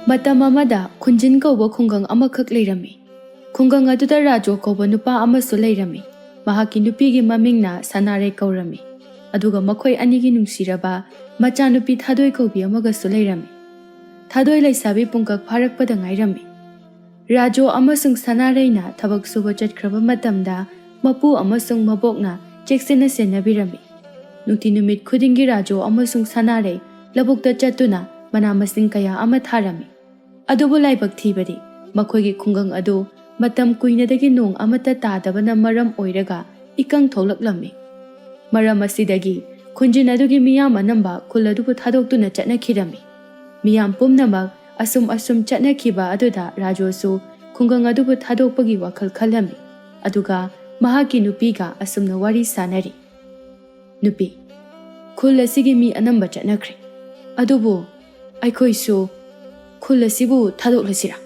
ꯃꯇꯝ ꯑꯃꯗ ꯈꯨꯟꯖꯤꯟ ꯀꯧꯕ ꯈꯨꯡꯒꯪ ꯑꯃꯈꯛ ꯂꯩꯔꯝꯃꯤ꯫ ꯈꯨꯡꯒꯪ ꯑꯗꯨꯗ ꯔꯥꯖꯨ ꯀꯧꯕ ꯅꯨꯄꯥ ꯑꯃꯁꯨ ꯂꯩꯔꯝꯃꯤ꯫ ꯃꯍꯥꯛꯀꯤ ꯅꯨꯄꯤꯒꯤ ꯃꯃꯤꯡꯅ ꯁꯅꯥꯔꯩ ꯀꯧꯔꯝꯃꯤ꯫ ꯑꯗꯨꯒ ꯃꯈꯣꯏ ꯑꯅꯤꯒꯤ ꯅꯨꯡꯁꯤꯔꯕ ꯃꯆꯥꯅꯨꯄꯤ ꯊꯥꯗꯣꯏ ꯀꯧꯕꯤ ꯑꯃꯒꯁꯨ ꯂꯩꯔꯝꯃꯤ꯫ ꯊꯥꯗꯣꯏ ꯂꯩꯁꯥꯕꯤ ꯄꯨꯡꯀꯛ ꯐꯥꯔꯛꯄꯗ ꯉꯥꯏꯔꯝꯃꯤ꯫ ꯔꯥꯖꯨ ꯑꯃꯁꯨꯡ ꯁꯅꯥꯔꯩꯅ ꯊꯕꯛ ꯁꯨꯕ ꯆꯠꯈ꯭ꯔꯕ ꯃꯇꯝꯗ ꯃꯄꯨ ꯑꯃꯁꯨꯡ ꯃꯕꯣꯛꯅ ꯆꯦꯛꯁꯤꯟꯅ ꯁꯦꯟꯅꯕꯤꯔꯝꯃꯤ꯫ ꯅꯨꯡꯇꯤ ꯅꯨꯃꯤꯠ ꯈꯨꯗꯤꯡꯒꯤ ꯔꯥꯖꯨ ꯑꯃꯁꯨꯡ ꯁꯅꯥꯔꯩ ꯂꯧꯕꯨꯛꯇ ꯆꯠꯇꯨꯅ ꯃꯅꯥ ꯃꯁꯤꯡ ꯀꯌꯥ ꯑꯃ ꯊꯥꯔꯝꯃꯤ꯫ ꯑꯗꯨꯕꯨ ꯂꯥꯏꯕꯛ ꯊꯤꯕꯗꯤ ꯃꯈꯣꯏꯒꯤ ꯈꯨꯡꯒꯪ ꯑꯗꯨ ꯃꯇꯝ ꯀꯨꯏꯅꯗꯒꯤ ꯅꯣꯡ ꯑꯃꯠꯇ ꯇꯥꯗꯕꯅ ꯃꯔꯝ ꯑꯣꯏꯔꯒ ꯏꯀꯪ ꯊꯣꯛꯂꯛꯂꯝꯃꯤ꯫ ꯃꯔꯝ ꯑꯁꯤꯗꯒꯤ ꯈꯨꯟꯖꯤꯟ ꯑꯗꯨꯒꯤ ꯃꯤꯌꯥꯝ ꯑꯅꯝꯕ ꯈꯨꯜ ꯑꯗꯨꯕꯨ ꯊꯥꯗꯣꯛꯇꯨꯅ ꯆꯠꯅꯈꯤꯔꯝꯃꯤ꯫ ꯃꯤꯌꯥꯝ ꯄꯨꯝꯅꯃꯛ ꯑꯁꯨꯝ ꯆꯠꯅꯈꯤꯕ ꯑꯗꯨꯗ ꯔꯥꯖꯨꯁꯨ ꯈꯨꯡꯒꯪ ꯑꯗꯨꯕꯨ ꯊꯥꯗꯣꯛꯄꯒꯤ ꯋꯥꯈꯜ ꯈꯜꯂꯝꯃꯤ꯫ ꯑꯗꯨꯒ ꯃꯍꯥꯛꯀꯤ ꯅꯨꯄꯤꯒ ꯑꯁꯨꯝꯅ ꯋꯥꯔꯤ ꯁꯥꯅꯔꯤ꯫ ꯅꯨꯄꯤ, ꯈꯨꯜ ꯑꯁꯤꯒꯤ ꯃꯤ ꯑꯅꯝꯕ ꯆꯠꯅꯈ꯭ꯔꯦ꯫ ꯑꯗꯨꯕꯨ ꯑꯩꯈꯣꯏꯁꯨ ꯈꯨꯜ ꯑꯁꯤꯕꯨ ꯊꯥꯗꯣꯛꯂꯁꯤꯔꯥ?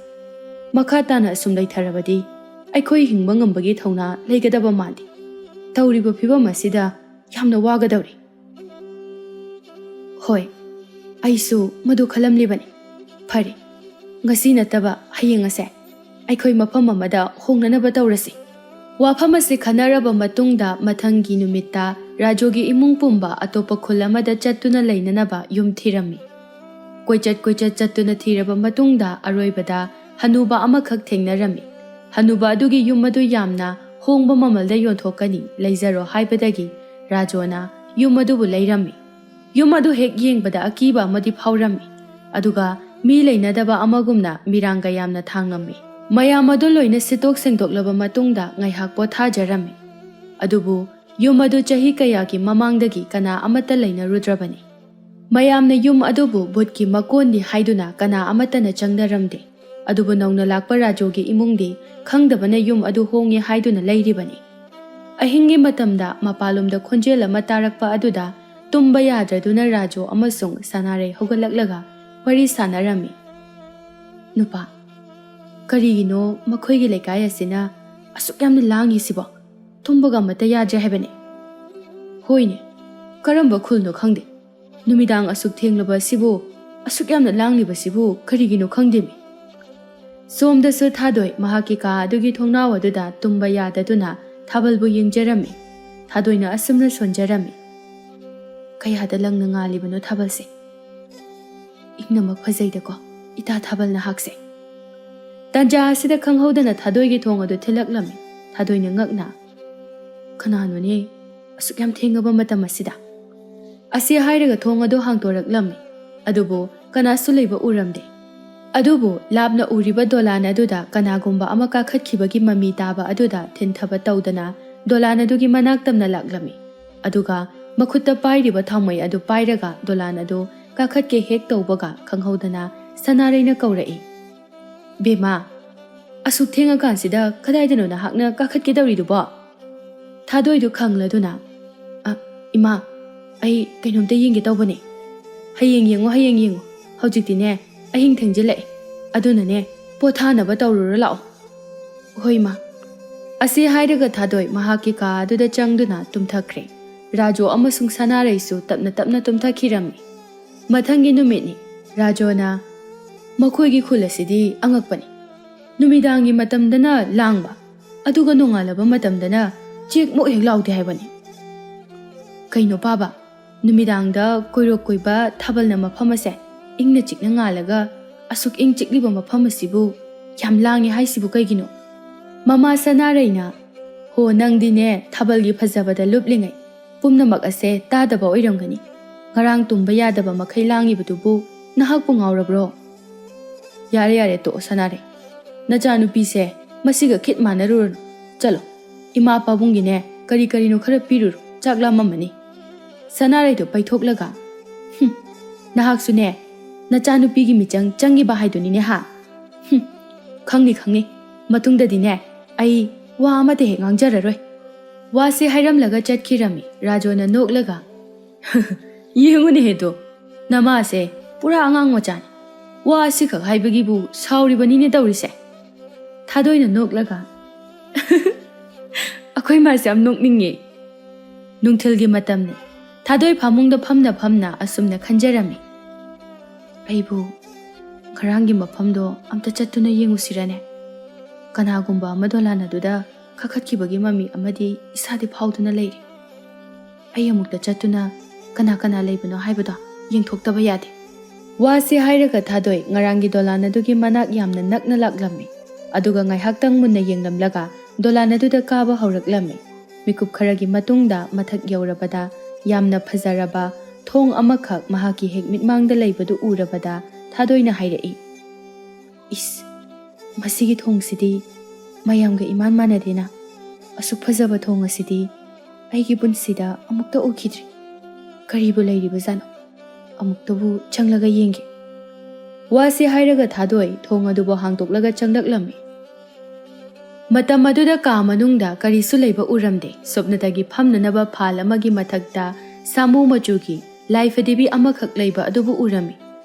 ꯃꯈꯥ ꯇꯥꯅ ꯑꯁꯨꯝ ꯂꯩꯊꯔꯕꯗꯤ ꯑꯩꯈꯣꯏ ꯍꯤꯡꯕ ꯉꯝꯕꯒꯤ ꯊꯧꯅꯥ ꯂꯩꯒꯗꯕ ꯃꯥꯟꯗꯦ꯫ ꯇꯧꯔꯤꯕ ꯐꯤꯚꯝ ꯑꯁꯤꯗ ꯌꯥꯝꯅ ꯋꯥꯒꯗꯧꯔꯤ꯫ ꯍꯣꯏ, ꯑꯩꯁꯨ ꯃꯗꯨ ꯈꯜꯂꯝꯂꯤꯕꯅꯤ꯫ ꯐꯔꯦ, ꯉꯁꯤ ꯅꯠꯇꯕ ꯍꯌꯦꯡ ꯑꯁꯦ ꯑꯩꯈꯣꯏ ꯃꯐꯝ ꯑꯃꯗ ꯍꯣꯡꯅꯅꯕ ꯇꯧꯔꯁꯤ꯫ ꯋꯥꯐꯝ ꯑꯁꯤ ꯈꯟꯅꯔꯕ ꯃꯇꯨꯡꯗ ꯃꯊꯪꯒꯤ ꯅꯨꯃꯤꯠꯇ ꯔꯥꯖꯨꯒꯤ ꯏꯃꯨꯡ ꯄꯨꯝꯕ ꯑꯇꯣꯞꯄ ꯈꯨꯜ ꯑꯃꯗ ꯆꯠꯇꯨꯅ ꯂꯩꯅꯅꯕ ꯌꯨꯝ ꯊꯤꯔꯝꯃꯤ꯫ ꯀꯣꯏꯆꯠ ꯆꯠꯇꯨꯅ ꯊꯤꯔꯕ ꯃꯇꯨꯡꯗ ꯑꯔꯣꯏꯕꯗ ꯍꯅꯨꯕ ꯑꯃꯈꯛ ꯊꯦꯡꯅꯔꯝꯃꯤ꯫ ꯍꯅꯨꯕ ꯑꯗꯨꯒꯤ ꯌꯨꯝ ꯑꯗꯨ ꯌꯥꯝꯅ ꯍꯣꯡꯕ ꯃꯃꯜꯗ ꯌꯣꯟꯊꯣꯛꯀꯅꯤ, ꯂꯩꯖꯔꯣ ꯍꯥꯏꯕꯗꯒꯤ ꯔꯥꯖꯨꯅ ꯌꯨꯝ ꯑꯗꯨꯕꯨ ꯂꯩꯔꯝꯃꯤ꯫ ꯌꯨꯝ ꯑꯗꯨ ꯍꯦꯛ ꯌꯦꯡꯕꯗ ꯑꯀꯤꯕ ꯑꯃꯗꯤ ꯐꯥꯎꯔꯝꯃꯤ꯫ ꯑꯗꯨꯒ ꯃꯤ ꯂꯩꯅꯗꯕ ꯑꯃꯒꯨꯝꯅ ꯃꯤꯔꯥꯡꯒ ꯌꯥꯝꯅ ꯊꯥꯡꯂꯝꯃꯤ꯫ ꯃꯌꯥꯝ ꯑꯗꯨ ꯂꯣꯏꯅ ꯁꯤꯠꯇꯣꯛ ꯁꯦꯡꯗꯣꯛꯂꯕ ꯃꯇꯨꯡꯗ ꯉꯥꯏꯍꯥꯛ ꯄꯣꯊꯥꯖꯔꯝꯃꯤ꯫ ꯑꯗꯨꯕꯨ ꯌꯨꯝ ꯑꯗꯨ ꯆꯍꯤ ꯀꯌꯥꯒꯤ ꯃꯃꯥꯡꯗꯒꯤ ꯀꯅꯥ ꯑꯃꯠꯇ ꯂꯩꯅꯔꯨꯗ꯭ꯔꯕꯅꯤ꯫ ꯃꯌꯥꯝꯅ ꯌꯨꯝ ꯑꯗꯨꯕꯨ ꯚꯨꯠꯀꯤ ꯃꯀꯣꯟꯅꯤ ꯍꯥꯏꯗꯨꯅ ꯀꯅꯥ ꯑꯃꯠꯇꯅ ꯆꯪꯅꯔꯝꯗꯦ꯫ ꯑꯗꯨꯕꯨ ꯅꯧꯅ ꯂꯥꯛꯄ ꯔꯥꯖꯨꯒꯤ ꯏꯃꯨꯡꯗꯤ ꯈꯪꯗꯕꯅ ꯌꯨꯝ ꯑꯗු ꯍꯣꯡꯉꯦ ꯍꯥꯏꯗꯨꯅ ꯂꯩꯔꯤꯕꯅꯤ꯫ ꯑꯍꯤꯡꯒꯤ ꯃꯇꯝꯗ ꯃꯄꯥꯟꯂꯣꯝꯗ ꯈꯣꯟꯖꯦꯜ ꯑꯃ ꯇꯥꯔꯛꯄ ꯑꯗꯨꯗ ꯇꯨꯝꯕ ꯌꯥꯗ꯭ꯔꯗꯨꯅ ꯔꯥꯖꯨ ꯑꯃꯁꯨꯡ ꯁꯅꯥꯔꯩ ꯍꯧꯒꯠꯂꯛꯂꯒ ꯋꯥꯔꯤ ꯁꯥꯅꯔꯝꯃꯤ꯫ ꯅꯨꯄꯥ, ꯀꯔꯤꯒꯤꯅꯣ ꯃꯈꯣꯏꯒꯤ ꯂꯩꯀꯥꯏ ꯑꯁꯤꯅ ꯑꯁꯨꯛ ꯌꯥꯝꯅ ꯂꯥꯡꯉꯤꯁꯤꯕꯣ? ꯇꯨꯝꯕꯒ ꯑꯃꯠꯇ ꯌꯥꯗ꯭ꯔꯦ ꯍꯥꯏꯕꯅꯤ꯫ ꯍꯣꯏꯅꯦ, ꯀꯔꯝꯕ ꯈꯨꯜꯅꯣ ꯈꯪꯗꯦ꯫ ꯅꯨꯃꯤꯗꯥꯡ ꯑꯁꯨꯛ ꯊꯦꯡꯂꯕ ꯑꯁꯤꯕꯨ ꯑꯁꯨꯛ ꯌꯥꯝꯅ ꯂꯥꯡꯂꯤꯕꯁꯤꯕꯨ ꯀꯔꯤꯒꯤꯅꯣ ꯈꯪꯗꯦꯃꯤ꯫ ꯁꯣꯝꯗꯁꯨ ꯊꯥꯗꯣꯏ ꯃꯍꯥꯛꯀꯤ ꯀꯥ ꯑꯗꯨꯒꯤ ꯊꯣꯡꯅꯥꯎ ꯑꯗꯨꯗ ꯇꯨꯝꯕ ꯌꯥꯗꯗꯨꯅ ꯊꯥꯕꯜꯕꯨ ꯌꯦꯡꯖꯔꯝꯃꯤ꯫ ꯊꯥꯗꯣꯏꯅ ꯑꯁꯨꯝꯅ ꯁꯣꯟꯖꯔꯝꯃꯤ꯫ ꯀꯌꯥꯗ ꯂꯪꯅ ꯉꯥꯜꯂꯤꯕꯅꯣ ꯊꯥꯕꯜꯁꯦ? ꯏꯪꯅꯃꯛ ꯐꯖꯩꯗꯀꯣ ꯏꯇꯥ ꯊꯥꯕꯜ ꯅꯍꯥꯛꯁꯦ꯫ ꯇꯥꯟꯖꯥ ꯑꯁꯤꯗ ꯈꯪꯍꯧꯗꯅ ꯊꯥꯗꯣꯏꯒꯤ ꯊꯣꯡ ꯑꯗꯨ ꯊꯤꯜꯂꯛꯂꯝꯃꯤ꯫ ꯊꯥꯗꯣꯏꯅ ꯉꯛꯅ, ꯀꯅꯥꯅꯣꯅꯦ ꯑꯁꯨꯛ ꯌꯥꯝ ꯊꯦꯡꯉꯕ ꯃꯇꯝ ꯑꯁꯤꯗ? ꯑꯁꯤ ꯍꯥꯏꯔꯒ ꯊꯣꯡ ꯑꯗꯨ ꯍꯥꯡꯗꯣꯔꯛꯂꯝꯃꯤ꯫ ꯑꯗꯨꯕꯨ ꯀꯅꯥꯁꯨ ꯂꯩꯕ ꯎꯔꯝꯗꯦ꯫ ꯑꯗꯨꯕꯨ ꯂꯥꯞꯅ ꯎꯔꯤꯕ ꯗꯣꯂꯥꯟ ꯑꯗꯨꯗ ꯀꯅꯥꯒꯨꯝꯕ ꯑꯃ ꯀꯥꯈꯠꯈꯤꯕꯒꯤ ꯃꯃꯤ ꯇꯥꯕ ꯑꯗꯨꯗ ꯊꯤꯟꯊꯕ ꯇꯧꯗꯅ ꯗꯣꯂꯥꯟ ꯑꯗꯨꯒꯤ ꯃꯅꯥꯛ ꯇꯝꯅ ꯂꯥꯛꯂꯝꯃꯤ꯫ ꯑꯗꯨꯒ ꯃꯈꯨꯠꯇ ꯄꯥꯏꯔꯤꯕ ꯊꯥꯎꯃꯩ ꯑꯗꯨ ꯄꯥꯏꯔꯒ ꯗꯣꯂꯥꯟ ꯑꯗꯨ ꯀꯥꯈꯠꯀꯦ ꯍꯦꯛ ꯇꯧꯕꯒ ꯈꯪꯍꯧꯗꯅ ꯁꯅꯥꯔꯩꯅ ꯀꯧꯔꯛꯏ꯫ ꯕꯦꯃꯥ, ꯑꯁꯨꯛ ꯊꯦꯡꯉꯀꯥꯟꯁꯤꯗ ꯀꯗꯥꯏꯗꯅꯣ ꯅꯍꯥꯛꯅ ꯀꯥꯈꯠꯀꯦꯗꯧꯔꯤꯗꯨꯕꯣ? ꯊꯥꯗꯣꯏꯗꯨ ꯈꯪꯂꯗꯨꯅ, ꯏꯃꯥ, ꯑꯩ ꯀꯩꯅꯣꯝꯇ ꯌꯦꯡꯒꯦ ꯇꯧꯕꯅꯦ꯫ ꯍꯌꯦꯡ ꯌꯦꯡꯉꯣ, ꯍꯧꯖꯤꯛꯇꯤꯅꯦ ꯑꯍꯤꯡ ꯊꯦꯡꯖꯤꯜꯂꯛꯑꯦ꯫ ꯑꯗꯨꯅꯅꯦ ꯄꯣꯊꯥꯅꯕ ꯇꯧꯔꯨꯔ ꯂꯥꯛꯑꯣ꯫ ꯍꯣꯏ ꯃꯥ꯫ ꯑꯁꯤ ꯍꯥꯏꯔꯒ ꯊꯥꯗꯣꯏ ꯃꯍꯥꯛꯀꯤ ꯀꯥ ꯑꯗꯨꯗ ꯆꯪꯗꯨꯅ ꯇꯨꯝꯊꯈ꯭ꯔꯦ꯫ ꯔꯥꯖꯨ ꯑꯃꯁꯨꯡ ꯁꯅꯥꯔꯩꯁꯨ ꯇꯞꯅ ꯇꯞꯅ ꯇꯨꯝꯊꯈꯤꯔꯝꯃꯤ꯫ ꯃꯊꯪꯒꯤ ꯅꯨꯃꯤꯠꯅꯤ꯫ ꯔꯥꯖꯨꯅ, ꯃꯈꯣꯏꯒꯤ ꯈꯨꯜ ꯑꯁꯤꯗꯤ ꯑꯉꯛꯄꯅꯤ꯫ ꯅꯨꯃꯤꯗꯥꯡꯒꯤ ꯃꯇꯝꯗꯅ ꯂꯥꯡꯕ, ꯑꯗꯨꯒ ꯅꯣꯡꯉꯥꯜꯂꯕ ꯃꯇꯝꯗꯅ ꯆꯦꯛꯃꯨꯛ ꯍꯦꯛ ꯂꯥꯎꯗꯦ ꯍꯥꯏꯕꯅꯤ꯫ ꯀꯩꯅꯣ ꯄꯥꯕ, ꯅꯨꯃꯤꯗꯥꯡꯗ ꯀꯣꯏꯔꯣꯛ ꯀꯣꯏꯕ ꯊꯥꯕꯜꯅ ꯃꯐꯝ ꯑꯁꯦ ꯏꯪꯅ ꯆꯤꯛꯅ ꯉꯥꯜꯂꯒ ꯑꯁꯨꯛ ꯏꯪ ꯆꯤꯛꯂꯤꯕ ꯃꯐꯝ ꯑꯁꯤꯕꯨ ꯌꯥꯝ ꯂꯥꯡꯉꯦ ꯍꯥꯏꯁꯤꯕꯨ ꯀꯩꯒꯤꯅꯣ? ꯃꯃꯥ ꯁꯅꯥꯔꯩꯅ, ꯍꯣ ꯅꯪꯗꯤꯅꯦ ꯊꯥꯕꯜꯒꯤ ꯐꯖꯕꯗ ꯂꯨꯞꯂꯤꯉꯩ ꯄꯨꯝꯅꯃꯛ ꯑꯁꯦ ꯇꯥꯗꯕ ꯑꯣꯏꯔꯝꯒꯅꯤ꯫ ꯉꯔꯥꯡ ꯇꯨꯝꯕ ꯌꯥꯗꯕ ꯃꯈꯩ ꯂꯥꯡꯉꯤꯕꯗꯨꯕꯨ ꯅꯍꯥꯛꯄꯨ ꯉꯥꯎꯔꯕ꯭ꯔꯣ? ꯌꯥꯔꯦ ꯇꯣꯛꯑꯣ ꯁꯅꯥꯔꯩ꯫ ꯅꯆꯥꯅꯨꯄꯤꯁꯦ ꯃꯁꯤꯒ ꯈꯤꯠ ꯃꯥꯟꯅꯔꯨꯔꯅꯨ꯫ ꯆꯠꯂꯣ, ꯏꯃꯥ ꯄꯥꯕꯨꯡꯒꯤꯅꯦ ꯀꯔꯤꯅꯣ ꯈꯔ ꯄꯤꯔꯨꯔꯣ, ꯆꯥꯛ ꯂꯥꯝꯃꯝꯃꯅꯤ꯫ ꯁꯅꯥꯔꯩꯗꯨ ꯄꯩꯊꯣꯛꯂꯒ, ꯅꯍꯥꯛꯁꯨꯅꯦ ꯅꯆꯥꯅꯨꯄꯤꯒꯤ ꯃꯤꯆꯪ ꯆꯪꯉꯤꯕ ꯍꯥꯏꯗꯨꯅꯤꯅꯦ ꯍꯥ? ꯈꯪꯅꯤ, ꯃꯇꯨꯡꯗꯗꯤꯅꯦ ꯑꯩ ꯋꯥ ꯑꯃꯠꯇ ꯍꯦꯛ ꯉꯥꯡꯖꯔꯔꯣꯏ꯫ ꯋꯥꯁꯤ ꯍꯥꯏꯔꯝꯂꯒ ꯆꯠꯈꯤꯔꯝꯃꯤ꯫ ꯔꯥꯖꯨꯅ ꯅꯣꯛꯂꯒ, ꯌꯦꯡꯉꯨꯅꯦꯍꯦꯗꯣ, ꯅꯃꯥꯁꯦ ꯄꯨꯔꯥ ꯑꯉꯥꯡ ꯃꯆꯥꯅꯤ꯫ ꯋꯥ ꯑꯁꯤꯈꯛ ꯍꯥꯏꯕꯒꯤꯕꯨ ꯁꯥꯎꯔꯤꯕꯅꯤꯅꯦ ꯇꯧꯔꯤꯁꯦ꯫ ꯊꯥꯗꯣꯏꯅ ꯅꯣꯛꯂꯒ, ꯑꯩꯈꯣꯏ ꯃꯥꯁꯦ ꯌꯥꯝ ꯅꯣꯛꯅꯤꯡꯉꯦ꯫ ꯅꯨꯡꯊꯤꯜꯒꯤ ꯃꯇꯝꯅꯤ꯫ ꯊꯥꯗꯣꯏ ꯐꯃꯨꯡꯗ ꯐꯝꯅ ꯑꯁꯨꯝꯅ ꯈꯟꯖꯔꯝꯃꯤ꯫ ꯑꯩꯕꯨ ꯉꯔꯥꯡꯒꯤ ꯃꯐꯝꯗꯣ ꯑꯝꯇ ꯆꯠꯇꯨꯅ ꯌꯦꯡꯉꯨꯁꯤꯔꯅꯦ? ꯀꯅꯥꯒꯨꯝꯕ ꯑꯃ ꯗꯣꯂꯥꯟ ꯑꯗꯨꯗ ꯀꯥꯈꯠꯈꯤꯕꯒꯤ ꯃꯃꯤ ꯑꯃꯗꯤ ꯏꯁꯥꯗꯤ ꯐꯥꯎꯗꯨꯅ ꯂꯩꯔꯤ꯫ ꯑꯩ ꯑꯃꯨꯛꯇ ꯆꯠꯇꯨꯅ ꯀꯅꯥ ꯀꯅꯥ ꯂꯩꯕꯅꯣ ꯍꯥꯏꯕꯗꯣ ꯌꯦꯡꯊꯣꯛꯇꯕ ꯌꯥꯗꯦ꯫ ꯋꯥꯁꯤ ꯍꯥꯏꯔꯒ ꯊꯥꯗꯣꯏ ꯉꯔꯥꯡꯒꯤ ꯗꯣꯂꯥꯟ ꯑꯗꯨꯒꯤ ꯃꯅꯥꯛ ꯌꯥꯝꯅ ꯅꯛꯅ ꯂꯥꯛꯂꯝꯃꯤ꯫ ꯑꯗꯨꯒ ꯉꯥꯏꯍꯥꯛꯇꯪ ꯃꯨꯟꯅ ꯌꯦꯡꯂꯝꯂꯒ ꯗꯣꯂꯥꯟ ꯑꯗꯨꯗ ꯀꯥꯕ ꯍꯧꯔꯛꯂꯝꯃꯤ꯫ ꯃꯤꯀꯨꯞ ꯈꯔꯒꯤ ꯃꯇꯨꯡꯗ ꯃꯊꯛ ꯌꯧꯔꯕꯗ ꯌꯥꯝꯅ ꯐꯖꯔꯕ ꯊꯣꯡ ꯑꯃꯈꯛ ꯃꯍꯥꯛꯀꯤ ꯍꯦꯛ ꯃꯤꯠꯃꯥꯡꯗ ꯂꯩꯕꯗꯨ ꯎꯔꯕꯗ ꯊꯥꯗꯣꯏꯅ ꯍꯥꯏꯔꯛꯏ, "ꯏꯁ, ꯃꯁꯤꯒꯤ ꯊꯣꯡꯁꯤꯗꯤ ꯃꯌꯥꯝꯒ ꯏꯃꯥꯟ ꯃꯥꯟꯅꯗꯦꯅ꯫ ꯑꯁꯨꯛ ꯐꯖꯕ ꯊꯣꯡ ꯑꯁꯤꯗꯤ ꯑꯩꯒꯤ ꯄꯨꯟꯁꯤꯗ ꯑꯃꯨꯛꯇ ꯎꯈꯤꯗ꯭ꯔꯤ꯫ ꯀꯔꯤꯕꯨ ꯂꯩꯔꯤꯕꯖꯥꯠꯅꯣ? ꯑꯃꯨꯛꯇꯕꯨ ꯆꯪꯂꯒ ꯌꯦꯡꯒꯦ." ꯋꯥꯁꯤ ꯍꯥꯏꯔꯒ ꯊꯥꯗꯣꯏ ꯊꯣꯡ ꯑꯗꯨꯕꯨ ꯍꯥꯡꯗꯣꯛꯂꯒ ꯆꯪꯂꯛꯂꯝꯃꯤ꯫ ꯃꯇꯝ ꯑꯗꯨꯗ ꯀꯥ ꯃꯅꯨꯡꯗ ꯀꯔꯤꯁꯨ ꯂꯩꯕ ꯎꯔꯝꯗꯦ꯫ ꯁꯨꯞꯅꯇꯒꯤ ꯐꯝꯅꯅꯕ ꯐꯥꯜ ꯑꯃꯒꯤ ꯃꯊꯛꯇ ꯁꯥꯃꯨ ꯃꯆꯨꯒꯤ ꯂꯥꯏ ꯐꯗꯤꯕꯤ ꯑꯃꯈꯛ ꯂꯩꯕ ꯑꯗꯨꯕꯨ ꯎꯔꯝꯃꯤ꯫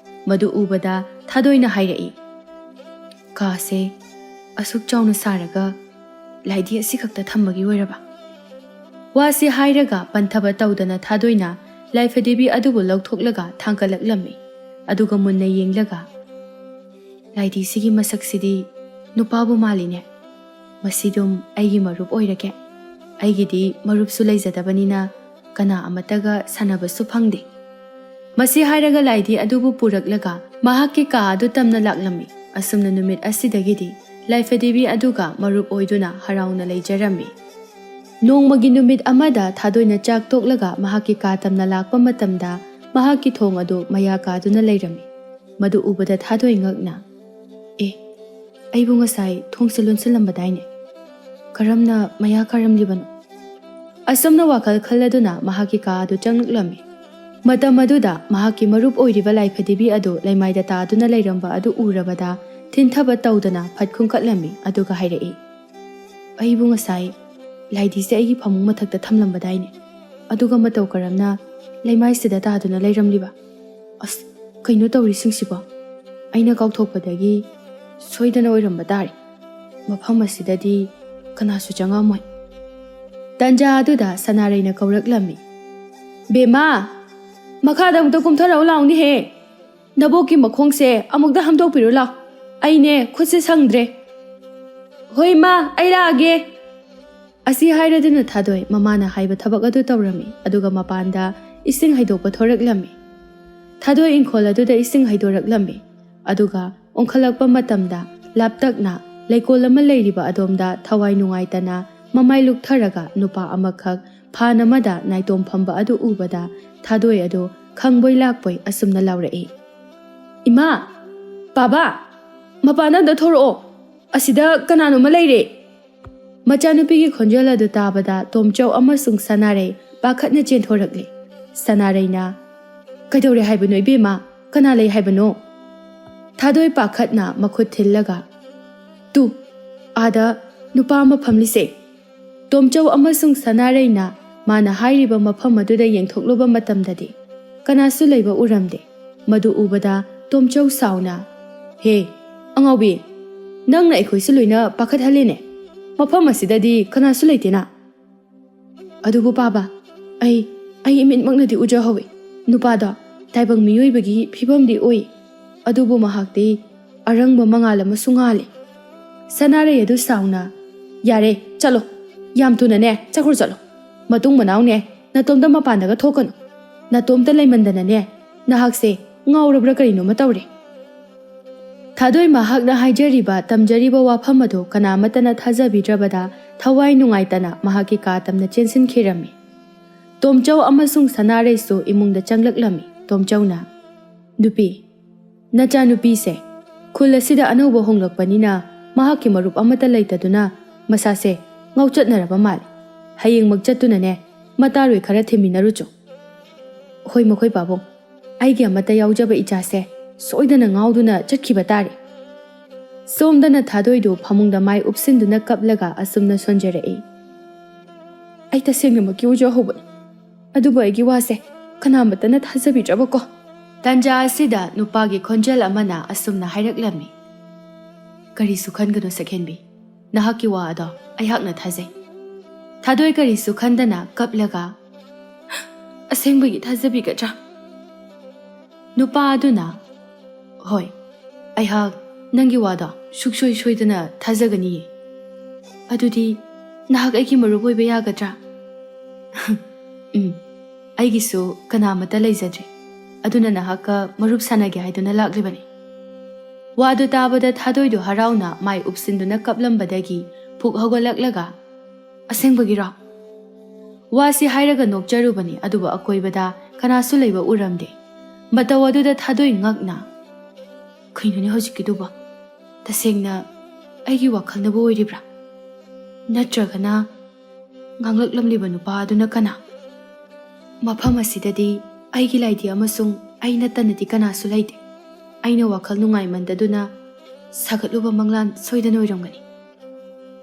ꯃꯗꯨ ꯎꯕꯗ ꯊꯥꯗꯣꯏꯅ ꯍꯥꯏꯔꯛꯏ, "ꯀꯥꯁꯦ ꯑꯁꯨꯛ ꯆꯥꯎꯅ ꯁꯥꯔꯒ ꯂꯥꯏꯙꯤ ꯑꯁꯤꯈꯛꯇ ꯊꯝꯕꯒꯤ ꯑꯣꯏꯔꯕ?" ꯋꯥꯁꯤ ꯍꯥꯏꯔꯒ ꯄꯟꯊꯕ ꯇꯧꯗꯅ ꯊꯥꯗꯣꯏꯅ ꯂꯥꯏ ꯐꯗꯤꯕꯤ ꯑꯗꯨꯕꯨ ꯂꯧꯊꯣꯛꯂꯒ ꯊꯥꯡꯒꯠꯂꯛꯂꯝꯃꯤ꯫ ꯑꯗꯨꯒ ꯃꯨꯟꯅ ꯌꯦꯡꯂꯒ, "ꯂꯥꯏꯙꯤꯁꯤꯒꯤ ꯃꯁꯛꯁꯤꯗꯤ ꯅꯨꯄꯥꯕꯨ ꯃꯥꯜꯂꯤꯅꯦ꯫ ꯃꯁꯤꯗꯨꯝ ꯑꯩꯒꯤ ꯃꯔꯨꯞ ꯑꯣꯏꯔꯒꯦ꯫ ꯑꯩꯒꯤꯗꯤ ꯃꯔꯨꯞꯁꯨ ꯂꯩꯖꯗꯕꯅꯤꯅ ꯀꯅꯥ ꯑꯃꯠꯇꯒ ꯁꯥꯟꯅꯕꯁꯨ ꯐꯪꯗꯦ." ꯃꯁꯤ ꯍꯥꯏꯔꯒ ꯂꯥꯏꯙꯤ ꯑꯗꯨꯕꯨ ꯄꯨꯔꯛꯂꯒ ꯃꯍꯥꯛꯀꯤ ꯀꯥ ꯑꯗꯨ ꯇꯝꯅ ꯂꯥꯛꯂꯝꯃꯤ꯫ ꯑꯁꯨꯝꯅ ꯅꯨꯃꯤꯠ ꯑꯁꯤꯗꯒꯤꯗꯤ ꯂꯥꯏ ꯐꯗꯤꯕꯤ ꯑꯗꯨꯒ ꯃꯔꯨꯞ ꯑꯣꯏꯗꯨꯅ ꯍꯔꯥꯎꯅ ꯂꯩꯖꯔꯝꯃꯤ꯫ ꯅꯣꯡꯃꯒꯤ ꯅꯨꯃꯤꯠ ꯑꯃꯗ ꯊꯥꯗꯣꯏꯅ ꯆꯥꯛ ꯇꯣꯛꯂꯒ ꯃꯍꯥꯛꯀꯤ ꯀꯥ ꯇꯝꯅ ꯂꯥꯛꯄ ꯃꯇꯝꯗ ꯃꯍꯥꯛꯀꯤ ꯊꯣꯡ ꯑꯗꯨ ꯃꯌꯥ ꯀꯥꯗꯨꯅ ꯂꯩꯔꯝꯃꯤ꯫ ꯃꯗꯨ ꯎꯕꯗ ꯊꯥꯗꯣꯏ ꯉꯛꯅ, "ꯑꯦ, ꯑꯩꯕꯨ ꯉꯁꯥꯏ ꯊꯣꯡꯁꯦ ꯂꯣꯟꯁꯤꯜꯂꯝꯕꯗꯥꯏꯅꯦ? ꯀꯔꯝꯅ ꯃꯌꯥ ꯀꯥꯔꯝꯂꯤꯕꯅꯣ?" ꯑꯁꯨꯝꯅ ꯋꯥꯈꯜ ꯈꯜꯂꯗꯨꯅ ꯃꯍꯥꯛꯀꯤ ꯀꯥ ꯑꯗꯨ ꯆꯪꯂꯛꯂꯝꯃꯤ꯫ ꯃꯇꯝ ꯑꯗꯨꯗ ꯃꯍꯥꯛꯀꯤ ꯃꯔꯨꯞ ꯑꯣꯏꯔꯤꯕ ꯂꯥꯏ ꯐꯗꯤꯕꯤ ꯑꯗꯨ ꯂꯩꯃꯥꯏꯗ ꯇꯥꯗꯨꯅ ꯂꯩꯔꯝꯕ ꯑꯗꯨ ꯎꯔꯕꯗ ꯊꯤꯟꯊꯕ ꯇꯧꯗꯅ ꯐꯠ ꯈꯨꯝꯀꯠꯂꯝꯃꯤ꯫ ꯑꯗꯨꯒ ꯍꯥꯏꯔꯛꯏ, "ꯑꯩꯕꯨ ꯉꯁꯥꯏ ꯂꯥꯏꯙꯤꯁꯦ ꯑꯩꯒꯤ ꯐꯃꯨꯡ ꯃꯊꯛꯇ ꯊꯝꯂꯝꯕꯗꯥꯏꯅꯦ? ꯑꯗꯨꯒ ꯃꯇꯧ ꯀꯔꯝꯅ ꯂꯩꯃꯥꯏꯁꯤꯗ ꯇꯥꯗꯨꯅ ꯂꯩꯔꯝꯂꯤꯕ? ꯑꯁ, ꯀꯩꯅꯣ ꯇꯧꯔꯤꯁꯤꯡꯁꯤꯕꯣ? ꯑꯩꯅ ꯀꯥꯎꯊꯣꯛꯄꯗꯒꯤ ꯁꯣꯏꯗꯅ ꯑꯣꯏꯔꯝꯕ ꯇꯥꯔꯦ꯫ ꯃꯐꯝ ꯑꯁꯤꯗꯗꯤ ꯀꯅꯥꯁꯨ ꯆꯪꯉꯝꯃꯣꯏ." ꯇꯟꯖꯥ ꯑꯗꯨꯗ ꯁꯅꯥꯔꯩꯅ ꯀꯧꯔꯛꯂꯝꯃꯤ, "ꯕꯦꯝꯃꯥ, ꯃꯈꯥꯗ ꯑꯃꯨꯛꯇ ꯀꯨꯝꯊꯔꯛꯎ ꯂꯥꯎꯅꯦꯍꯦ! ꯅꯕꯣꯛꯀꯤ ꯃꯈꯣꯡꯁꯦ ꯑꯃꯨꯛꯇ ꯍꯥꯝꯗꯣꯛꯄꯤꯔꯨ ꯂꯥꯎ꯫ ꯑꯩꯅꯦ ꯈꯨꯠꯁꯦ ꯁꯪꯗ꯭ꯔꯦ." "ꯍꯣꯏ ꯃꯥ, ꯑꯩ ꯂꯥꯛꯑꯒꯦ." ꯑꯁꯤ ꯍꯥꯏꯔꯗꯨꯅ ꯊꯥꯗꯣꯏ ꯃꯃꯥꯅ ꯍꯥꯏꯕ ꯊꯕꯛ ꯑꯗꯨ ꯇꯧꯔꯝꯃꯤ꯫ ꯑꯗꯨꯒ ꯃꯄꯥꯟꯗ ꯏꯁꯤꯡ ꯍꯩꯗꯣꯛꯄ ꯊꯣꯔꯛꯂꯝꯃꯤ꯫ ꯊꯥꯗꯣꯏ ꯏꯪꯈꯣꯜ ꯑꯗꯨꯗ ꯏꯁꯤꯡ ꯍꯩꯗꯣꯔꯛꯂꯝꯃꯤ꯫ ꯑꯗꯨꯒ ꯑꯣꯟꯈꯠꯂꯛꯄ ꯃꯇꯝꯗ ꯂꯥꯞꯇꯛꯅ ꯂꯩꯀꯣꯜ ꯑꯃ ꯂꯩꯔꯤꯕ ꯑꯗꯣꯝꯗ ꯊꯋꯥꯏ ꯅꯨꯡꯉꯥꯏꯇꯅ ꯃꯃꯥꯏ ꯂꯨꯛꯊꯔꯒ ꯅꯨꯄꯥ ꯑꯃꯈꯛ ꯐꯥꯟ ꯑꯃꯗ ꯅꯥꯏꯇꯣꯝ ꯐꯝꯕ ꯑꯗꯨ ꯎꯕꯗ ꯊꯥꯗꯣꯏ ꯑꯗꯨ ꯈꯪꯕꯣꯏ ꯂꯥꯛꯄꯣꯏ ꯑꯁꯨꯝꯅ ꯂꯥꯎꯔꯛꯏ, "ꯏꯃꯥ, ꯕꯥꯕꯥ, ꯃꯄꯥꯟꯗ ꯑꯝꯇ ꯊꯣꯔꯛꯑꯣ! ꯑꯁꯤꯗ ꯀꯅꯥꯅꯣꯃ ꯂꯩꯔꯦ." ꯃꯆꯥꯅꯨꯄꯤꯒꯤ ꯈꯣꯟꯖꯦꯜ ꯑꯗꯨ ꯇꯥꯕꯗ ꯇꯣꯝꯆꯧ ꯑꯃꯁꯨꯡ ꯁꯅꯥꯔꯩ ꯄꯥꯈꯠꯅ ꯆꯦꯟꯊꯣꯔꯛꯂꯤ꯫ ꯁꯅꯥꯔꯩꯅ, "ꯀꯩꯗꯧꯔꯦ ꯍꯥꯏꯕꯅꯣ ꯏꯕꯦꯝꯃ? ꯀꯅꯥ ꯂꯩ ꯍꯥꯏꯕꯅꯣ?" ꯊꯥꯗꯣꯏ ꯄꯥꯈꯠꯅ ꯃꯈꯨꯠ ꯊꯤꯜꯂꯒ, "ꯇꯨ, ꯑꯥꯗ ꯅꯨꯄꯥ ꯑꯃ ꯐꯝꯂꯤꯁꯦ." ꯇꯣꯝꯆꯧ ꯑꯃꯁꯨꯡ ꯁꯅꯥꯔꯩꯅ ꯃꯥꯅ ꯍꯥꯏꯔꯤꯕ ꯃꯐꯝ ꯑꯗꯨꯗ ꯌꯦꯡꯊꯣꯛꯂꯨꯕ ꯃꯇꯝꯗꯗꯤ ꯀꯅꯥꯁꯨ ꯂꯩꯕ ꯎꯔꯝꯗꯦ꯫ ꯃꯗꯨ ꯎꯕꯗ ꯇꯣꯝꯆꯧ ꯁꯥꯎꯅ, "ꯍꯦ, ꯑꯉꯥꯎꯕꯤ! ꯅꯪꯅ ꯑꯩꯈꯣꯏꯁꯨ ꯂꯣꯏꯅ ꯄꯥꯈꯠꯍꯜꯂꯤꯅꯦ꯫ ꯃꯐꯝ ꯑꯁꯤꯗꯗꯤ ꯀꯅꯥꯁꯨ ꯂꯩꯇꯦꯅ." "ꯑꯗꯨꯕꯨ ꯕꯥꯕꯥ, ꯑꯩ ꯏꯃꯤꯠꯃꯛꯅꯗꯤ ꯎꯖꯍꯧꯏ꯫ ꯅꯨꯄꯥꯗꯣ ꯇꯥꯏꯕꯪ ꯃꯤꯑꯣꯏꯕꯒꯤ ꯐꯤꯕꯝꯗꯤ ꯑꯣꯏ, ꯑꯗꯨꯕꯨ ꯃꯍꯥꯛꯇꯤ ꯑꯔꯪꯕ ꯃꯉꯥꯜ ꯑꯃꯁꯨ ꯉꯥꯜꯂꯤ." ꯁꯅꯥꯔꯩ ꯑꯗꯨ ꯁꯥꯎꯅ, "ꯌꯥꯔꯦ, ꯆꯠꯂꯣ! ꯌꯥꯝ ꯊꯨꯅꯅꯦ ꯆꯠꯈ꯭ꯔꯣ ꯆꯠꯂꯣ! ꯃꯇꯨꯡ ꯃꯅꯥꯎꯅꯦ ꯅꯇꯣꯝꯇ ꯃꯄꯥꯟꯗꯒ ꯊꯣꯛꯀꯅꯨ꯫ ꯅꯇꯣꯝꯇ ꯂꯩꯃꯟꯗꯅꯅꯦ ꯅꯍꯥꯛꯁꯦ ꯉꯥꯎꯔꯕ꯭ꯔꯥ ꯀꯔꯤꯅꯣꯃ ꯇꯧꯔꯦ." ꯊꯥꯗꯣꯏ ꯃꯍꯥꯛꯅ ꯍꯥꯏꯖꯔꯤꯕ ꯇꯝꯖꯔꯤꯕ ꯋꯥꯐꯝ ꯑꯗꯨ ꯀꯅꯥꯃꯠꯇꯅ ꯊꯥꯖꯕꯤꯗ꯭ꯔꯕꯗ ꯊꯋꯥꯏ ꯅꯨꯡꯉꯥꯏꯇꯅ ꯃꯍꯥꯛꯀꯤ ꯀꯥ ꯇꯝꯅ ꯆꯦꯟꯁꯤꯟꯈꯤꯔꯝꯃꯤ꯫ ꯇꯣꯝꯆꯧ ꯑꯃꯁꯨꯡ ꯁꯅꯥꯔꯩꯁꯨ ꯏꯃꯨꯡꯗ ꯆꯪꯂꯛꯂꯝꯃꯤ꯫ ꯇꯣꯝꯆꯧꯅ, "ꯅꯨꯄꯤ, ꯅꯆꯥꯅꯨꯄꯤꯁꯦ ꯈꯨꯜ ꯑꯁꯤꯗ ꯑꯅꯧꯕ ꯍꯣꯡꯂꯛꯄꯅꯤꯅ ꯃꯍꯥꯛꯀꯤ ꯃꯔꯨꯞ ꯑꯃꯠꯇ ꯂꯩꯇꯗꯨꯅ ꯃꯁꯥꯁꯦ ꯉꯥꯎꯆꯠꯅꯔꯕ ꯃꯥꯜꯂꯤ꯫ ꯍꯌꯦꯡꯃꯛ ꯆꯠꯇꯨꯅꯅꯦ ꯃꯇꯥꯔꯣꯏ ꯈꯔ ꯊꯤꯃꯤꯟꯅꯔꯨꯆꯣ." "ꯍꯣꯏ ꯃꯈꯣꯏ ꯄꯥꯕꯨꯡ, ꯑꯩꯒꯤ ꯑꯃꯠꯇ ꯌꯥꯎꯖꯕ ꯏꯆꯥꯁꯦ ꯁꯣꯏꯗꯅ ꯉꯥꯎꯗꯨꯅ ꯆꯠꯈꯤꯕ ꯇꯥꯔꯦ." ꯁꯣꯝꯗꯅ ꯊꯥꯗꯣꯏꯗꯨ ꯐꯃꯨꯡꯗ ꯃꯥꯏ ꯎꯞꯁꯤꯟꯗꯨꯅ ꯀꯞꯂꯒ ꯑꯁꯨꯝꯅ ꯁꯣꯟꯖꯔꯛꯏ, "ꯑꯩ ꯇꯁꯦꯡꯅꯃꯛꯀꯤ ꯎꯖꯍꯧꯕꯅꯤ, ꯑꯗꯨꯕꯨ ꯑꯩꯒꯤ ꯋꯥꯁꯦ ꯀꯅꯥꯃꯠꯇꯅ ꯊꯥꯖꯕꯤꯗ꯭ꯔꯕꯀꯣ." ꯇꯟꯖꯥ ꯑꯁꯤꯗ ꯅꯨꯄꯥꯒꯤ ꯈꯣꯟꯖꯦꯜ ꯑꯃꯅ ꯑꯁꯨꯝꯅ ꯍꯥꯏꯔꯛꯂꯝꯃꯤ, "ꯀꯔꯤꯁꯨ ꯈꯟꯒꯅꯨ ꯁꯛꯍꯦꯟꯕꯤ, ꯅꯍꯥꯛꯀꯤ ꯋꯥ ꯑꯗꯣ ꯑꯩꯍꯥꯛꯅ ꯊꯥꯖꯩ." ꯊꯥꯗꯣꯏ ꯀꯔꯤꯁꯨ ꯈꯟꯗꯅ ꯀꯞꯂꯒ, "ꯑꯁꯦꯡꯕꯒꯤ ꯊꯥꯖꯕꯤꯒꯗ꯭ꯔꯥ?" ꯅꯨꯄꯥ ꯑꯗꯨꯅ, "ꯍꯣꯏ, ꯑꯩꯍꯥꯛ ꯅꯪꯒꯤ ꯋꯥꯗꯣ ꯁꯨꯛꯁꯣꯏ ꯁꯣꯏꯗꯅ ꯊꯥꯖꯒꯅꯤꯌꯦ꯫ ꯑꯗꯨꯗꯤ ꯅꯍꯥꯛ ꯑꯩꯒꯤ ꯃꯔꯨꯞ ꯑꯣꯏꯕ ꯌꯥꯒꯗ꯭ꯔꯥ? ꯑꯩꯒꯤꯁꯨ ꯀꯅꯥꯃꯠꯇ ꯂꯩꯖꯗ꯭ꯔꯦ, ꯑꯗꯨꯅ ꯅꯍꯥꯛꯀ ꯃꯔꯨꯞ ꯁꯥꯟꯅꯒꯦ ꯍꯥꯏꯗꯨꯅ ꯂꯥꯛꯂꯤꯕꯅꯤ꯫ ꯋꯥꯗꯨ ꯇꯥꯕꯗ ꯊꯥꯗꯣꯏꯗꯨ ꯍꯔꯥꯎꯅ ꯃꯥꯏ ꯎꯞꯁꯤꯟꯗꯨꯅ ꯀꯞꯂꯝꯕꯗꯒꯤ ꯐꯨꯛ ꯍꯧꯒꯠꯂꯛꯂꯒ "ꯑꯁꯦꯡꯕꯒꯤꯔꯣ?" ꯋꯥꯁꯤ ꯍꯥꯏꯔꯒ ꯅꯣꯛꯆꯔꯨꯕꯅꯤ, ꯑꯗꯨꯕꯨ ꯑꯀꯣꯏꯕꯗ ꯀꯅꯥꯁꯨ ꯂꯩꯕ ꯎꯔꯝꯗꯦ꯫ ꯃꯇꯧ ꯑꯗꯨꯗ ꯊꯥꯗꯣꯏ ꯉꯛꯅ "ꯀꯩꯅꯣꯅꯦ ꯍꯧꯖꯤꯛꯀꯤꯗꯨꯕꯣ? ꯇꯁꯦꯡꯅ ꯑꯩꯒꯤ ꯋꯥꯈꯜꯅꯕꯨ ꯑꯣꯏꯔꯤꯕ꯭ꯔꯥ? ꯅꯠꯇ꯭ꯔꯒꯅ ꯉꯥꯡꯂꯛꯂꯝꯂꯤꯕ ꯅꯨꯄꯥ ꯑꯗꯨꯅ ꯀꯅꯥ? ꯃꯐꯝ ꯑꯁꯤꯗꯗꯤ ꯑꯩꯒꯤ ꯂꯥꯏꯙꯤ ꯑꯃꯁꯨꯡ ꯑꯩ ꯅꯠꯇꯅꯗꯤ ꯀꯅꯥꯁꯨ ꯂꯩꯇꯦ꯫ ꯑꯩꯅ ꯋꯥꯈꯜ ꯅꯨꯡꯉꯥꯏꯃꯟꯗꯗꯨꯅ ꯁꯥꯒꯠꯂꯨꯕ ꯃꯪꯂꯥꯟ ꯁꯣꯏꯗꯅ ꯑꯣꯏꯔꯝꯒꯅꯤ."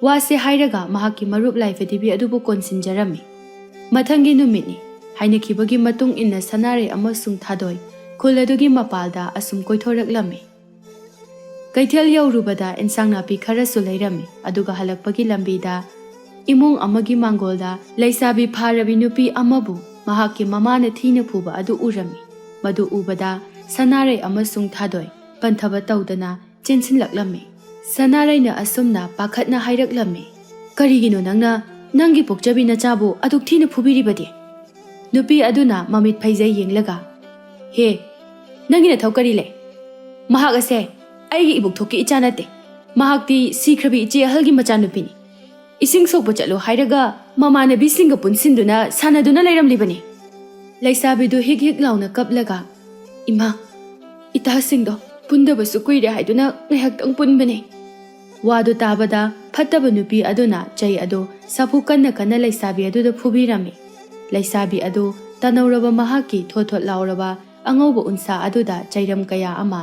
ꯋꯥꯁꯦ ꯍꯥꯏꯔꯒ ꯃꯍꯥꯛꯀꯤ ꯃꯔꯨꯞ ꯂꯥꯏꯐꯗꯤꯕꯤ ꯑꯗꯨꯕꯨ ꯀꯣꯟꯁꯤꯟꯖꯔꯝꯃꯤ꯫ ꯃꯊꯪꯒꯤ ꯅꯨꯃꯤꯠꯅꯤ꯫ ꯍꯥꯏꯅꯈꯤꯕꯒꯤ ꯃꯇꯨꯡ ꯏꯟꯅ ꯁꯅꯥꯔꯩ ꯑꯃꯁꯨꯡ ꯊꯥꯗꯣꯏ ꯈꯨꯜ ꯑꯗꯨꯒꯤ ꯃꯄꯥꯜꯗ ꯑꯁꯨꯝ ꯀꯣꯏꯊꯣꯔꯛꯂꯝꯃꯤ꯫ ꯀꯩꯊꯦꯜ ꯌꯧꯔꯨꯕꯗ ꯏꯟꯁꯥꯡ ꯅꯥꯄꯤ ꯈꯔꯁꯨ ꯂꯩꯔꯝꯃꯤ, ꯑꯗꯨꯒ ꯍꯜꯂꯛꯄꯒꯤ ꯂꯝꯕꯤꯗ ꯏꯃꯨꯡ ꯑꯃꯒꯤ ꯃꯥꯡꯒꯣꯜꯗ ꯂꯩꯁꯥꯕꯤ ꯐꯥꯔꯕꯤ ꯅꯨꯄꯤ ꯑꯃꯕꯨ ꯃꯍꯥꯛꯀꯤ ꯃꯃꯥꯅ ꯊꯤꯅ ꯐꯨꯕ ꯑꯗꯨ ꯎꯔꯝꯃꯤ꯫ ꯃꯗꯨ ꯎꯕꯗ ꯁꯅꯥꯔꯩ ꯑꯃꯁꯨꯡ ꯊꯥꯗꯣꯏ ꯄꯟꯊꯕ ꯇꯧꯗꯅ ꯆꯦꯟꯁꯤꯜꯂꯛꯂꯝꯃꯤ꯫ ꯁꯅꯥꯔꯩꯅ ꯑꯁꯨꯝꯅ ꯄꯥꯈꯠꯅ ꯍꯥꯏꯔꯛꯂꯝꯃꯤ, "ꯀꯔꯤꯒꯤꯅꯣ ꯅꯪꯅ ꯅꯪꯒꯤ ꯄꯣꯛꯆꯕꯤ ꯅꯆꯥꯕꯨ ꯑꯗꯨꯛ ꯊꯤꯅ ꯐꯨꯕꯤꯔꯤꯕꯗꯤ?" ꯅꯨꯄꯤ ꯑꯗꯨꯅ ꯃꯃꯤꯠ ꯐꯩꯖꯩ ꯌꯦꯡꯂꯒ, "ꯍꯦ, ꯅꯪꯒꯤ ꯅꯊꯧ ꯀꯔꯤ ꯂꯩ? ꯃꯍꯥꯛ ꯑꯁꯦ ꯑꯩꯒꯤ ꯏꯕꯨꯛꯊꯣꯛꯀꯤ ꯏꯆꯥ ꯅꯠꯇꯦ꯫ ꯃꯍꯥꯛꯇꯤ ꯁꯤꯈ꯭ꯔꯕꯤ ꯏꯆꯦ ꯑꯍꯜꯒꯤ ꯃꯆꯥꯅꯨꯄꯤꯅꯤ꯫ ꯏꯁꯤꯡ ꯁꯣꯛꯄ ꯆꯠꯂꯣ ꯍꯥꯏꯔꯒ ꯃꯃꯥꯟꯅꯕꯤꯁꯤꯡꯒ ꯄꯨꯟꯁꯤꯟꯗꯨꯅ ꯁꯥꯟꯅꯗꯨꯅ ꯂꯩꯔꯝꯂꯤꯕꯅꯤ." ꯂꯩꯁꯥꯕꯤꯗꯨ ꯍꯤꯛ ꯍꯤꯛ ꯂꯥꯎꯅ ꯀꯞꯂꯒ, "ꯏꯃꯥ, ꯏꯇꯥꯁꯤꯡꯗꯣ ꯄꯨꯟꯗꯕꯁꯨ ꯀꯨꯏꯔꯦ ꯍꯥꯏꯗꯨꯅ ꯉꯥꯏꯍꯥꯛꯇꯪ ꯄꯨꯟꯕꯅꯦ." ꯋꯥꯗꯨ ꯇꯥꯕꯗ ꯐꯠꯇꯕ ꯅꯨꯄꯤ ꯑꯗꯨꯅ ꯆꯩ ꯑꯗꯨ ꯁꯥꯐꯨ ꯀꯟꯅ ꯀꯟꯅ ꯂꯩꯁꯥꯕꯤ ꯑꯗꯨꯗ ꯐꯨꯕꯤꯔꯝꯃꯤ꯫ ꯂꯩꯁꯥꯕꯤ ꯑꯗꯨ ꯇꯅꯧꯔꯕ ꯃꯍꯥꯛꯀꯤ ꯊꯣꯠ ꯊꯣꯠ ꯂꯥꯎꯔꯕ ꯑꯉꯧꯕ ꯎꯟꯁꯥ ꯑꯗꯨꯗ ꯆꯩꯔꯝ ꯀꯌా ꯑꯃ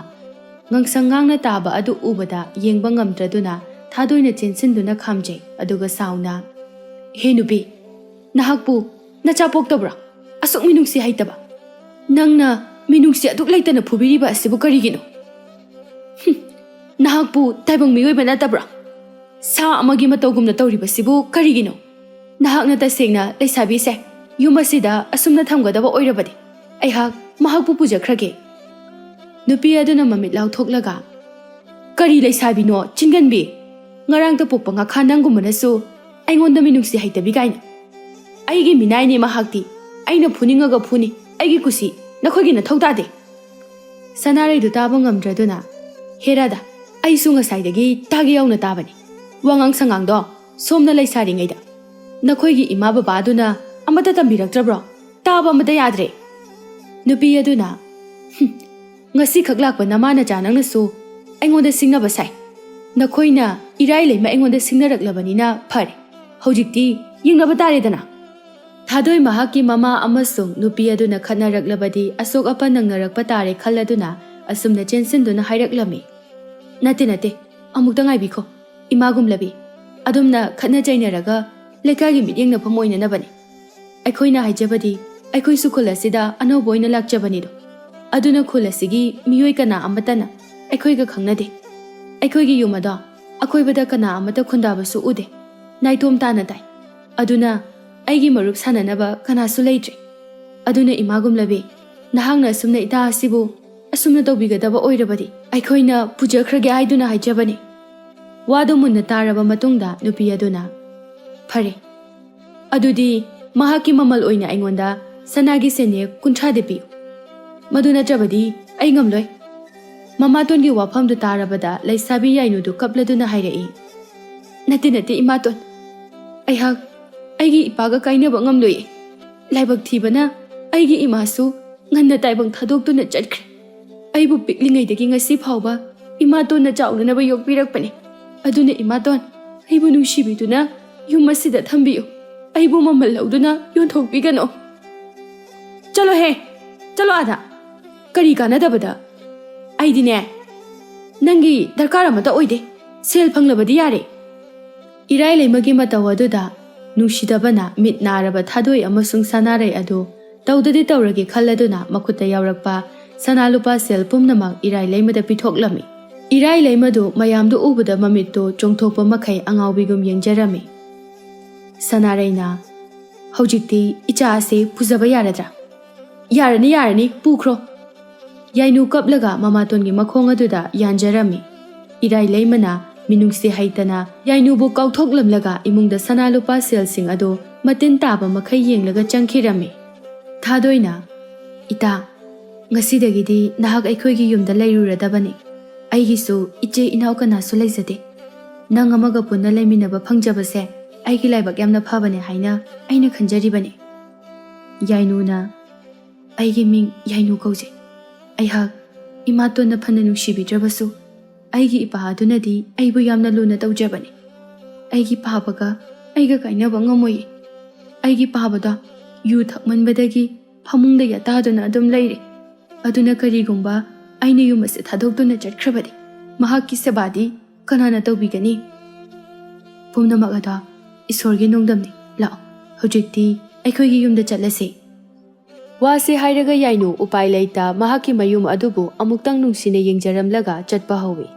ꯉꯪꯁꯪ ꯉꯥꯡꯅ ꯇꯥꯕ ꯑꯗꯨ ꯎꯕꯗ ꯌꯦꯡꯕ ꯉꯝꯗ꯭ꯔꯗꯨꯅ ꯊꯥꯗꯣꯏꯅ ꯆꯦꯟꯁꯤꯟꯗꯨꯅ ꯈꯥꯝꯖꯩ, ꯑꯗꯨꯒ ꯁꯥꯎꯅ, "ꯍꯦ ꯅꯨꯄꯤ, ꯅꯍꯥꯛꯄꯨ ꯅꯆꯥ ꯄꯣꯛꯇꯕ꯭ꯔꯥ? ꯑꯁꯨꯛ ꯃꯤꯅꯨꯡꯁꯤ ꯍꯩꯇꯕ! ꯅꯪꯅ ꯃꯤꯅꯨꯡꯁꯤ ꯑꯗꯨꯛ ꯂꯩꯇꯅ ꯐꯨꯕꯤꯔꯤꯕ ꯑꯁꯤꯕꯨ ꯀꯔꯤꯒꯤꯅꯣ? ꯅꯍꯥꯛꯄꯨ ꯇꯥꯏꯕꯪ ꯃꯤꯑꯣꯏꯕ ꯅꯠꯇꯕ꯭ꯔꯥ? ꯁꯥ ꯑꯃꯒꯤ ꯃꯇꯧꯒꯨꯝꯅ ꯇꯧꯔꯤꯕꯁꯤꯕꯨ ꯀꯔꯤꯒꯤꯅꯣ? ꯅꯍꯥꯛꯅ ꯇꯁꯦꯡꯅ ꯂꯩꯁꯥꯕꯤꯁꯦ ꯌꯨꯝ ꯑꯁꯤꯗ ꯑꯁꯨꯝꯅ ꯊꯝꯒꯗꯕ ꯑꯣꯏꯔꯕꯗꯤ ꯑꯩꯍꯥꯛ ꯃꯍꯥꯛꯄꯨ ꯄꯨꯖꯈ꯭ꯔꯒꯦ." ꯅꯨꯄꯤ ꯑꯗꯨꯅ ꯃꯃꯤꯠ ꯂꯥꯎꯊꯣꯛꯂꯒ, "ꯀꯔꯤ ꯂꯩꯁꯥꯕꯤꯅꯣ ꯆꯤꯟꯒꯟꯕꯤ? ꯉꯔꯥꯡꯇ ꯄꯣꯛꯄ ꯉꯥꯈꯥ ꯅꯪꯒꯨꯝꯕꯅꯁꯨ ꯑꯩꯉꯣꯟꯗ ꯃꯤꯅꯨꯡꯁꯤ ꯍꯩꯇꯕꯤ ꯀꯥꯏꯅ! ꯑꯩꯒꯤ ꯃꯤꯅꯥꯏꯅꯤ ꯃꯍꯥꯛꯇꯤ, ꯑꯩꯅ ꯐꯨꯅꯤꯡꯉꯒ ꯐꯨꯅꯤ, ꯑꯩꯒꯤ ꯀꯨꯁꯤ, ꯅꯈꯣꯏꯒꯤ ꯅꯊꯧ ꯇꯥꯗꯦ." ꯁꯅꯥꯔꯩꯗꯨ ꯇꯥꯕ ꯉꯝꯗ꯭ꯔꯗꯨꯅ, "ꯍꯦꯔꯥꯗ, ꯑꯩꯁꯨ ꯉꯁꯥꯏꯗꯒꯤ ꯇꯥꯒꯦ ꯌꯥꯎꯅ ꯇꯥꯕꯅꯤ꯫ ꯋꯥꯉꯥꯡ ꯁꯉꯥꯡꯗꯣ ꯁꯣꯝꯅ ꯂꯩꯁꯥꯔꯤꯉꯩꯗ ꯅꯈꯣꯏꯒꯤ ꯏꯃꯥ ꯕꯕꯥꯗꯨꯅ ꯑꯃꯠꯇ ꯇꯝꯕꯤꯔꯛꯇ꯭ꯔꯕ꯭ꯔꯣ? ꯇꯥꯕ ꯑꯃꯠꯇ ꯌꯥꯗ꯭ꯔꯦ." ꯅꯨꯄꯤ ꯑꯗꯨꯅ, "ꯉꯁꯤꯈꯛ ꯂꯥꯛꯄ ꯅꯃꯥ ꯅꯆꯥ ꯅꯪꯅꯁꯨ ꯑꯩꯉꯣꯟꯗ ꯁꯤꯡꯅꯕ ꯁꯥꯏ꯫ ꯅꯈꯣꯏꯅ ꯏꯔꯥꯏ ꯂꯩꯃ ꯑꯩꯉꯣꯟda ꯁꯤꯡꯅꯔꯛꯂꯕꯅꯤꯅ ꯐꯔꯦ, ꯍꯧꯖꯤꯛꯇꯤ ꯌꯦꯡꯅꯕ ꯇꯥꯔꯦꯗꯅ." ꯊꯥꯗꯣꯏ ꯃꯍꯥꯛꯀꯤ ꯃꯃꯥ ꯑꯃꯁꯨꯡ ꯅꯨꯄꯤ ꯑꯗꯨꯅ ꯈꯠꯅꯔꯛꯂꯕꯗꯤ ꯑꯁꯣꯛ ꯑꯄꯟ ꯅꯪꯅꯔꯛꯄ ꯇꯥꯔꯦ ꯈꯜꯂꯗꯨꯅ ꯑꯁꯨꯝꯅ ꯆꯦꯟꯁꯤꯟꯗꯨꯅ ꯍꯥꯏꯔꯛꯂꯝꯃꯤ, "ꯅꯠꯇꯦ, ꯑꯃꯨꯛꯇ ꯉꯥꯏꯕꯤꯈꯣ ꯏꯃꯥꯒꯨꯝꯂꯕꯤ, ꯑꯗꯨꯝꯅ ꯈꯠꯅ ꯆꯩꯅꯔꯒ ꯂꯩꯀꯥꯏꯒꯤ ꯃꯤꯠꯌꯦꯡꯅꯐꯝ ꯑꯣꯏꯅꯅꯕꯅꯤ꯫ ꯑꯩꯈꯣꯏꯅ ꯍꯥꯏꯖꯕꯗꯤ ꯑꯩꯈꯣꯏꯁꯨ ꯈꯨꯜ ꯑꯁꯤꯗ ꯑꯅꯧꯕ ꯑꯣꯏꯅ ꯂꯥꯛꯆꯕꯅꯤꯗꯣ, ꯑꯗꯨꯅ ꯈꯨꯜ ꯑꯁꯤꯒꯤ ꯃꯤꯑꯣꯏ ꯀꯅꯥ ꯑꯃꯠꯇꯅ ꯑꯩꯈꯣꯏꯒ ꯈꯪꯅꯗꯦ꯫ ꯑꯩꯈꯣꯏꯒꯤ ꯌꯨꯝ ꯑꯗꯣ ꯑꯀꯣꯏꯕꯗ ꯀꯅꯥ ꯑꯃꯠꯇ ꯈꯨꯟꯗꯥꯕꯁꯨ ꯎꯗꯦ, ꯅꯥꯏꯇꯣꯝ ꯇꯥꯅ ꯇꯥꯏ꯫ ꯑꯗꯨꯅ ꯑꯩꯒꯤ ꯃꯔꯨꯞ ꯁꯥꯟꯅꯅꯕ ꯀꯅꯥꯁꯨ ꯂꯩꯇ꯭ꯔꯦ꯫ ꯑꯗꯨꯅ ꯏꯃꯥꯒꯨꯝꯂꯕꯤ, ꯅꯍꯥꯛꯅ ꯑꯁꯨꯝꯅ ꯏꯇꯥ ꯑꯁꯤꯕꯨ ꯑꯁꯨꯝꯅ ꯇꯧꯕꯤꯒꯗꯕ ꯑꯣꯏꯔꯕꯗꯤ ꯑꯩꯈꯣꯏꯅ ꯄꯨꯖꯈ꯭ꯔꯒꯦ ꯍꯥꯏꯗꯨꯅ ꯍꯥꯏꯖꯕꯅꯤ." ꯋꯥꯗꯨ ꯃꯨꯟꯅ ꯇꯥꯔꯕ ꯃꯇꯨꯡꯗ ꯅꯨꯄꯤ ꯑꯗꯨꯅ, "ꯐꯔꯦ, ꯑꯗꯨꯗꯤ ꯃꯍꯥꯛꯀꯤ ꯃꯃꯜ ꯑꯣꯏꯅ ꯑꯩꯉꯣꯟꯗ ꯁꯅꯥꯒꯤ ꯁꯦꯟꯌꯦꯛ 50 ꯄꯤꯌꯨ, ꯃꯗꯨ ꯅꯠꯇ꯭ꯔꯕꯗꯤ ꯑꯩ ꯉꯝꯂꯣꯏ." ꯃꯃꯥꯇꯣꯟꯒꯤ ꯋꯥꯐꯝꯗꯨ ꯇꯥꯔꯕꯗ ꯂꯩꯁꯥꯕꯤ ꯌꯥꯏꯅꯨꯗꯨ ꯀꯞꯂꯗꯨꯅ ꯍꯥꯏꯔꯛꯏ, "ꯅꯠꯇꯦ ꯏꯃꯥꯇꯣꯟ, ꯑꯩꯍꯥꯛ ꯑꯩꯒꯤ ꯏꯄꯥꯒ ꯀꯥꯏꯅꯕ ꯉꯝꯂꯣꯏꯌꯦ꯫ ꯂꯥꯏꯕꯛ ꯊꯤꯕꯅ ꯑꯩꯒꯤ ꯏꯃꯥꯁꯨ ꯉꯟꯅ ꯇꯥꯏꯕꯪ ꯊꯥꯗꯣꯛꯇꯨꯅ ꯆꯠꯈ꯭ꯔꯦ꯫ ꯑꯩꯕꯨ ꯄꯤꯛꯂꯤꯉꯩꯗꯒꯤ ꯉꯁꯤ ꯐꯥꯎꯕ ꯏꯃꯥꯇꯣꯟꯅ ꯆꯥꯎꯅꯅꯕ ꯌꯣꯛꯄꯤꯔꯛꯄꯅꯤ꯫ ꯑꯗꯨꯅ ꯏꯃꯥꯇꯣꯟ, ꯑꯩꯕꯨ ꯅꯨꯡꯁꯤꯕꯤꯗꯨꯅ ꯌꯨꯝ ꯑꯁꯤꯗ ꯊꯝꯕꯤꯌꯨ, ꯑꯩꯕꯨ ꯃꯃꯜ ꯂꯧꯗꯨꯅ ꯌꯣꯟꯊꯣꯛꯄꯤꯒꯅꯨ." "ꯆꯠꯂꯣꯍꯦ, ꯆꯠꯂꯣ ꯑꯥꯗ! ꯀꯔꯤ ꯀꯥꯟꯅꯗꯕꯗ! ꯑꯩꯗꯤꯅꯦ ꯅꯪꯒꯤ ꯗꯔꯀꯥꯔ ꯑꯃꯠꯇ ꯑꯣꯏꯗꯦ, ꯁꯦꯜ ꯐꯪꯂꯕꯗꯤ ꯌꯥꯔꯦ." ꯏꯔꯥꯏ ꯂꯩꯃꯒꯤ ꯃꯇꯧ ꯑꯗꯨꯗ ꯅꯨꯡꯁꯤꯗꯕꯅ ꯃꯤꯠ ꯅꯥꯔꯕ ꯊꯥꯗꯣꯏ ꯑꯃꯁꯨꯡ ꯁꯅꯥꯔꯩ ꯑꯗꯨ ꯇꯧꯗꯗꯤ ꯇꯧꯔꯒꯦ ꯈꯜꯂꯗꯨꯅ ꯃꯈꯨꯠꯇ ꯌꯥꯎꯔꯛꯄ ꯁꯅꯥ ꯂꯨꯄꯥ ꯁꯦꯜ ꯄꯨꯝꯅꯃꯛ ꯏꯔꯥꯏ ꯂꯩꯃꯗ ꯄꯤꯊꯣꯛꯂꯝꯃꯤ꯫ ꯏꯔꯥꯏ ꯂꯩꯃꯗꯨ ꯃꯌꯥꯝꯗꯨ ꯎꯕꯗ ꯃꯃꯤꯠꯇꯨ ꯆꯣꯡꯊꯣꯛꯄ ꯃꯈꯩ ꯑꯉꯥꯎꯕꯤꯒꯨꯝ ꯌꯦꯡꯖꯔꯝꯃꯤ꯫ ꯁꯅꯥꯔꯩꯅ, "ꯍꯧꯖꯤꯛꯇꯤ ꯏꯆꯥ ꯑꯁꯤ ꯄꯨꯖꯕ ꯌꯥꯔꯗ꯭ꯔꯥ?" "ꯌꯥꯔꯅꯤ, ꯄꯨꯈ꯭ꯔꯣ." Yainu kaplaga mamatongi makhong aduda yanjarami. Irai leimana minungsi haitana Yainu bu kauthoklamlaga imungda sana lupa selsing ado matin taba makhai yenglaga changkhirami. Thadoina ita ngasidagidi nahak aikhoigi yumda leiruradabani. Aigisu iche inau kanasu leizade. Nang amaga punna leiminaba phangjabase aigi laibak yamna phabane haina aina khanjaribani. Yainuna aigi ming Yainu kauze. Aihak imatonna phanna nungsibidrabasu aigi ipa adunadi aibu yamna luna tawjabani. Aigi pabaga aiga kainaba ngamoi. Aigi pabada yu thakmanbadagi phamungda yataduna adum leire. Aduna karigumba aina yumase thadokduna chatkrabadi mahakki sebadi kanana tawbigani. Pumnamak ada isorgi nongdamni lao hojikti aikhoigi yumda chatlase. Wase hairaga Yainu upai leita mahaki mayum adubu amuktang nungsine yengjaramlaga chatpa hawi.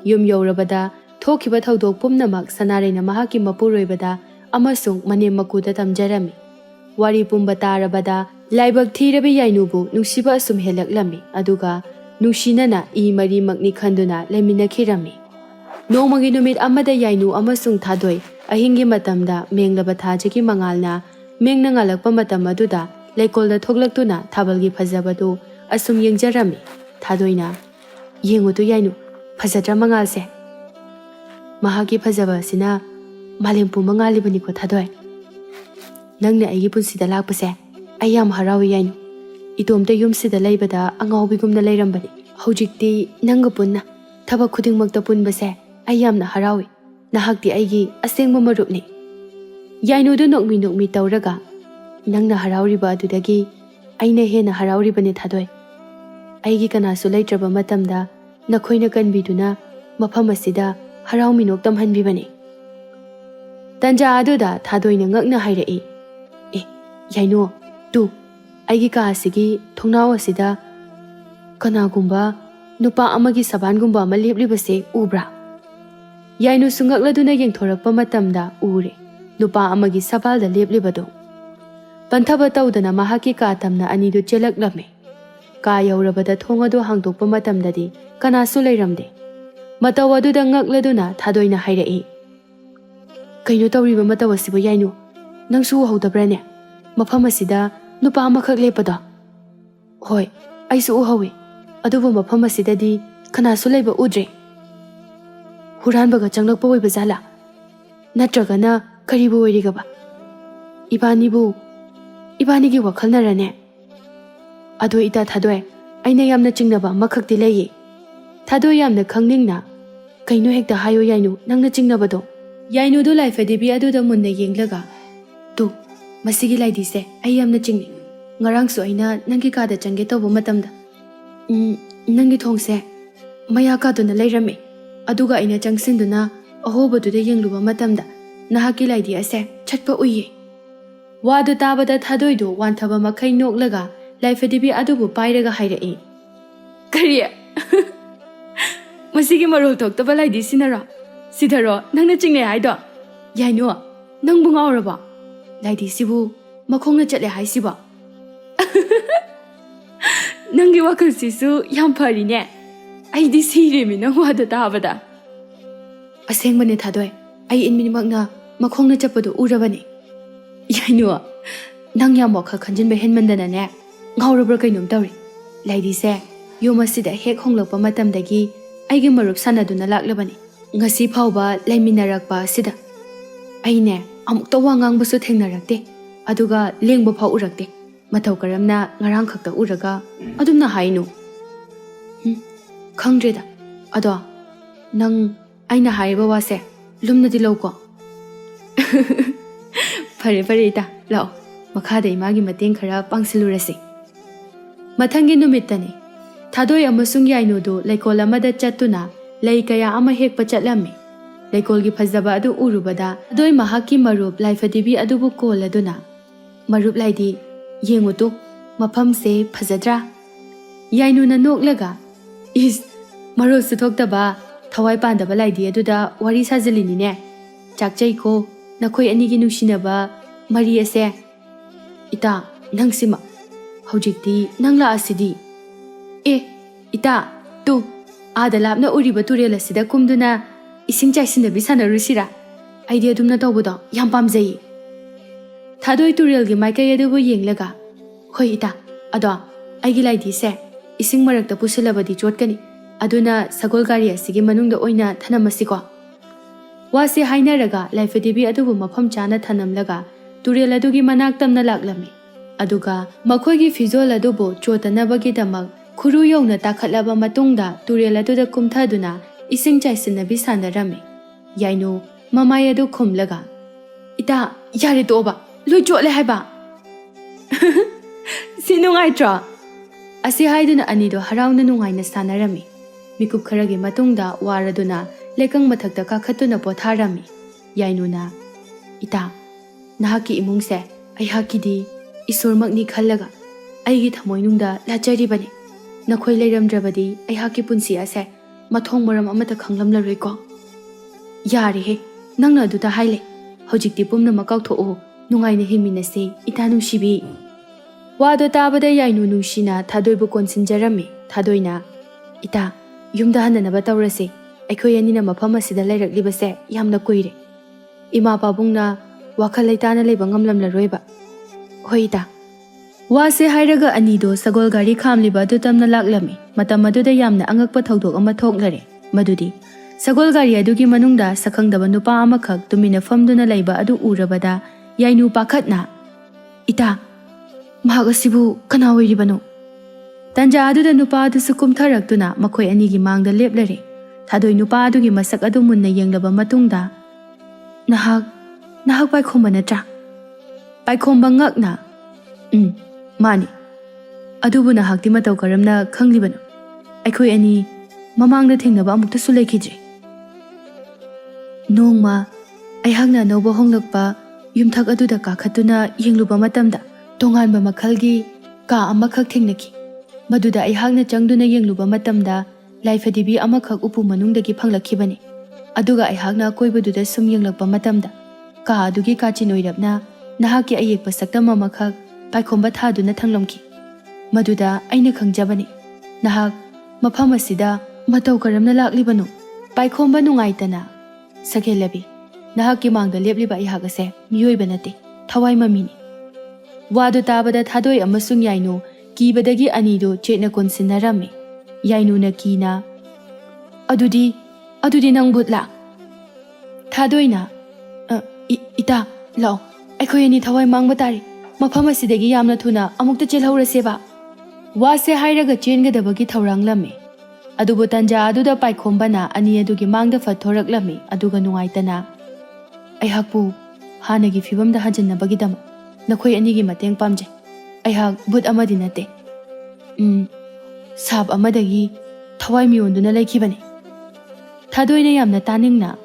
Yum yaurabada thokiba thaudok pumnamak sanarena mahaki mapuroibada amasung manem makuda tamjarami. Wari pumba tarabada laibak thirabi Yainubu nungsiba asum helaklami aduga nungsinana I mari makni khanduna leminakhirami. Nongmagi numit amada Yainu amasung thadoi ahingi matamda menglaba thajagi mangalna mengna ngalakpa matam aduda leikolda thoglaktuna thabalgi phajabadu asum yengjarami. Thadoina yengutu Yainu phajatra mangalse. Mahaki phajaba sina malempu mangalibani ko thadoi. Nangna aigi punsida lakpase ayam harawi Yainu. Itomta yumsida leibada angaubigumna leirambani. Hojikti nanga punna thabak khudingmakta punbase ayamna harawi. Nahakti aigi asengba marupni. Yainudu nokmi tawraga nangna harauriba adudagi aina hena harauribani thadoi. Aigi kanasu leitraba matamda nakhoina kanbiduna mafam asida harauminok tamhanbibani. Tanja aduda thadoina ngakna hairai. Yainu tu aigi ka asigi thongnau asida kanagumba nupa amagi sabangumba ama leplibase ubra. Yainu sungakladuna yengthorakpa matamda ure nupa amagi sabalda leplibado. Panthaba tawdana mahaki ka tamna anidu chelaklame. Ka yaurabada thongadu hangdokpa matamdadi kanasu leiramde. Mataw aduda ngakladuna thadoina hairai. Kaino tawriba mataw asibu Yainu nangsu uhawdabrane? Mafam asida nupa amakak lepado. Hoi, aisu uhawi. Adubu mafam asidadi kanasu leiba udre. Huranbaga changlakpa oiba zala. Natragana karibu oirigaba. Ibanigi wakhalnarane. Ado ita thadoi aina yamna chingnaba makhakti leyi. Thadoi yamna khangningna kaino hekta hayo Yainu nangna chingnabado. Yainu du laifadibi aduda munna yenglaga. Tu masigi laidise ai yamna chingni. Ngarangsu aina nangi kada changge tawba matamda. Nangi thongse maya kaduna leirame. Aduga aina changsinduna ahobaduda yengluba matamda nahaki laidi ase chatpa uye. Wadu tabada thadoidu wanthaba makhai noklaga laifadibi adubu pairaga hairai. Kariya masigi marol thoktaba laidi sinara sidaro nangna chingne haido. Yainu nangbu ngauraba laidi sibu makhongna chatle haisiba. Nangi wakal sisu yam pharine. Aidi siremi nang wadu tabada. Asengbane thadoi ai inminimakna makhongna chapadu urabani. Yainu nang yam wakal khanjinba henmandana ne ngaurabra kainom tawri. Laidi se yomasida hek honglakpa matamdagi aigi marup sanaduna laklabani. Ngasi phawba leiminarakpa sida aine amukta wa ngangbasu thengnarakte aduga lengba phaw urakte. Mataw karamna ngarang khakta uraga adumna hainu. Khangdreda ado nang aina haiba wase lumnadi lawko. Fare ita lao makhada imagi mateng khara pangsilurase. Mathangi numittani thadoi amasung Yainudu leikol amada chattuna lei kaya ama hekpa chatlami. Leikolgi phajaba adu urubada adoi mahaki marup laifadibi adubu koladuna. Marup laidi yengutu mafamse phajadra. Yainuna noklaga is marul suthokdaba thawai pandaba laidi aduda wari sajalini ne. Chakchai ko nakhoi anigi nungsinaba mari ase. Ita nangsima hojikti nangla asidi ꯑꯦ ꯏꯇꯥ two ꯑꯥꯗ ꯂꯥꯞꯅ ꯎꯔꯤꯕ ꯇꯨꯔꯦꯜ ꯑꯁꯤꯗ ꯀꯨꯝꯗꯨꯅ ꯏꯁꯤꯡ ꯆꯥꯏꯁꯤꯟꯅꯕꯤ ꯁꯥꯟꯅꯔꯨꯁꯤꯔꯥ? ꯑꯩꯗꯤ ꯑꯗꯨꯝꯅ ꯇꯧꯕꯗꯣ ꯌꯥꯝ ꯄꯥꯝꯖꯩꯌꯦ꯫ ꯊꯥꯗꯣꯏ ꯇꯨꯔꯦꯜꯒꯤ ꯃꯥꯏꯀꯩ ꯑꯗꯨꯕꯨ ꯌꯦꯡꯂꯒ, ꯍꯣꯏ ꯏꯇꯥ, ꯑꯗꯣ ꯑꯩꯒꯤ ꯂꯥꯏꯙꯤꯁꯦ ꯏꯁꯤꯡ ꯃꯔꯛꯇ ꯄꯨꯁꯤꯜꯂꯕꯗꯤ ꯆꯣꯠꯀꯅꯤ, ꯑꯗꯨꯅ ꯁꯒꯣꯜ ꯒꯥꯔꯤ ꯑꯁꯤꯒꯤ ꯃꯅꯨꯡꯗ ꯑꯣꯏꯅ ꯊꯅꯝꯃꯁꯤꯀꯣ꯫ ꯋꯥꯁꯦ ꯍꯥꯏꯅꯔꯒ ꯂꯥꯏꯐꯗꯤꯕꯤ ꯑꯗꯨꯕꯨ ꯃꯐꯝ ꯆꯥꯅ ꯊꯅꯝꯂꯒ ꯇꯨꯔꯦꯜ ꯑꯗꯨꯒꯤ ꯃꯅꯥꯛ ꯇꯝꯅ ꯂꯥꯛꯂꯝꯃꯤ꯫ ꯑꯗꯨꯒ ꯃꯈꯣꯏꯒꯤ ꯐꯤꯖꯣꯜ ꯑꯗꯨꯕꯨ ꯆꯣꯠꯇꯅꯕꯒꯤꯗꯃꯛ ꯈꯨꯔꯨ ꯌꯧꯅ ꯇꯥꯈꯠꯂꯕ ꯃꯇꯨꯡꯗ ꯇꯨꯔꯦꯜ ꯑꯗꯨꯗ ꯀꯨꯝꯊꯗꯨꯅ ꯏꯁꯤꯡ ꯆꯥꯏꯁꯤꯟꯅꯕꯤ ꯁꯥꯟꯅꯔꯝꯃꯤ꯫ ꯌꯥꯏꯅꯨ ꯃꯃꯥꯏ ꯑꯗꯨ ꯈꯨꯝꯂꯒ, ꯏꯇꯥ ꯌꯥꯔꯦ ꯇꯣꯛꯑꯣꯕ, ꯂꯣꯏ ꯆꯣꯠꯂꯦ ꯍꯥꯏꯕ꯫ ꯁꯤ ꯅꯨꯡꯉꯥꯏꯇ꯭ꯔꯣ? ꯑꯁꯤ ꯍꯥꯏꯗꯨꯅ ꯑꯅꯤꯗꯣ ꯍꯔꯥꯎꯅ ꯅꯨꯡꯉꯥꯏꯅ ꯁꯥꯟꯅꯔꯝꯃꯤ꯫ ꯃꯤꯀꯨꯞ ꯈꯔꯒꯤ ꯃꯇꯨꯡꯗ ꯋꯥꯔꯗꯨꯅ ꯂꯩꯀꯪ ꯃꯊꯛꯇ ꯀꯥꯈꯠꯇꯨꯅ ꯄꯣꯊꯥꯔꯝꯃꯤ꯫ ꯌꯥꯏꯅꯨꯅ, ꯏꯇꯥ, ꯅꯍꯥꯛꯀꯤ ꯏꯃꯨꯡꯁꯦ ꯑꯩꯍꯥꯛꯀꯤꯗꯤ ꯏꯁꯣꯔꯃꯛꯅꯤ ꯈꯜꯂꯒ ꯑꯩꯒꯤ ꯊꯃꯣꯏꯅꯨꯡꯗ ꯂꯥꯠꯆꯔꯤꯕꯅꯤ꯫ ꯅꯈꯣꯏ ꯂꯩꯔꯝꯗ꯭ꯔꯕꯗꯤ ꯑꯩꯍꯥꯛꯀꯤ ꯄꯨꯟꯁꯤ ꯑꯁꯦ ꯃꯊꯣꯡ ꯃꯔꯝ ꯑꯃꯠꯇ ꯈꯪꯂꯝꯂꯔꯣꯏꯀꯣ꯫ ꯌꯥꯔꯦꯍꯦ, ꯅꯪꯅ ꯑꯗꯨꯗ ꯍꯥꯏꯂꯦ꯫ ꯍꯧꯖꯤꯛꯇꯤ ꯄꯨꯝꯅꯃꯛ ꯀꯥꯎꯊꯣꯛꯎ, ꯅꯨꯡꯉꯥꯏꯅ ꯍꯤꯡꯃꯤꯟꯅꯁꯤ ꯏꯇꯥ ꯅꯨꯡꯁꯤꯕꯤ꯫ ꯋꯥꯗꯣ ꯇꯥꯕꯗ ꯌꯥꯏꯅꯨ ꯅꯨꯡꯁꯤꯅ ꯊꯥꯗꯣꯏꯕꯨ ꯀꯣꯟꯁꯤꯟꯖꯔꯝꯃꯤ꯫ ꯊꯥꯗꯣꯏꯅ, ꯏꯇꯥ, ꯌꯨꯝꯗ ꯍꯟꯅꯅꯕ ꯇꯧꯔꯁꯤ꯫ ꯑꯩꯈꯣꯏ ꯑꯅꯤꯅ ꯃꯐꯝ ꯑꯁꯤꯗ ꯂꯩꯔꯛꯂꯤꯕꯁꯦ ꯌꯥꯝꯅ ꯀꯨꯏꯔꯦ꯫ ꯏꯃꯥ ꯄꯥꯕꯨꯡꯅ ꯋꯥꯈꯜ ꯂꯩꯇꯥꯅ ꯂꯩꯕ ꯉꯝꯂꯝꯂꯔꯣꯏꯕ꯫ ꯍꯣꯏ ꯏꯇꯥ꯫ ꯋꯥꯁꯦ ꯍꯥꯏꯔꯒ ꯑꯅꯤꯗꯣ ꯁꯒꯣꯜ ꯒꯥꯔꯤ ꯈꯥꯝꯂꯤꯕ ꯑꯗꯨ ꯇꯝꯅ ꯂꯥꯛꯂꯝꯃꯤ꯫ ꯃꯇꯝ ꯑꯗꯨꯗ ꯌꯥꯝꯅ ꯑꯉꯛꯄ ꯊꯧꯗꯣꯛ ꯑꯃ ꯊꯣꯛꯂꯔꯦ꯫ ꯃꯗꯨꯗꯤ ꯁꯒꯣꯜ ꯒꯥꯔꯤ ꯑꯗꯨꯒꯤ ꯃꯅꯨꯡꯗ ꯁꯛꯈꯪꯗꯕ ꯅꯨꯄꯥ ꯑꯃꯈꯛ ꯇꯨꯃꯤꯟꯅ ꯐꯝꯗꯨꯅ ꯂꯩꯕ ꯑꯗꯨ ꯎꯔꯕꯗ ꯌꯥꯏꯅꯨ ꯄꯥꯈꯠꯅ, ꯏꯇꯥ, ꯃꯍꯥꯛ ꯑꯁꯤꯕꯨ ꯀꯅꯥ ꯑꯣꯏꯔꯤꯕꯅꯣ? ꯇꯟꯖꯥ ꯑꯗꯨꯗ ꯅꯨꯄꯥ ꯑꯗꯨꯁꯨ ꯀꯨꯝꯊꯔꯛꯇꯨꯅ ꯃꯈꯣꯏ ꯑꯅꯤꯒꯤ ꯃꯥꯡꯗ ꯂꯦꯞꯂꯔꯦ꯫ ꯊꯥꯗꯣꯏ ꯅꯨꯄꯥ ꯑꯗꯨꯒꯤ ꯃꯁꯛ ꯑꯗꯨ ꯃꯨꯟꯅ ꯌꯦꯡꯂꯕ ꯃꯇꯨꯡꯗ, ꯅꯍꯥꯛ ꯄꯥꯏꯈꯣꯝꯕ ꯅꯠꯇ꯭ꯔꯥ? ꯄꯥꯏꯈꯣꯝꯕ ꯉꯛꯅ, ꯃꯥꯅꯤ꯫ ꯑꯗꯨꯕꯨ ꯅꯍꯥꯛꯇꯤ ꯃꯇꯧ ꯀꯔꯝꯅ ꯈꯪꯂꯤꯕꯅꯣ? ꯑꯩꯈꯣꯏ ꯑꯅꯤ ꯃꯃꯥꯡꯗ ꯊꯦꯡꯅꯕ ꯑꯃꯨꯛꯇꯁꯨ ꯂꯩꯈꯤꯗ꯭ꯔꯤ꯫ ꯅꯣꯡꯃ ꯑꯩꯍꯥꯛꯅ ꯑꯅꯧꯕ ꯍꯣꯡꯂꯛꯄ ꯌꯨꯝꯊꯛ ꯑꯗꯨꯗ ꯀꯥꯈꯠꯇꯨꯅ ꯌꯦꯡꯂꯨꯕ ꯃꯇꯝꯗ ꯇꯣꯉꯥꯟꯕ ꯃꯈꯜꯒꯤ ꯀꯥ ꯑꯃꯈꯛ ꯊꯦꯡꯅꯈꯤ꯫ ꯃꯗꯨꯗ ꯑꯩꯍꯥꯛꯅ ꯆꯪꯗꯨꯅ ꯌꯦꯡꯂꯨꯕ ꯃꯇꯝꯗ ꯂꯥꯏꯐꯗꯤꯕꯤ ꯑꯃꯈꯛ ꯎꯄꯨ ꯃꯅꯨꯡꯗꯒꯤ ꯐꯪꯂꯛꯈꯤꯕꯅꯤ꯫ ꯑꯗꯨꯒ ꯑꯩꯍꯥꯛꯅ ꯑꯀꯣꯏꯕꯗꯨꯗ ꯁꯨꯝ ꯌꯦꯡꯂꯛꯄ ꯃꯇꯝꯗ ꯀꯥ ꯑꯗꯨꯒꯤ ꯀꯥꯆꯤꯟ ꯑꯣꯏꯔꯞꯅ ꯅꯍꯥꯛꯀꯤ ꯑꯌꯦꯛꯄ ꯁꯛꯇꯝ ꯑꯃꯈꯛ ꯄꯥꯏꯈꯣꯝꯕ ꯊꯥꯗꯨꯅ ꯊꯝꯂꯝꯈꯤ꯫ ꯃꯗꯨꯗ ꯑꯩꯅ ꯈꯪꯖꯕꯅꯤ ꯅꯍꯥꯛ ꯃꯐꯝ ꯑꯁꯤꯗ ꯃꯇꯧ ꯀꯔꯝꯅ ꯂꯥꯛꯂꯤꯕꯅꯣ꯫ ꯄꯥꯏꯈꯣꯝꯕ ꯅꯨꯡꯉꯥꯏꯇꯅ, ꯁꯀꯦꯂꯕꯤ, ꯅꯍꯥꯛꯀꯤ ꯃꯥꯡꯗ ꯂꯦꯞꯂꯤꯕ ꯑꯩꯍꯥꯛ ꯑꯁꯦ ꯃꯤꯑꯣꯏꯕ ꯅꯠꯇꯦ, ꯊꯋꯥꯏ ꯃꯃꯤꯅꯤ꯫ ꯋꯥꯗꯨ ꯇꯥꯕꯗ ꯊꯥꯗꯣꯏ ꯑꯃꯁꯨꯡ ꯌꯥꯏꯅꯨ ꯀꯤꯕꯗꯒꯤ ꯑꯅꯤꯗꯨ ꯆꯦꯠꯅ ꯀꯣꯟꯁꯤꯟꯅꯔꯝꯃꯤ꯫ ꯌꯥꯏꯅꯨꯅ ꯀꯤꯅ, ꯑꯗꯨꯗꯤ ꯅꯪ ꯚꯨꯠꯂꯥ? ꯊꯥꯗꯣꯏꯅ, ꯏꯇꯥ, ꯂꯥꯛꯑꯣ, ꯑꯩꯈꯣꯏ ꯑꯅꯤ ꯊꯋꯥꯏ ꯃꯥꯡꯕ ꯇꯥꯔꯤ꯫ ꯃꯐꯝ ꯑꯁꯤꯗꯒꯤ ꯌꯥꯝꯅ ꯊꯨꯅ ꯑꯃꯨꯛꯇ ꯆꯦꯜꯍꯧꯔꯁꯦꯕ꯫ ꯋꯥꯁꯦ ꯍꯥꯏꯔꯒ ꯆꯦꯟꯒꯗꯕꯒꯤ ꯊꯧꯔꯥꯡꯂꯝꯃꯤ꯫ ꯑꯗꯨꯕꯨ ꯇꯟꯖꯥ ꯑꯗꯨꯗ ꯄꯥꯏꯈꯣꯝꯕꯅ ꯑꯅꯤ ꯑꯗꯨꯒꯤ ꯃꯥꯡꯗ ꯐꯠꯊꯣꯔꯛꯂꯝꯃꯤ꯫ ꯑꯗꯨꯒ ꯅꯨꯡꯉꯥꯏꯇꯅ, ꯑꯩꯍꯥꯛꯄꯨ ꯍꯥꯟꯅꯒꯤ ꯐꯤꯕꯝꯗ ꯍꯟꯖꯤꯟꯅꯕꯒꯤꯗꯃꯛ ꯅꯈꯣꯏ ꯑꯅꯤꯒꯤ ꯃꯇꯦꯡ ꯄꯥꯝꯖꯩ꯫ ꯑꯩꯍꯥꯛ ꯚꯨꯠ ꯑꯃꯗꯤ ꯅꯠꯇꯦ, ꯁꯥꯞ ꯑꯃꯗꯒꯤ ꯊꯋꯥꯏ ꯃꯤꯑꯣꯟꯗꯨꯅ ꯂꯩꯈꯤꯕꯅꯤ꯫ ꯊꯥꯗꯣꯏꯅ ꯌꯥꯝꯅ ꯇꯥꯅꯤꯡꯅ,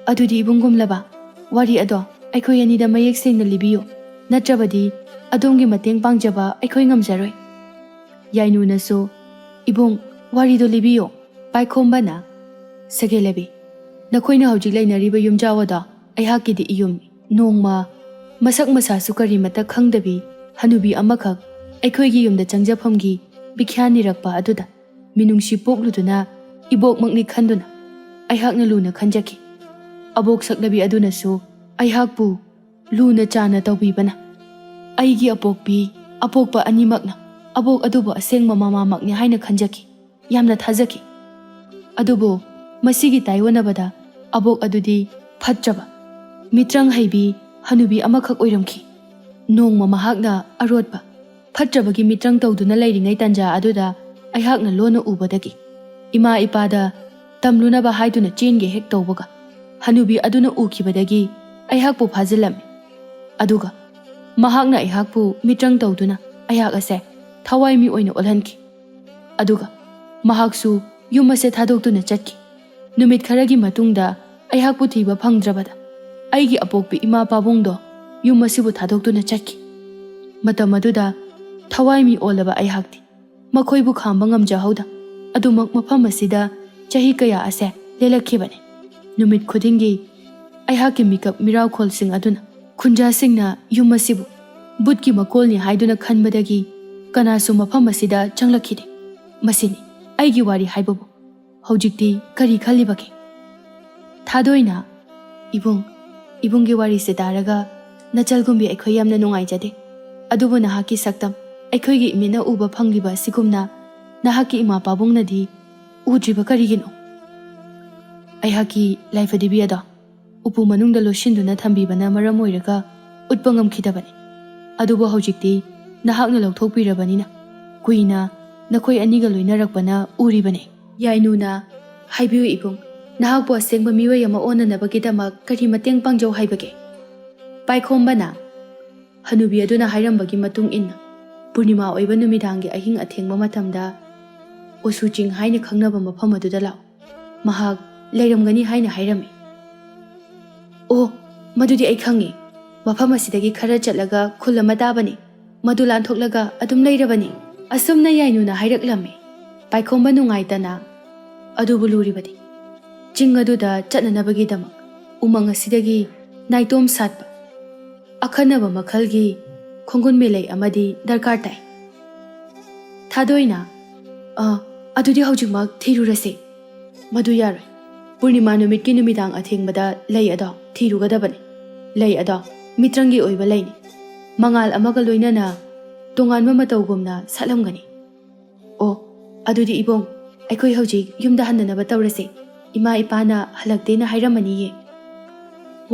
ꯑꯗꯨꯗꯤ ꯏꯕꯨꯡꯒꯨꯝꯂꯕ, ꯋꯥꯔꯤ ꯑꯗꯣ ꯑꯩꯈꯣꯏ ꯑꯅꯤꯗ ꯃꯌꯦꯛ ꯁꯦꯡꯅ ꯂꯤꯕꯤꯌꯨ, ꯅꯠꯇ꯭ꯔꯕꯗꯤ ꯑꯗꯣꯝꯒꯤ ꯃꯇꯦꯡ ꯄꯥꯡꯖꯕ ꯑꯩꯈꯣꯏ ꯉꯝꯖꯔꯣꯏ꯫ ꯌꯥꯏꯅꯨꯅꯁꯨ, ꯏꯕꯨꯡ, ꯋꯥꯔꯤꯗꯣ ꯂꯤꯕꯤꯌꯣ꯫ ꯄꯥꯏꯈꯣꯝꯕꯅ, ꯁꯀꯦꯂꯕꯤ, ꯅꯈꯣꯏꯅ ꯍꯧꯖꯤꯛ ꯂꯩꯅꯔꯤꯕ ꯌꯨꯝꯖꯥꯎ ꯑꯗꯣ ꯑꯩꯍꯥꯛꯀꯤꯗꯤ ꯏꯌꯨꯝꯅꯤ꯫ ꯅꯣꯡꯃ ꯃꯁꯛ ꯃꯁꯥꯁꯨ ꯀꯔꯤꯃꯠꯇ ꯈꯪꯗꯕꯤ ꯍꯅꯨꯕꯤ ꯑꯃꯈꯛ ꯑꯩꯈꯣꯏꯒꯤ ꯌꯨꯝꯗ ꯆꯪꯖꯐꯝꯒꯤ ꯕꯤꯈ꯭ꯌꯥ ꯅꯤꯔꯛꯄ ꯑꯗꯨꯗ ꯃꯤꯅꯨꯡꯁꯤ ꯄꯣꯛꯂꯨꯗꯨꯅ ꯏꯕꯣꯛꯃꯛꯅꯤ ꯈꯟꯗꯨꯅ ꯑꯩꯍꯥꯛꯅ ꯂꯨꯅ ꯈꯟꯖꯈꯤ꯫ ꯑꯕꯣꯛ ꯁꯛꯂꯕꯤ ꯑꯗꯨꯅꯁꯨ ꯑꯩꯍꯥꯛꯄꯨ ꯂꯨꯅ ꯆꯥꯟꯅ ꯇꯧꯕꯤꯕꯅ ꯑꯩꯒꯤ ꯑꯄꯣꯛꯄ ꯑꯅꯤꯃꯛꯅ ꯑꯕꯣꯛ ꯑꯗꯨꯕꯨ ꯑꯁꯦꯡꯕ ꯃꯃꯥꯃꯛꯅꯤ ꯍꯥꯏꯅ ꯈꯟꯖꯈꯤ, ꯌꯥꯝꯅ ꯊꯥꯖꯈꯤ꯫ ꯑꯗꯨꯕꯨ ꯃꯁꯤꯒꯤ ꯇꯥꯏꯌꯣꯟꯅꯕꯗ ꯑꯕꯣꯛ ꯑꯗꯨꯗꯤ ꯐꯠꯇ꯭ꯔꯕ, ꯃꯤꯇ꯭ꯔꯪ ꯍꯩꯕꯤ ꯍꯅꯨꯕꯤ ꯑꯃꯈꯛ ꯑꯣꯏꯔꯝꯈꯤ꯫ ꯅꯣꯡꯃ ꯃꯍꯥꯛꯅ ꯑꯔꯣꯠꯄ, ꯐꯠꯇ꯭ꯔꯕꯒꯤ ꯃꯤꯇ꯭ꯔꯪ ꯇꯧꯗꯨꯅ ꯂꯩꯔꯤꯉꯩ ꯇꯟꯖꯥ ꯑꯗꯨꯗ ꯑꯩꯍꯥꯛꯅ ꯂꯣꯟꯅ ꯎꯕꯗꯒꯤ ꯏꯃꯥ ꯏꯄꯥꯗ ꯇꯝꯂꯨꯅꯕ ꯍꯥꯏꯗꯨꯅ ꯆꯦꯟꯒꯦ ꯍꯦꯛ ꯇꯧꯕꯒ ꯍꯅꯨꯕꯤ ꯑꯗꯨꯅ ꯎꯈꯤꯕꯗꯒꯤ ꯑꯩꯍꯥꯛꯄꯨ ꯐꯥꯖꯤꯜꯂꯝꯃꯤ꯫ ꯑꯗꯨꯒ ꯃꯍꯥꯛꯅ ꯑꯩꯍꯥꯛꯄꯨ ꯃꯤꯇ꯭ꯔꯪ ꯇꯧꯗꯨꯅ ꯑꯩꯍꯥꯛ ꯑꯁꯦ ꯊꯋꯥꯏ ꯃꯤ ꯑꯣꯏꯅ ꯑꯣꯜꯍꯟꯈꯤ꯫ ꯑꯗꯨꯒ ꯃꯍꯥꯛꯁꯨ ꯌꯨꯝ ꯑꯁꯦ ꯊꯥꯗꯣꯛꯇꯨꯅ ꯆꯠꯈꯤ꯫ ꯅꯨꯃꯤꯠ ꯈꯔꯒꯤ ꯃꯇꯨꯡꯗ ꯑꯩꯍꯥꯛꯄꯨ ꯊꯤꯕ ꯐꯪꯗ꯭ꯔꯕꯗ ꯑꯩꯒꯤ ꯑꯄꯣꯛꯄꯤ ꯏꯃꯥ ꯄꯥꯕꯨꯡꯗꯣ ꯌꯨꯝ ꯑꯁꯤꯕꯨ ꯊꯥꯗꯣꯛꯇꯨꯅ ꯆꯠꯈꯤ꯫ ꯃꯇꯝ ꯑꯗꯨꯗ ꯊꯋꯥꯏ ꯃꯤ ꯑꯣꯜꯂꯕ ꯑꯩꯍꯥꯛꯇꯤ ꯃꯈꯣꯏꯕꯨ ꯈꯥꯝꯕ ꯉꯝꯖꯍꯧꯗ ꯑꯗꯨꯃꯛ ꯃꯐꯝ ꯑꯁꯤꯗ ꯆꯍꯤ ꯀꯌꯥ ꯑꯁꯦ ꯂꯦꯜꯂꯛꯈꯤꯕꯅꯤ꯫ ꯅꯨꯃꯤꯠ ꯈꯨꯗꯤꯡꯒꯤ ꯑꯩꯍꯥꯛꯀꯤ ꯃꯤꯀꯞ ꯃꯤꯔꯥꯎꯈꯣꯜꯁꯤꯡ ꯑꯗꯨꯅ ꯈꯨꯟꯖꯥꯁꯤꯡꯅ ꯌꯨꯝ ꯑꯁꯤꯕꯨ ꯕꯨꯠꯀꯤ ꯃꯀꯣꯜꯅꯤ ꯍꯥꯏꯗꯨꯅ ꯈꯟꯕꯗꯒꯤ ꯀꯅꯥꯁꯨ ꯃꯐꯝ ꯑꯁꯤꯗ ꯆꯪꯂꯛꯈꯤꯗꯦ꯫ ꯃꯁꯤꯅꯤ ꯑꯩꯒꯤ ꯋꯥꯔꯤ ꯍꯥꯏꯕꯕꯨ ꯍꯧꯖꯤꯛꯇꯤ ꯀꯔꯤ ꯈꯜꯂꯤꯕꯒꯦ? ꯊꯥꯗꯣꯏꯅ ꯏꯕꯨꯡꯒꯤ ꯋꯥꯔꯤꯁꯦ ꯇꯥꯔꯒ ꯅꯆꯜꯒꯨꯝꯕꯤ ꯑꯩꯈꯣꯏ ꯌꯥꯝꯅ ꯅꯨꯡꯉꯥꯏꯖꯗꯦ꯫ ꯑꯗꯨꯕꯨ ꯅꯍꯥꯛꯀꯤ ꯁꯛꯇꯝ ꯑꯩꯈꯣꯏꯒꯤ ꯏꯃꯤꯠꯅ ꯎꯕ ꯐꯪꯂꯤꯕ ꯑꯁꯤꯒꯨꯝꯅ ꯅꯍꯥꯛꯀꯤ ꯏꯃꯥ ꯄꯥꯕꯨꯡꯅꯗꯤ ꯎꯗ꯭ꯔꯤꯕ ꯀꯔꯤꯒꯤꯅꯣ? ꯑꯩꯍꯥꯛꯀꯤ ꯂꯥꯏꯐꯗꯤꯕꯤ ꯑꯗꯣ ꯎꯄꯨ ꯃꯅꯨꯡꯗ ꯂꯣꯠꯁꯤꯟꯗꯨꯅ ꯊꯝꯕꯤꯕꯅ ꯃꯔꯝ ꯑꯣꯏꯔꯒ ꯎꯠꯄ ꯉꯝꯈꯤꯗꯕꯅꯤ꯫ ꯑꯗꯨꯕꯨ ꯍꯧꯖꯤꯛꯇꯤ ꯅꯍꯥꯛꯅ ꯂꯧꯊꯣꯛꯄꯤꯔꯕꯅꯤꯅ ꯀꯨꯏꯅ ꯅꯈꯣꯏ ꯑꯅꯤꯒ ꯂꯣꯏꯅꯔꯛꯄꯅ ꯎꯔꯤꯕꯅꯤ꯫ ꯌꯥꯏꯅꯨꯅ ꯍꯥꯏꯕꯤꯌꯨ ꯏꯕꯨꯡ, ꯅꯍꯥꯛꯄꯨ ꯑꯁꯦꯡꯕ ꯃꯤꯑꯣꯏ ꯑꯃ ꯑꯣꯟꯅꯅꯕꯒꯤꯗꯃꯛ ꯀꯔꯤ ꯃꯇꯦꯡ ꯄꯥꯡꯖꯧ ꯍꯥꯏꯕꯒꯦ? ꯄꯥꯏꯈꯣꯝꯕꯅ ꯍꯅꯨꯕꯤ ꯑꯗꯨꯅ ꯍꯥꯏꯔꯝꯕꯒꯤ ꯃꯇꯨꯡ ꯏꯟꯅ ꯄꯨꯔꯅꯤꯃꯥ ꯑꯣꯏꯕ ꯅꯨꯃꯤꯗꯥꯡꯒꯤ ꯑꯍꯤꯡ ꯑꯊꯦꯡꯕ ꯃꯇꯝꯗ ꯑꯣꯁꯨ ꯆꯤꯡ ꯍꯥꯏꯅ ꯈꯪꯅꯕ ꯃꯐꯝ ꯑꯗꯨꯗ ꯂꯥꯛꯎ, ꯃꯍꯥꯛ ꯂꯩꯔꯝꯒꯅꯤ ꯍꯥꯏꯅ ꯍꯥꯏꯔꯝꯃꯤ꯫ ꯑꯣ, ꯃꯗꯨꯗꯤ ꯑꯩ ꯈꯪꯉꯤ꯫ ꯃꯐꯝ ꯑꯁꯤꯗꯒꯤ ꯈꯔ ꯆꯠꯂꯒ ꯈꯨꯜ ꯑꯃ ꯇꯥꯕꯅꯤ, ꯃꯗꯨ ꯂꯥꯟꯊꯣꯛꯂꯒ ꯑꯗꯨꯝ ꯂꯩꯔꯕꯅꯤ꯫ ꯑꯁꯨꯝꯅ ꯌꯥꯏꯅꯨꯅ ꯍꯥꯏꯔꯛꯂꯝꯃꯤ꯫ ꯄꯥꯏꯈꯣꯝꯕ ꯅꯨꯡꯉꯥꯏꯇꯅ ꯑꯗꯨꯕꯨ ꯂꯨꯔꯤꯕꯗꯤ ꯆꯤꯡ ꯑꯗꯨꯗ ꯆꯠꯅꯅꯕꯒꯤꯗꯃꯛ ꯎꯃꯪ ꯑꯁꯤꯗꯒꯤ ꯅꯥꯏꯇꯣꯝ ꯁꯥꯠꯄ ꯑꯈꯟꯅꯕ ꯃꯈꯜꯒꯤ ꯈꯣꯡꯒꯨꯟ ꯃꯦꯂꯩ ꯑꯃꯗꯤ ꯗꯔꯀꯥꯔ ꯇꯥꯏ꯫ ꯊꯥꯗꯣꯏꯅ ꯑꯗꯨꯗꯤ ꯍꯧꯖꯤꯛꯃꯛ ꯊꯤꯔꯨꯔꯁꯤ꯫ ꯃꯗꯨ ꯌꯥꯔꯣꯏ꯫ ꯄꯨꯔꯅꯤꯃꯥ ꯅꯨꯃꯤꯠꯀꯤ ꯅꯨꯃꯤꯗꯥꯡ ꯑꯊꯦꯡꯕꯗ ꯂꯩ ꯑꯗꯣ ꯊꯤꯔꯨꯒꯗꯕꯅꯤ꯫ ꯂꯩ ꯑꯗꯣ ꯃꯤꯇ꯭ꯔꯪꯒꯤ ꯑꯣꯏꯕ ꯂꯩꯅꯤ, ꯃꯉꯥꯜ ꯑꯃꯒ ꯂꯣꯏꯅꯅ ꯇꯣꯉꯥꯟꯕ ꯃꯇꯧꯒꯨꯝꯅ ꯁꯥꯠꯂꯝꯒꯅꯤ꯫ ꯑꯣ, ꯑꯗꯨꯗꯤ ꯏꯕꯨꯡ, ꯑꯩꯈꯣꯏ ꯍꯧꯖꯤꯛ ꯌꯨꯝꯗ ꯍꯟꯅꯅꯕ ꯇꯧꯔꯁꯤ꯫ ꯏꯃꯥ ꯏꯄꯥꯅ ꯍꯜꯂꯛꯇꯦꯅ ꯍꯥꯏꯔꯝꯃꯅꯤꯌꯦ꯫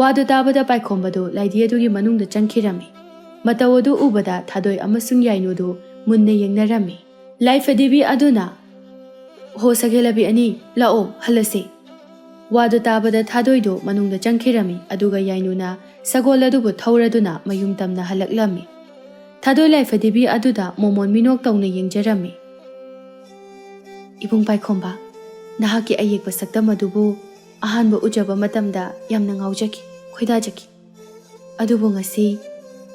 ꯋꯥꯗꯨ ꯇꯥꯕꯗ ꯄꯥꯏꯈꯣꯝꯕꯗꯨ ꯂꯥꯏꯙꯤ ꯑꯗꯨꯒꯤ ꯃꯅꯨꯡꯗ ꯆꯪꯈꯤꯔꯝꯃꯤ꯫ ꯃꯇꯧ ꯑꯗꯨ ꯎꯕꯗ ꯊꯥꯗꯣꯏ ꯑꯃꯁꯨꯡ ꯌꯥꯏꯅꯨꯗꯨ ꯃꯨꯟꯅ ꯌꯦꯡꯅꯔꯝꯃꯤ꯫ ꯂꯥꯏꯐꯗꯤꯕꯤ ꯑꯗꯨꯅ ꯍꯣ ꯁꯒꯦꯂꯕꯤ ꯑꯅꯤ, ꯂꯥꯛꯑꯣ ꯍꯜꯂꯁꯤ꯫ ꯋꯥꯗꯨ ꯇꯥꯕꯗ ꯊꯥꯗꯣꯏꯗꯨ ꯃꯅꯨꯡꯗ ꯆꯪꯈꯤꯔꯝꯃꯤ, ꯑꯗꯨꯒ ꯌꯥꯏꯅꯨꯅ ꯁꯒꯣꯜ ꯑꯗꯨꯕꯨ ꯊꯧꯔꯗꯨꯅ ꯃꯌꯨꯝ ꯇꯝꯅ ꯍꯜꯂꯛꯂꯝꯃꯤ꯫ ꯊꯥꯗꯣꯏ ꯂꯥꯏꯐꯗꯤꯕꯤ ꯑꯗꯨꯗ ꯃꯣꯃꯣꯟ ꯃꯤꯅꯣꯛ ꯇꯧꯅ ꯌꯦꯡꯖꯔꯝꯃꯤ꯫ ꯏꯕꯨꯡ ꯄꯥꯏꯈꯣꯝꯕ, ꯅꯍꯥꯛꯀꯤ ꯑꯌꯦꯛꯄ ꯁꯛꯇꯝ ꯑꯗꯨꯕꯨ ꯑꯍꯥꯟꯕ ꯎꯖꯕ ꯃꯇꯝꯗ ꯌꯥꯝꯅ ꯉꯥꯎꯖꯈꯤ, ꯈꯣꯏꯗꯥꯖꯈꯤ꯫ ꯑꯗꯨꯕꯨ ꯉꯁꯤ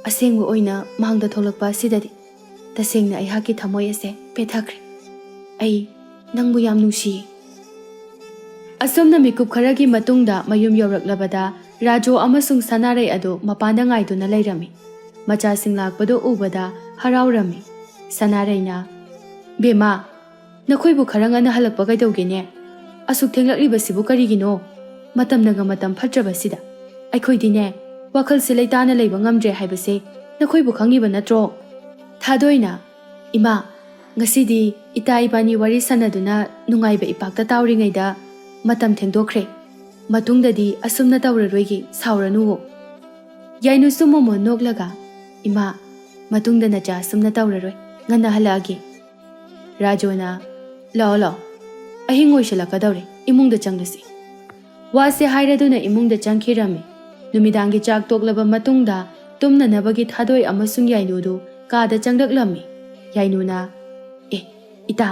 ꯑꯁꯦꯡꯕ ꯑꯣꯏꯅ ꯃꯥꯡꯗ ꯊꯣꯛꯂꯛꯄ ꯑꯁꯤꯗꯗꯤ ꯇꯁꯦꯡꯅ ꯑꯩꯍꯥꯛꯀꯤ ꯊꯃꯣꯏ ꯑꯁꯦ ꯄꯦꯠꯊꯈ꯭ꯔꯦ꯫ ꯑꯩ ꯅꯪꯕꯨ ꯌꯥꯝ ꯅꯨꯡꯁꯤꯌꯦ꯫ ꯑꯁꯨꯝꯅ ꯃꯤꯀꯨꯞ ꯈꯔꯒꯤ ꯃꯇꯨꯡꯗ ꯃꯌꯨꯝ ꯌꯧꯔꯛꯂꯕꯗ ꯔꯥꯖꯨ ꯑꯃꯁꯨꯡ ꯁꯅꯥꯔꯩ ꯑꯗꯨ ꯃꯄꯥꯟꯗ ꯉꯥꯏꯗꯨꯅ ꯂꯩꯔꯝꯃꯤ꯫ ꯃꯆꯥꯁꯤꯡ ꯂꯥꯛꯄꯗꯨ ꯎꯕꯗ ꯍꯔꯥꯎꯔꯝꯃꯤ꯫ ꯁꯅꯥꯔꯩꯅ, ꯕꯦꯝꯃ, ꯅꯈꯣꯏꯕꯨ ꯈꯔ ꯉꯟꯅ ꯍꯜꯂꯛꯄ ꯀꯩꯗꯧꯒꯦꯅꯦ? ꯑꯁꯨꯛ ꯊꯦꯡꯂꯛꯂꯤꯕꯁꯤꯕꯨ ꯀꯔꯤꯒꯤꯅꯣ? ꯃꯇꯝꯅꯒ ꯃꯇꯝ ꯐꯠꯇ꯭ꯔꯕꯁꯤꯗ ꯑꯩꯈꯣꯏꯗꯤꯅꯦ ꯋꯥꯈꯜꯁꯦ ꯂꯩꯇꯥꯅ ꯂꯩꯕ ꯉꯝꯗ꯭ꯔꯦ ꯍꯥꯏꯕꯁꯦ ꯅꯈꯣꯏꯕꯨ ꯈꯪꯉꯤꯕ ꯅꯠꯇ꯭ꯔꯣ? ꯊꯥꯗꯣꯏꯅ, ꯏꯃꯥ, ꯉꯁꯤꯗꯤ ꯏꯇꯥ ꯏꯕꯥꯅꯤ ꯋꯥꯔꯤ ꯁꯥꯟꯅꯗꯨꯅ ꯅꯨꯡꯉꯥꯏꯕ ꯏꯄꯥꯛꯇ ꯇꯥꯎꯔꯤꯉꯩꯗ ꯃꯇꯝ ꯊꯦꯡꯗꯣꯛꯈ꯭ꯔꯦ꯫ ꯃꯇꯨꯡꯗꯗꯤ ꯑꯁꯨꯝꯅ ꯇꯧꯔꯔꯣꯏꯒꯦ, ꯁꯥꯎꯔꯅꯨꯋꯣ꯫ ꯌꯥꯏꯅꯨꯁꯨ ꯃꯣꯃꯣꯟ ꯅꯣꯛꯂꯒ, ꯏꯃꯥ, ꯃꯇꯨꯡꯗ ꯅꯆꯥ ꯑꯁꯨꯝꯅ ꯇꯧꯔꯔꯣꯏ, ꯉꯟꯅ ꯍꯜꯂꯛꯑꯒꯦ꯫ ꯔꯥꯖꯨꯅ, ꯂꯥꯛꯑꯣ ꯂꯥꯛꯑꯣ, ꯑꯍꯤꯡ ꯑꯣꯏꯁꯤꯜꯂꯛꯀꯗꯧꯔꯦ, ꯏꯃꯨꯡꯗ ꯆꯪꯂꯁꯤ꯫ ꯋꯥꯁꯦ ꯍꯥꯏꯔꯗꯨꯅ ꯏꯃꯨꯡꯗ ꯆꯪꯈꯤꯔꯝꯃꯤ꯫ ꯅꯨꯃꯤꯗꯥꯡꯒꯤ ꯆꯥꯛ ꯇꯣꯛꯂꯕ ꯃꯇꯨꯡꯗ ꯇꯨꯝꯅꯅꯕꯒꯤ ꯊꯥꯗꯣꯏ ꯑꯃꯁꯨꯡ ꯌꯥꯏꯅꯨꯗꯨ ꯀꯥꯗ ꯆꯪꯂꯛꯂꯝꯃꯤ꯫ ꯌꯥꯏꯅꯨꯅ, ꯏꯇꯥ,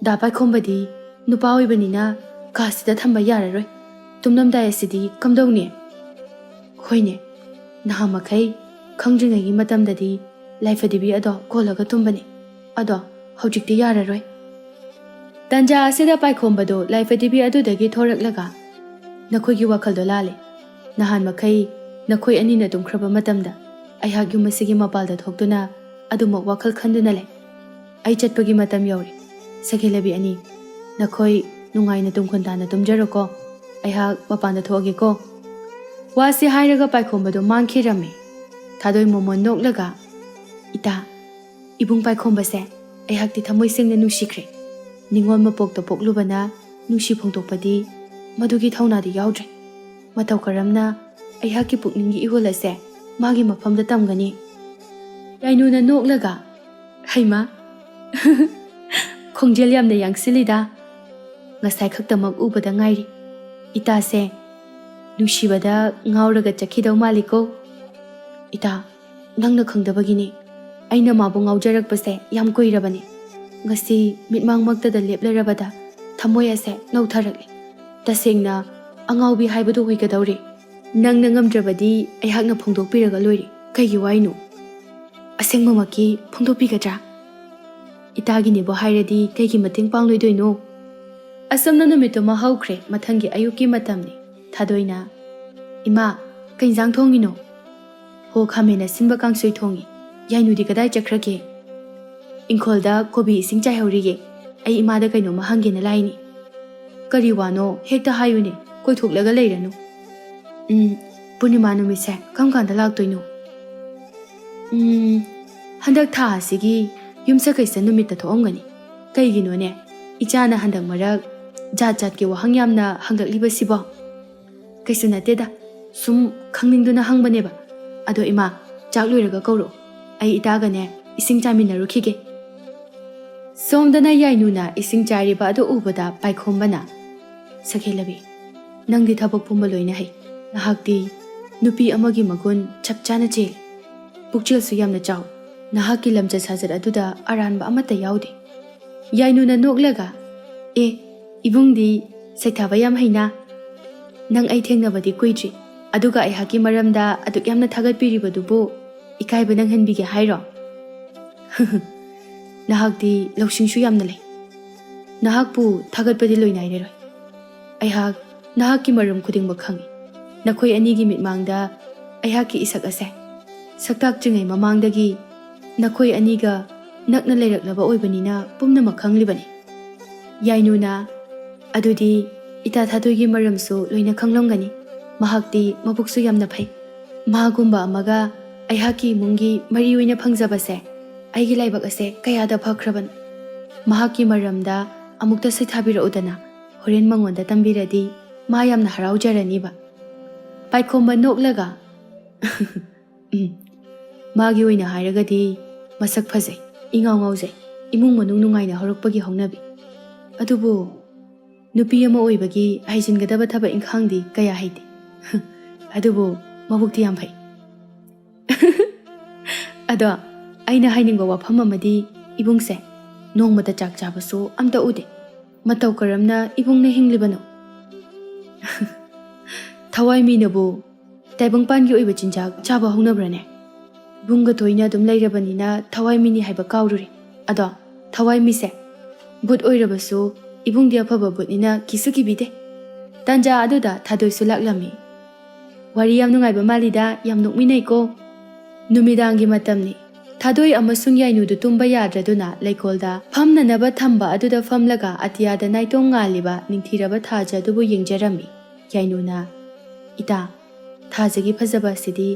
ꯗꯥ ꯄꯥꯏꯈꯣꯝꯕꯗꯤ ꯅꯨꯄꯥ ꯑꯣꯏꯕꯅꯤꯅ ꯀꯥꯁꯤꯗ ꯊꯝꯕ ꯌꯥꯔꯔꯣꯏ, ꯇꯨꯝꯂꯝꯗꯥꯏ ꯑꯁꯤꯗꯤ ꯀꯝꯗꯧꯅꯤ? ꯍꯣꯏꯅꯦ, ꯅꯍꯥꯟꯃꯈꯩ ꯈꯪꯗ꯭ꯔꯤꯉꯩꯒꯤ ꯃꯇꯝꯗꯗꯤ ꯂꯥꯏꯐꯗꯤꯕꯤ ꯑꯗꯣ ꯀꯣꯜꯂꯒ ꯇꯨꯝꯕꯅꯤ, ꯑꯗꯣ ꯍꯧꯖꯤꯛꯇꯤ ꯌꯥꯔꯔꯣꯏ꯫ ꯇꯟꯖꯥ ꯑꯁꯤꯗ ꯄꯥꯏꯈꯣꯝꯕꯗꯨ ꯂꯥꯏꯐꯗꯤꯕꯤ ꯑꯗꯨꯗꯒꯤ ꯊꯣꯔꯛꯂꯒ, ꯅꯈꯣꯏꯒꯤ ꯋꯥꯈꯜꯗꯣ ꯂꯥꯜꯂꯦ꯫ ꯅꯍꯥꯟꯃꯈꯩ ꯅꯈꯣꯏ ꯑꯅꯤꯅ ꯇꯨꯝꯈ꯭ꯔꯕ ꯃꯇꯝꯗ ꯑꯩꯍꯥꯛ ꯌꯨꯝ ꯑꯁꯤꯒꯤ ꯃꯄꯥꯜꯗ ꯊꯣꯛꯇꯨꯅ ꯑꯗꯨꯃꯛ ꯋꯥꯈꯜ ꯈꯟꯗꯨꯅ ꯂꯩ꯫ ꯑꯩ ꯆꯠꯄꯒꯤ ꯃꯇꯝ ꯌꯧꯔꯦ꯫ ꯁꯒꯦꯂꯕꯤ ꯑꯅꯤ, ꯅꯈꯣꯏ ꯅꯨꯡꯉꯥꯏꯅ ꯇꯨꯝꯈꯣꯟ ꯇꯥꯅ ꯇꯨꯝꯖꯔꯣꯀꯣ, ꯑꯩꯍꯥꯛ ꯃꯄꯥꯟꯗ ꯊꯣꯛꯑꯒꯦꯀꯣ꯫ ꯋꯥꯁꯤ ꯍꯥꯏꯔꯒ ꯄꯥꯏꯈꯣꯝꯕꯗꯨ ꯃꯥꯡꯈꯤꯔꯝꯃꯤ꯫ ꯊꯥꯗꯣꯏ ꯃꯣꯃꯣꯟ ꯅꯣꯛꯂꯒ, ꯏꯇꯥ, ꯏꯕꯨꯡ ꯄꯥꯏꯈꯣꯝꯕꯁꯦ ꯑꯩꯍꯥꯛꯇꯤ ꯊꯃꯣꯏ ꯁꯦꯡꯅ ꯅꯨꯡꯁꯤꯈ꯭ꯔꯦ꯫ ꯅꯤꯉꯣꯜ ꯃꯄꯣꯛꯇ ꯄꯣꯛꯂꯨꯕꯅ ꯅꯨꯡꯁꯤ ꯐꯣꯡꯗꯣꯛꯄꯗꯤ ꯃꯗꯨꯒꯤ ꯊꯧꯅꯥꯗꯤ ꯌꯥꯎꯗ꯭ꯔꯦ꯫ ꯃꯇꯧ ꯀꯔꯝꯅ ꯑꯩꯍꯥꯛꯀꯤ ꯄꯨꯛꯅꯤꯡꯒꯤ ꯏꯍꯨꯜ ꯑꯁꯦ ꯃꯥꯒꯤ ꯃꯐꯝꯗ ꯇꯝꯒꯅꯤ? ꯌꯥꯏꯅꯨꯅ ꯅꯣꯛꯂꯒ, ꯍꯩꯃꯥ, ꯈꯣꯡꯖꯦꯜ ꯌꯥꯝꯅ ꯌꯥꯡꯁꯤꯜꯂꯤꯗ, ꯉꯁꯥꯏ ꯈꯛꯇꯃꯛ ꯎꯕꯗ ꯉꯥꯏꯔꯤ꯫ ꯏꯇꯥꯁꯦ ꯅꯨꯡꯁꯤꯕꯗ ꯉꯥꯎꯔꯒ ꯆꯠꯈꯤꯗꯧ ꯃꯥꯜꯂꯤꯀꯣ꯫ ꯏꯇꯥ, ꯅꯪꯅ ꯈꯪꯗꯕꯒꯤꯅꯤ, ꯑꯩꯅ ꯃꯥꯕꯨ ꯉꯥꯎꯖꯔꯛꯄꯁꯦ ꯌꯥꯝ ꯀꯨꯏꯔꯕꯅꯤ꯫ ꯉꯁꯤ ꯃꯤꯠꯃꯥꯡꯃꯛꯇꯗ ꯂꯦꯞꯂꯔꯕꯗ ꯊꯃꯣꯏ ꯑꯁꯦ ꯅꯧꯊꯔꯛꯂꯦ꯫ ꯇꯁꯦꯡꯅ ꯑꯉꯥꯎꯕꯤ ꯍꯥꯏꯕꯗꯨ ꯑꯣꯏꯒꯗꯧꯔꯦ꯫ ꯅꯪꯅ ꯉꯝꯗ꯭ꯔꯕꯗꯤ ꯑꯩꯍꯥꯛꯅ ꯐꯣꯡꯗꯣꯛꯄꯤꯔꯒ ꯂꯣꯏꯔꯦ, ꯀꯩꯒꯤ ꯋꯥꯏꯅꯣ? ꯑꯁꯦꯡꯕꯃꯛꯀꯤ ꯐꯣꯡꯗꯣꯛꯄꯤꯒꯗ꯭ꯔꯥ? ꯏꯇꯥꯒꯤꯅꯦꯕꯨ ꯍꯥꯏꯔꯗꯤ ꯀꯩꯒꯤ ꯃꯇꯦꯡ ꯄꯥꯡꯂꯣꯏꯗꯣꯏꯅꯣ? ꯑꯁꯨꯝꯅ ꯅꯨꯃꯤꯠꯇꯨꯃ ꯍꯧꯈ꯭ꯔꯦ꯫ ꯃꯊꯪꯒꯤ ꯑꯌꯨꯛꯀꯤ ꯃꯇꯝꯅꯤ꯫ ꯊꯥꯗꯣꯏꯅ, ꯏꯃꯥ, ꯀꯩ ꯏꯟꯖꯥꯡ ꯊꯣꯡꯉꯤꯅꯣ? ꯍꯣ, ꯈꯥꯃꯦꯟ ꯑꯁꯤꯟꯕ ꯀꯥꯡꯁꯣꯏ ꯊꯣꯡꯉꯤ꯫ ꯌꯥꯏꯅꯨꯗꯤ ꯀꯗꯥꯏ ꯆꯠꯈ꯭ꯔꯒꯦ? ꯏꯪꯈꯣꯜꯗ ꯀꯣꯕꯤ ꯏꯁꯤꯡ ꯆꯥꯏꯍꯧꯔꯤꯌꯦ꯫ ꯑꯩ ꯏꯃꯥꯗ ꯀꯩꯅꯣꯝꯃ ꯍꯪꯒꯦꯅ ꯂꯥꯛꯏꯅꯤ. ꯀꯔꯤ ꯋꯥꯅꯣ ꯍꯦꯛꯇ ꯍꯥꯏꯌꯨꯅꯦ, ꯀꯣꯏꯊꯣꯛꯂꯒ ꯂꯩꯔꯅꯨ. ꯄꯨꯔꯅꯤꯃꯥ ꯅꯨꯃꯤꯠꯁꯦ ꯀꯔꯝ ꯀꯥꯟꯗ ꯂꯥꯛꯇꯣꯏꯅꯣ? ꯍꯟꯗꯛ ꯊꯥ ꯑꯁꯤꯒꯤ ꯌꯨꯝꯁꯀꯩꯁ ꯅꯨꯃꯤꯠꯇ ꯊꯣꯛꯑꯝꯒꯅꯤ. ꯀꯩꯒꯤꯅꯣꯅꯦ ꯏꯆꯥꯅ ꯍꯟꯗꯛ ꯃꯔꯛ ꯖꯥꯠ ꯖꯥꯠꯀꯤ ꯋꯥꯍꯪ ꯌꯥꯝꯅ ꯍꯪꯂꯛꯂꯤꯕꯁꯤꯕꯣ? ꯀꯩꯁꯨ ꯅꯠꯇꯦꯗ, ꯁꯨꯝ ꯈꯪꯅꯤꯡꯗꯨꯅ ꯍꯪꯕꯅꯦꯕ. ꯑꯗꯣ ꯏꯃꯥ, ꯆꯥꯛ ꯂꯣꯏꯔꯒ ꯀꯧꯔꯛꯑꯣ. ꯑꯩ ꯏꯇꯥꯒꯅꯦ ꯏꯁꯤꯡ ꯆꯥꯃꯤꯟꯅꯔꯨꯈꯤꯒꯦ. ꯁꯣꯝꯗꯅ ꯌꯥꯏꯅꯨꯅ ꯏꯁꯤꯡ ꯆꯥꯏꯔꯤꯕ ꯑꯗꯨ ꯎꯕꯗ ꯄꯥꯏꯈꯣꯝꯕꯅ, ꯁꯈꯦꯂꯕꯤ, ꯅꯪꯗꯤ ꯊꯕꯛ ꯄꯨꯝꯕ ꯂꯣꯏꯅ ꯍꯩ. ꯅꯍꯥꯛꯇꯤ ꯅꯨꯄꯤ ꯑꯃꯒꯤ ꯃꯒꯨꯟ ꯆꯞ ꯆꯥꯅ ꯆꯦꯜꯂꯤ. ꯄꯨꯛꯆꯦꯜꯁꯨ ꯌꯥꯝꯅ ꯆꯥꯎ. ꯅꯍꯥꯛꯀꯤ ꯂꯝꯆꯠ ꯁꯥꯖꯠ ꯑꯗꯨꯗ ꯑꯔꯥꯟꯕ ꯑꯃꯠꯇ ꯌꯥꯎꯗꯦ. ꯌꯥꯏꯅꯨꯅ ꯅꯣꯛꯂꯒ, ꯏꯕꯨꯡꯗꯤ ꯁꯩꯊꯥꯕ ꯌꯥꯝ ꯍꯩꯅ. ꯅꯪ ꯑꯩ ꯊꯦꯡꯅꯕꯗꯤ ꯀꯨꯏꯗ꯭ꯔꯤ, ꯑꯗꯨꯒ ꯑꯩꯍꯥꯛꯀꯤ ꯃꯔꯝꯗ ꯑꯗꯨꯛ ꯌꯥꯝꯅ ꯊꯥꯒꯠꯄꯤꯔꯤꯕꯗꯨꯕꯨ ꯏꯀꯥꯏꯕ ꯅꯪꯍꯟꯕꯤꯒꯦ ꯍꯥꯏꯔꯣ? ꯅꯍꯥꯛꯇꯤ ꯂꯧꯁꯤꯡꯁꯨ ꯌꯥꯝꯅ ꯂꯩ. ꯅꯍꯥꯛꯄꯨ ꯊꯥꯒꯠꯄꯗꯤ ꯂꯣꯏꯅꯥꯏꯔꯔꯣꯏ. ꯑꯩꯍꯥꯛ ꯅꯍꯥꯛꯀꯤ ꯃꯔꯝ ꯈꯨꯗꯤꯡꯃꯛ ꯈꯪꯏ. ꯅꯈꯣꯏ ꯑꯅꯤꯒꯤ ꯃꯤꯠꯃꯥꯡꯗ ꯑꯩꯍꯥꯛꯀꯤ ꯏꯁꯛ ꯑꯁꯦ ꯁꯛꯇꯥꯛꯇ꯭ꯔꯤꯉꯩ ꯃꯃꯥꯡꯗꯒꯤ ꯅꯈꯣꯏ ꯑꯅꯤꯒ ꯅꯛꯅ ꯂꯩꯔꯛꯂꯕ ꯑꯣꯏꯕꯅꯤꯅ ꯄꯨꯝꯅꯃꯛ ꯈꯪꯂꯤꯕꯅꯤ. ꯌꯥꯏꯅꯨꯅ, ꯑꯗꯨꯗꯤ ꯏꯇꯥ ꯊꯥꯗꯣꯏꯒꯤ ꯃꯔꯝꯁꯨ ꯂꯣꯏꯅ ꯈꯪꯂꯝꯒꯅꯤ. ꯃꯍꯥꯛꯇꯤ ꯃꯕꯨꯛꯁꯨ ꯌꯥꯝꯅ ꯐꯩ. ꯃꯥꯒꯨꯝꯕ ꯑꯃꯒ ꯑꯩꯍꯥꯛꯀꯤ ꯏꯃꯨꯡꯒꯤ ꯃꯔꯤ ꯑꯣꯏꯅ ꯐꯪꯖꯕꯁꯦ ꯑꯩꯒꯤ ꯂꯥꯏꯕꯛ ꯑꯁꯦ ꯀꯌꯥꯗ ꯐꯈ꯭ꯔꯕꯅꯣ. ꯃꯍꯥꯛꯀꯤ ꯃꯔꯝꯗ ꯑꯃꯨꯛꯇ ꯁꯩꯊꯥꯕꯤꯔꯛꯎꯗꯅ. ꯍꯣꯔꯦꯟ ꯃꯉꯣꯟꯗ ꯇꯝꯕꯤꯔꯗꯤ ꯃꯥ ꯌꯥꯝꯅ ꯍꯔꯥꯎꯖꯔꯅꯤꯕ. ꯄꯥꯏꯈꯣꯝꯕ ꯅꯣꯛꯂꯒ, ꯃꯥꯒꯤ ꯑꯣꯏꯅ ꯍꯥꯏꯔꯒꯗꯤ ꯃꯁꯛ ꯐꯖꯩ, ꯏꯉꯥꯎ ꯉꯥꯎꯖꯩ, ꯏꯃꯨꯡ ꯃꯅꯨꯡ ꯅꯨꯡꯉꯥꯏꯅ ꯍꯧꯔꯛꯄꯒꯤ ꯍꯧꯅꯕꯤ. ꯑꯗꯨꯕꯨ ꯅꯨꯄꯤ ꯑꯃ ꯑꯣꯏꯕꯒꯤ ꯍꯩꯖꯤꯟꯒꯗꯕ ꯊꯕꯛ ꯏꯪꯈꯥꯡꯗꯤ ꯀꯌꯥ ꯍꯩꯇꯦ. ꯑꯗꯨꯕꯨ ꯃꯕꯨꯛꯇꯤ ꯌꯥꯝ ꯐꯩ. ꯑꯗꯣ ꯑꯩꯅ ꯍꯥꯏꯅꯤꯡꯕ ꯋꯥꯐꯝ ꯑꯃꯗꯤ, ꯏꯕꯨꯡꯁꯦ ꯅꯣꯡꯃꯗ ꯆꯥꯛ ꯆꯥꯕꯁꯨ ꯑꯝꯇ ꯎꯗꯦ. ꯃꯇꯧ ꯀꯔꯝꯅ ꯏꯕꯨꯡꯅ ꯍꯤꯡꯂꯤꯕꯅꯣ? ꯊꯋꯥꯏ ꯃꯤꯅꯕꯨ ꯇꯥꯏꯕꯪꯄꯥꯟꯒꯤ ꯑꯣꯏꯕ ꯆꯤꯟꯖꯥꯛ ꯆꯥꯕ ꯍꯧꯅꯕ꯭ꯔꯅꯦ? ꯏꯕꯨꯡꯒ ꯇꯣꯏꯅ ꯑꯗꯨꯝ ꯂꯩꯔꯕꯅꯤꯅ ꯊꯋꯥꯏ ꯃꯤꯅꯤ ꯍꯥꯏꯕ ꯀꯥꯎꯔꯨꯔꯦ. ꯑꯗꯣ ꯊꯋꯥꯏ ꯃꯤꯁꯦ ꯕꯨꯠ ꯑꯣꯏꯔꯕꯁꯨ ꯏꯕꯨꯡꯗꯤ ꯑꯐꯕ ꯕꯨꯠꯅꯤꯅ ꯀꯤꯁꯨ ꯀꯤꯕꯤꯗꯦ. ꯇꯥꯟꯖꯥ ꯑꯗꯨꯗ ꯊꯥꯗꯣꯏꯁꯨ ꯂꯥꯛꯂꯝꯃꯤ. ꯋꯥꯔꯤ ꯌꯥꯝ ꯅꯨꯡꯉꯥꯏꯕ ꯃꯥꯜꯂꯤꯗ, ꯌꯥꯝ ꯅꯣꯛꯃꯤꯟꯅꯩꯀꯣ. ꯅꯨꯃꯤꯗꯥꯡꯒꯤ ꯃꯇꯝꯅꯤ. ꯊꯥꯗꯣꯏ ꯑꯃꯁꯨꯡ ꯌꯥꯏꯅꯨꯗꯨ ꯇꯨꯝꯕ ꯌꯥꯗ꯭ꯔꯗꯨꯅ ꯂꯩꯀꯣꯜꯗ ꯐꯝꯅꯅꯕ ꯊꯝꯕ ꯑꯗꯨꯗ ꯐꯝꯂꯒ ꯑꯇꯤꯌꯥꯗ ꯅꯥꯏꯇꯣꯝ ꯉꯥꯜꯂꯤꯕ ꯅꯤꯡꯊꯤꯔꯕ ꯊꯥꯖ ꯑꯗꯨꯕꯨ ꯌꯦꯡꯖꯔꯝꯃꯤ. ꯌꯥꯏꯅꯨꯅ, ꯏꯇꯥ, ꯊꯥꯖꯒꯤ ꯐꯖꯕ ꯑꯁꯤꯗꯤ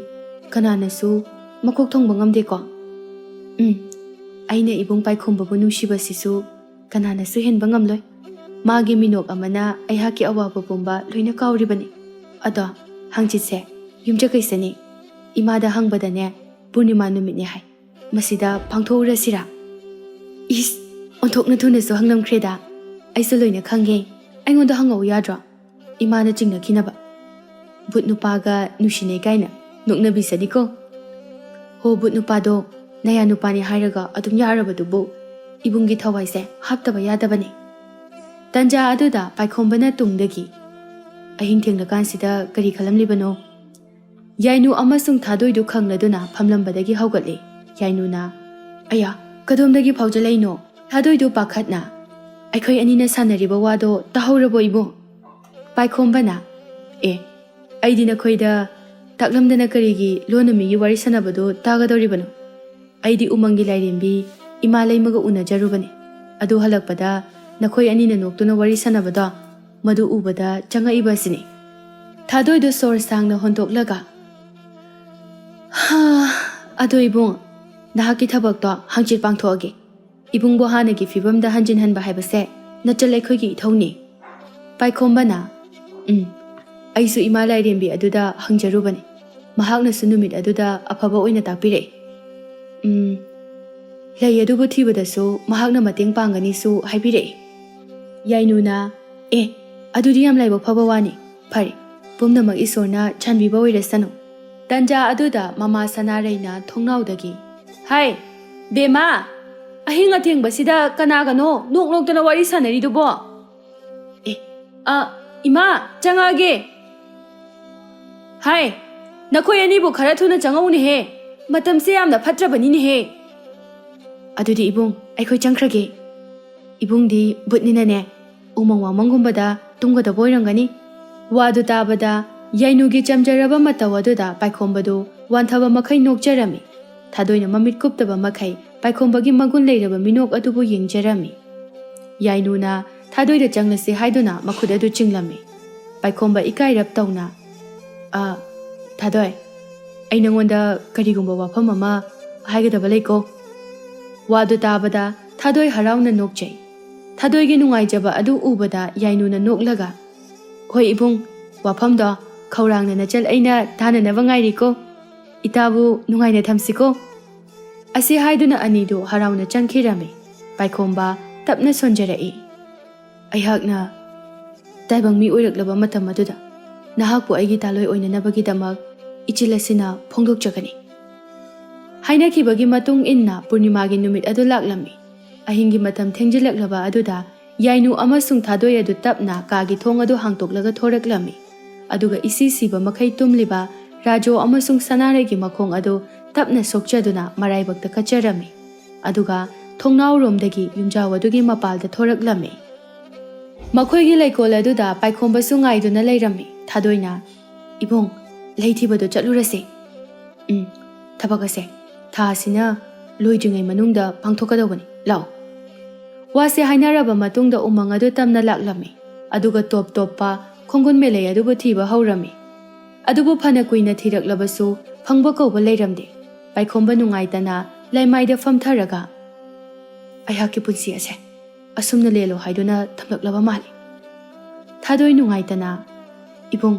ꯀꯅꯥꯅꯁꯨ ꯃꯀꯣꯛ ꯊꯣꯡꯕ ꯉꯝꯗꯦꯀꯣ. ꯑꯩꯅ ꯏꯕꯨꯡ ꯄꯥꯏꯈꯣꯝꯕꯕꯨ ꯅꯨꯡꯁꯤꯕꯁꯤꯁꯨ ꯀꯅꯥꯅꯁꯨ ꯍꯦꯟꯕ ꯉꯝꯂꯣꯏ. ꯃꯥꯒꯤ ꯃꯤꯅꯣꯛ ꯑꯃꯅ ꯑꯩꯍꯥꯛꯀꯤ ꯑꯋꯥꯕ ꯄꯨꯝꯕ ꯂꯣꯏꯅ ꯀꯥꯎꯔꯤꯕꯅꯤ. ꯑꯗꯣ ꯍꯪꯆꯤꯠꯁꯦ ꯌꯨꯝꯖꯀꯩꯁꯅꯤ. ꯏꯃꯥꯗ ꯍꯪꯕꯗꯅꯦ ꯄꯨꯔꯅꯤꯃꯥ ꯅꯨꯃꯤꯠꯅꯦ ꯍꯥꯏ. ꯃꯁꯤꯗ ꯄꯥꯡꯊꯣꯛꯎꯔꯁꯤꯔꯥ? ꯏꯁ, ꯑꯣꯟꯊꯣꯛꯅ ꯊꯨꯅꯁꯨ ꯍꯪꯂꯝꯈ꯭ꯔꯦꯗ. ꯑꯩꯁꯨ ꯂꯣꯏꯅ ꯈꯪꯉꯦ. ꯑꯩꯉꯣꯟꯗ ꯍꯪꯉꯛꯎ ꯌꯥꯗ꯭ꯔꯣ? ꯏꯃꯥꯅ ꯆꯤꯡꯅꯈꯤꯅꯕ. ꯕꯨꯠ ꯅꯨꯄꯥꯒ ꯅꯨꯡꯁꯤꯅꯩ ꯀꯥꯏꯅ ꯅꯣꯛꯅꯕꯤꯁꯅꯤꯀꯣ. ꯍꯣ, ꯕꯨꯠ ꯅꯨꯄꯥꯗꯣ ꯅꯌꯥ ꯅꯨꯄꯥꯅꯤ ꯍꯥꯏꯔꯒ ꯑꯗꯨꯝ ꯌꯥꯔꯕꯗꯨꯕꯨ ꯏꯕꯨꯡꯒꯤ ꯊꯋꯥꯏꯁꯦ ꯍꯥꯞꯇꯕ ꯌꯥꯗꯕꯅꯤ. ꯇꯥꯟꯖꯥ ꯑꯗꯨꯗ ꯄꯥꯏꯈꯣꯝꯕꯅ ꯇꯨꯡꯗꯒꯤ, ꯑꯍꯤꯡ ꯊꯦꯡꯂꯀꯥꯟꯁꯤꯗ ꯀꯔꯤ ꯈꯜꯂꯝꯂꯤꯕꯅꯣ? ꯌꯥꯏꯅꯨ ꯑꯃꯁꯨꯡ ꯊꯥꯗꯣꯏꯗꯨ ꯈꯪꯂꯗꯨꯅ ꯐꯝꯂꯝꯕꯗꯒꯤ ꯍꯧꯒꯠꯂꯤ. ꯌꯥꯏꯅꯨꯅ, ꯑꯌꯥ, ꯀꯗꯣꯝꯗꯒꯤ ꯐꯥꯎꯖꯜꯂꯛꯏꯅꯣ? ꯊꯥꯗꯣꯏꯗꯨ ꯄꯥꯈꯠꯅ, ꯑꯩꯈꯣꯏ ꯑꯅꯤꯅ ꯁꯥꯟꯅꯔꯤꯕ ꯋꯥꯗꯣ ꯇꯥꯍꯧꯔꯕꯣ ꯏꯕꯨꯡ? ꯄꯥꯏꯈꯣꯝꯕꯅ, ꯑꯩꯗꯤ ꯅꯈꯣꯏꯗ ꯇꯥꯛꯂꯝꯗꯅ ꯀꯔꯤꯒꯤ ꯂꯣꯟꯅ ꯃꯤꯒꯤ ꯋꯥꯔꯤ ꯁꯥꯟꯅꯕꯗꯣ ꯇꯥꯒꯗꯧꯔꯤꯕꯅꯣ? ꯑꯩꯗꯤ ꯎꯃꯪꯒꯤ ꯂꯥꯏꯔꯦꯝꯕꯤ ꯏꯃꯥ ꯂꯩꯃꯒ ꯎꯅꯖꯔꯨꯕꯅꯤ. ꯑꯗꯨ ꯍꯜꯂꯛꯄꯗ ꯅꯈꯣꯏ ꯑꯅꯤꯅ ꯅꯣꯛꯇꯨꯅ ꯋꯥꯔꯤ ꯁꯥꯟꯅꯕꯗꯣ, ꯃꯗꯨ ꯎꯕꯗ ꯆꯪꯉꯛꯏꯕ ꯑꯁꯤꯅꯤ. ꯊꯥꯗꯣꯏꯗꯨ ꯁꯣꯔ ꯁꯥꯡꯅ ꯍꯣꯟꯗꯣꯛꯂꯒ, ꯑꯗꯣ ꯏꯕꯨꯡ, ꯅꯍꯥꯛꯀꯤ ꯊꯕꯛꯇꯣ ꯍꯪꯆꯤꯠ ꯄꯥꯡꯊꯣꯛꯑꯒꯦ. ꯏꯕꯨꯡꯕꯨ ꯍꯥꯟꯅꯒꯤ ꯐꯤꯕꯝꯗ ꯍꯟꯖꯤꯟꯍꯟꯕ ꯍꯥꯏꯕꯁꯦ ꯅꯆꯜ ꯑꯩꯈꯣꯏꯒꯤ ꯏꯊꯧꯅꯤ. ꯄꯥꯏꯈꯣꯝꯕꯅ, ꯑꯩꯁꯨ ꯏꯃꯥ ꯂꯥꯏꯔꯦꯝꯕꯤ ꯑꯗꯨꯗ ꯍꯪꯖꯔꯨꯕꯅꯤ. ꯃꯍꯥꯛꯅꯁꯨ ꯅꯨꯃꯤꯠ ꯑꯗꯨꯗ ꯑꯐꯕ ꯑꯣꯏꯅ ꯇꯥꯛꯄꯤꯔꯛꯏ. ꯂꯩ ꯑꯗꯨꯕꯨ ꯊꯤꯕꯗꯁꯨ ꯃꯍꯥꯛꯅ ꯃꯇꯦꯡ ꯄꯥꯡꯒꯅꯤꯁꯨ ꯍꯥꯏꯕꯤꯔꯛꯏ. ꯌꯥꯏꯅꯨꯅ, ꯑꯗꯨꯗꯤ ꯌꯥꯝ ꯂꯥꯏꯕꯛ ꯐꯕ ꯋꯥꯅꯤ. ꯐꯔꯦ, ꯄꯨꯝꯅꯃꯛ ꯏꯁꯣꯔꯅ ꯆꯥꯟꯕꯤꯕ ꯑꯣꯏꯔꯁꯅꯨ. ꯇꯥꯟꯖꯥ ꯑꯗꯨꯗ ꯃꯃꯥ ꯁꯅꯥꯔꯩꯅ ꯊꯣꯡꯅꯥꯎꯗꯒꯤ, ꯍꯥꯏ ꯕꯦꯃꯥ, ꯑꯍꯤꯡ ꯑꯊꯦꯡꯕꯁꯤꯗ ꯀꯅꯥꯒꯅꯣ ꯅꯣꯛ ꯅꯣꯛꯇꯅ ꯋꯥꯔꯤ ꯁꯥꯟꯅꯔꯤꯗꯨꯕꯣ? ꯏꯃꯥ, ꯆꯪꯉꯛꯑꯒꯦ. ꯍꯥꯏ, ꯅꯈꯣꯏ ꯑꯅꯤꯕꯨ ꯈꯔ ꯊꯨꯅ ꯆꯪꯉꯛꯎꯅꯦꯍꯦ. ꯃꯇꯝꯁꯦ ꯌꯥꯝꯅ ꯐꯠꯇ꯭ꯔꯕꯅꯤꯅꯦꯍꯦ. ꯑꯗꯨꯗꯤ ꯏꯕꯨꯡ, ꯑꯩꯈꯣꯏ ꯆꯪꯈ꯭ꯔꯒꯦ. ꯏꯕꯨꯡꯗꯤ ꯕꯨꯠꯅꯤꯅꯅꯦ ꯎꯃꯪ ꯋꯥꯃꯪꯒꯨꯝꯕꯗ ꯇꯨꯝꯒꯗꯕ ꯑꯣꯏꯔꯝꯒꯅꯤ. ꯋꯥꯗꯨ ꯇꯥꯕꯗ ꯌꯥꯏꯅꯨꯒꯤ ꯆꯝꯖꯔꯕ ꯃꯇꯧ ꯑꯗꯨꯗ ꯄꯥꯏꯈꯣꯝꯕꯗꯨ ꯋꯥꯟꯊꯕ ꯃꯈꯩ ꯅꯣꯛꯆꯔꯝꯃꯤ. ꯊꯥꯗꯣꯏꯅ ꯃꯃꯤꯠ ꯀꯨꯞꯇꯕ ꯃꯈꯩ ꯄꯥꯏꯈꯣꯝꯕꯒꯤ ꯃꯒꯨꯟ ꯂꯩꯔꯕ ꯃꯤꯅꯣꯛ ꯑꯗꯨꯕꯨ ꯌꯦꯡꯖꯔꯝꯃꯤ. ꯌꯥꯏꯅꯨꯅ ꯊꯥꯗꯣꯏꯗ ꯆꯪꯂꯁꯤ ꯍꯥꯏꯗꯨꯅ ꯃꯈꯨꯠ ꯑꯗꯨ ꯆꯤꯡꯂꯝꯃꯤ꯫ ꯄꯥꯏꯈꯣꯝꯕ ꯏꯀꯥꯏꯔꯞ ꯇꯧꯅ ꯊꯥꯗꯣꯏ, ꯑꯩ ꯅꯉꯣꯟꯗ ꯀꯔꯤꯒꯨꯝꯕ ꯋꯥꯐꯝ ꯑꯃ ꯍꯥꯏꯒꯗꯕ ꯂꯩꯀꯣ꯫ ꯋꯥꯗꯨ ꯇꯥꯕꯗ ꯊꯥꯗꯣꯏ ꯍꯔꯥꯎꯅ ꯅꯣꯛꯆꯩ꯫ ꯊꯥꯗꯣꯏꯒꯤ ꯅꯨꯡꯉꯥꯏꯖꯕ ꯑꯗꯨ ꯎꯕꯗ ꯌꯥꯏꯅꯨꯅ ꯅꯣꯛꯂꯒ, ꯍꯣꯏ ꯏꯕꯨꯡ, ꯋꯥꯐꯝꯗꯣ ꯈꯧꯔꯥꯡꯅ ꯅꯆꯜ ꯑꯩꯅ ꯇꯥꯅꯅꯕ ꯉꯥꯏꯔꯤꯀꯣ꯫ ꯏꯇꯥꯕꯨ ꯅꯨꯡꯉꯥꯏꯅ ꯊꯝꯁꯤꯀꯣ꯫ ꯑꯁꯤ ꯍꯥꯏꯗꯨꯅ ꯑꯅꯤꯗꯨ ꯍꯔꯥꯎꯅ ꯆꯪꯈꯤꯔꯝꯃꯤ꯫ ꯄꯥꯏꯈꯣꯝꯕ ꯇꯞꯅ ꯁꯣꯟꯖꯔꯛꯏ꯫ ꯑꯩꯍꯥꯛꯅ ꯇꯥꯏꯕꯪ ꯃꯤ ꯑꯣꯏꯔꯛꯂꯕ ꯃꯇꯝ ꯑꯗꯨꯗ ꯅꯍꯥꯛꯄꯨ ꯑꯩꯒꯤ ꯇꯥꯂꯣꯏ ꯑꯣꯏꯅꯅꯕꯒꯤꯗꯃꯛ ꯏꯆꯤꯜ ꯑꯁꯤꯅ ꯐꯣꯡꯗꯣꯛꯆꯒꯅꯤ꯫ ꯍꯥꯏꯅꯈꯤꯕꯒꯤ ꯃꯇꯨꯡ ꯏꯟꯅ ꯄꯨꯔꯅꯤꯃꯥꯒꯤ ꯅꯨꯃꯤꯠ ꯑꯗꯨ ꯂꯥꯛꯂꯝꯃꯤ꯫ ꯑꯍꯤꯡꯒꯤ ꯃꯇꯝ ꯊꯦꯡꯖꯤꯜꯂꯛꯂꯕ ꯑꯗꯨꯗ ꯌꯥꯏꯅꯨ ꯑꯃꯁꯨꯡ ꯊꯥꯗꯣꯏ ꯑꯗꯨ ꯇꯞꯅ ꯀꯥꯒꯤ ꯊꯣꯡ ꯑꯗꯨ ꯍꯥꯡꯇꯣꯛꯂꯒ ꯊꯣꯔꯛꯂꯝꯃꯤ꯫ ꯑꯗꯨꯒ ꯏꯁꯤ ꯁꯤꯕ ꯃꯈꯩ ꯇꯨꯝꯂꯤꯕ ꯔꯥꯖꯣ ꯑꯃꯁꯨꯡ ꯁꯅꯥꯔꯩꯒꯤ ꯃꯈꯣꯡ ꯑꯗꯨ ꯇꯞꯅ ꯁꯣꯛꯆꯗꯨꯅ ꯃꯔꯥꯏꯕꯛꯇ ꯀꯠꯆꯔꯝꯃꯤ꯫ ꯑꯗꯨꯒ ꯊꯣꯡꯅꯥꯎꯔꯣꯝꯗꯒꯤ ꯌꯨꯝꯖꯥꯎ ꯑꯗꯨꯒꯤ ꯃꯄꯥꯜꯗ ꯊꯣꯔꯛꯂꯝꯃꯤ꯫ ꯃꯈꯣꯏꯒꯤ ꯂꯩꯀꯣꯜ ꯑꯗꯨꯗ ꯄꯥꯏꯈꯣꯝꯕꯁꯨ ꯉꯥꯏꯗꯨꯅ ꯂꯩꯔꯝꯃꯤ꯫ ꯊꯥꯗꯣꯏꯅ, ꯏꯕꯨꯡ, ꯂꯩ ꯊꯤꯕꯗꯣ ꯆꯠꯂꯨꯔꯁꯤ꯫ ꯊꯕꯛ ꯑꯁꯦ ꯊꯥ ꯑꯁꯤꯅ ꯂꯣꯏꯗ꯭ꯔꯤꯉꯩ ꯃꯅꯨꯡꯗ ꯄꯥꯡꯊꯣꯛꯀꯗꯧꯕꯅꯤ, ꯂꯥꯛꯑꯣ꯫ ꯋꯥꯁꯦ ꯍꯥꯏꯅꯔꯕ ꯃꯇꯨꯡꯗ ꯎꯃꯪ ꯑꯗꯨ ꯇꯝꯅ ꯂꯥꯛꯂꯝꯃꯤ꯫ ꯑꯗꯨꯒ ꯇꯣꯞ ꯇꯣꯞꯄ ꯈꯣꯡꯒꯨꯟ ꯃꯦꯂꯩ ꯑꯗꯨꯕꯨ ꯊꯤꯕ ꯍꯧꯔꯝꯃꯤ꯫ ꯑꯗꯨꯕꯨ ꯐꯅ ꯀꯨꯏꯅ ꯊꯤꯔꯛꯂꯕꯁꯨ ꯐꯪꯕ ꯀꯧꯕ ꯂꯩꯔꯝꯗꯦ꯫ ꯄꯥꯏꯈꯣꯝꯕ ꯅꯨꯡꯉꯥꯏꯇꯅ ꯂꯩꯃꯥꯏꯗ ꯐꯝꯊꯔꯒ, ꯑꯩꯍꯥꯛꯀꯤ ꯄꯨꯟꯁꯤ ꯑꯁꯦ ꯑꯁꯨꯝꯅ ꯂꯦꯜꯂꯣ ꯍꯥꯏꯗꯨꯅ ꯊꯝꯂꯛꯂꯕ ꯃꯥꯜꯂꯤ꯫ ꯊꯥꯗꯣꯏ ꯅꯨꯡꯉꯥꯏꯇꯅ, ꯏꯕꯨꯡ,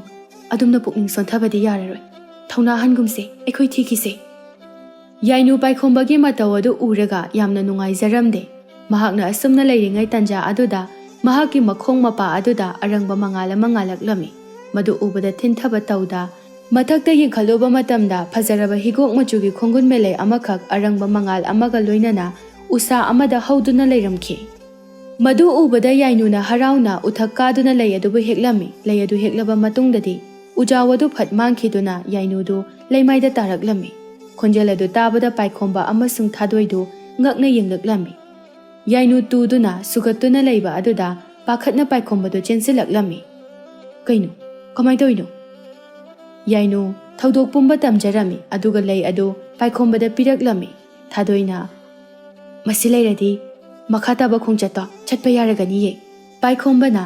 ꯑꯗꯨꯝꯅ ꯄꯨꯛꯅꯤꯡ ꯁꯣꯟꯊꯕꯗꯤ ꯌꯥꯔꯔꯣꯏ, ꯊꯧꯅꯥ ꯍꯟꯒꯨꯝꯁꯦ, ꯑꯩꯈꯣꯏ ꯊꯤꯈꯤꯁꯦ꯫ ꯌꯥꯏꯅꯨ ꯄꯥꯏꯈꯣꯝꯕꯒꯤ ꯃꯇꯧ ꯑꯗꯨ ꯎꯔꯒ ꯌꯥꯝꯅ ꯅꯨꯡꯉꯥꯏꯖꯔꯝꯗꯦ꯫ ꯃꯍꯥꯛꯅ ꯑꯁꯨꯝꯅ ꯂꯩꯔꯤꯉꯩ ꯇꯥꯟꯖꯥ ꯑꯗꯨꯗ ꯃꯍꯥꯛꯀꯤ ꯃꯈꯣꯡ ꯃꯄꯥ ꯑꯗꯨꯗ ꯑꯔꯪꯕ ꯃꯉꯥꯜ ꯑꯃ ꯉꯥꯜꯂꯛꯂꯝꯃꯤ꯫ ꯃꯗꯨ ꯎꯕꯗ ꯊꯤꯟꯊꯕ ꯇꯧꯗ ꯃꯊꯛꯇ ꯌꯦꯡꯈꯠꯂꯨꯕ ꯃꯇꯝꯗ ꯐꯖꯔꯕ ꯍꯤꯒꯣꯛ ꯃꯆꯨꯒꯤ ꯈꯣꯡꯒꯨꯟ ꯃꯦꯂꯩ ꯑꯃꯈꯛ ꯑꯔꯪꯕ ꯃꯉꯥꯜ ꯑꯃꯒ ꯂꯣꯏꯅꯅ ꯎꯁꯥ ꯑꯃꯗ ꯍꯧꯗꯨꯅ ꯂꯩꯔꯝꯈꯤ꯫ ꯃꯗꯨ ꯎꯕꯗ ꯌꯥꯏꯅꯨꯅ ꯍꯔꯥꯎꯅ ꯎꯊꯛ ꯀꯥꯗꯨꯅ ꯂꯩ ꯑꯗꯨꯕꯨ ꯍꯦꯛꯂꯝꯃꯤ꯫ ꯂꯩ ꯑꯗꯨ ꯍꯦꯛꯂꯕ ꯃꯇꯨꯡꯗꯗꯤ ꯎꯖꯥꯎ ꯑꯗꯨ ꯐꯠ ꯃꯥꯡꯈꯤꯗꯨꯅ ꯌꯥꯏꯅꯨꯗꯨ ꯂꯩꯃꯥꯏꯗ ꯇꯥꯔꯛꯂꯝꯃꯤ꯫ ꯈꯣꯟꯖꯦꯜ ꯑꯗꯨ ꯇꯥꯕꯗ ꯄꯥꯏꯈꯣꯝꯕ ꯑꯃꯁꯨꯡ ꯊꯥꯗꯣꯏꯗꯨ ꯉꯛꯅ ꯌꯦꯡꯂꯛꯂꯝꯃꯤ꯫ ꯌꯥꯏꯅꯨ ꯇꯨꯗꯨꯅ ꯁꯨꯒꯠꯇꯨꯅ ꯂꯩꯕ ꯑꯗꯨꯗ ꯄꯥꯈꯠꯅ ꯄꯥꯏꯈꯣꯝꯕꯗꯨ ꯆꯦꯟꯁꯤꯜꯂꯛꯂꯝꯃꯤ꯫ ꯀꯩꯅꯣ, ꯀꯃꯥꯏꯅ ꯇꯧꯔꯤꯅꯣ? ꯌꯥꯏꯅꯨ ꯊꯧꯗꯣꯛ ꯄꯨꯝꯕ ꯇꯝꯖꯔꯝꯃꯤ꯫ ꯑꯗꯨꯒ ꯂꯩ ꯑꯗꯨ ꯄꯥꯏꯈꯣꯝꯕꯗ ꯄꯤꯔꯛꯂꯝꯃꯤ꯫ ꯊꯥꯗꯣꯏꯅ, ꯃꯁꯤ ꯂꯩꯔꯗꯤ ꯃꯈꯥ ꯇꯥꯕ ꯈꯣꯡꯆꯠꯇꯣ ꯆꯠꯄ ꯌꯥꯔꯒꯅꯤꯌꯦ꯫ ꯄꯥꯏꯈꯣꯝꯕꯅ,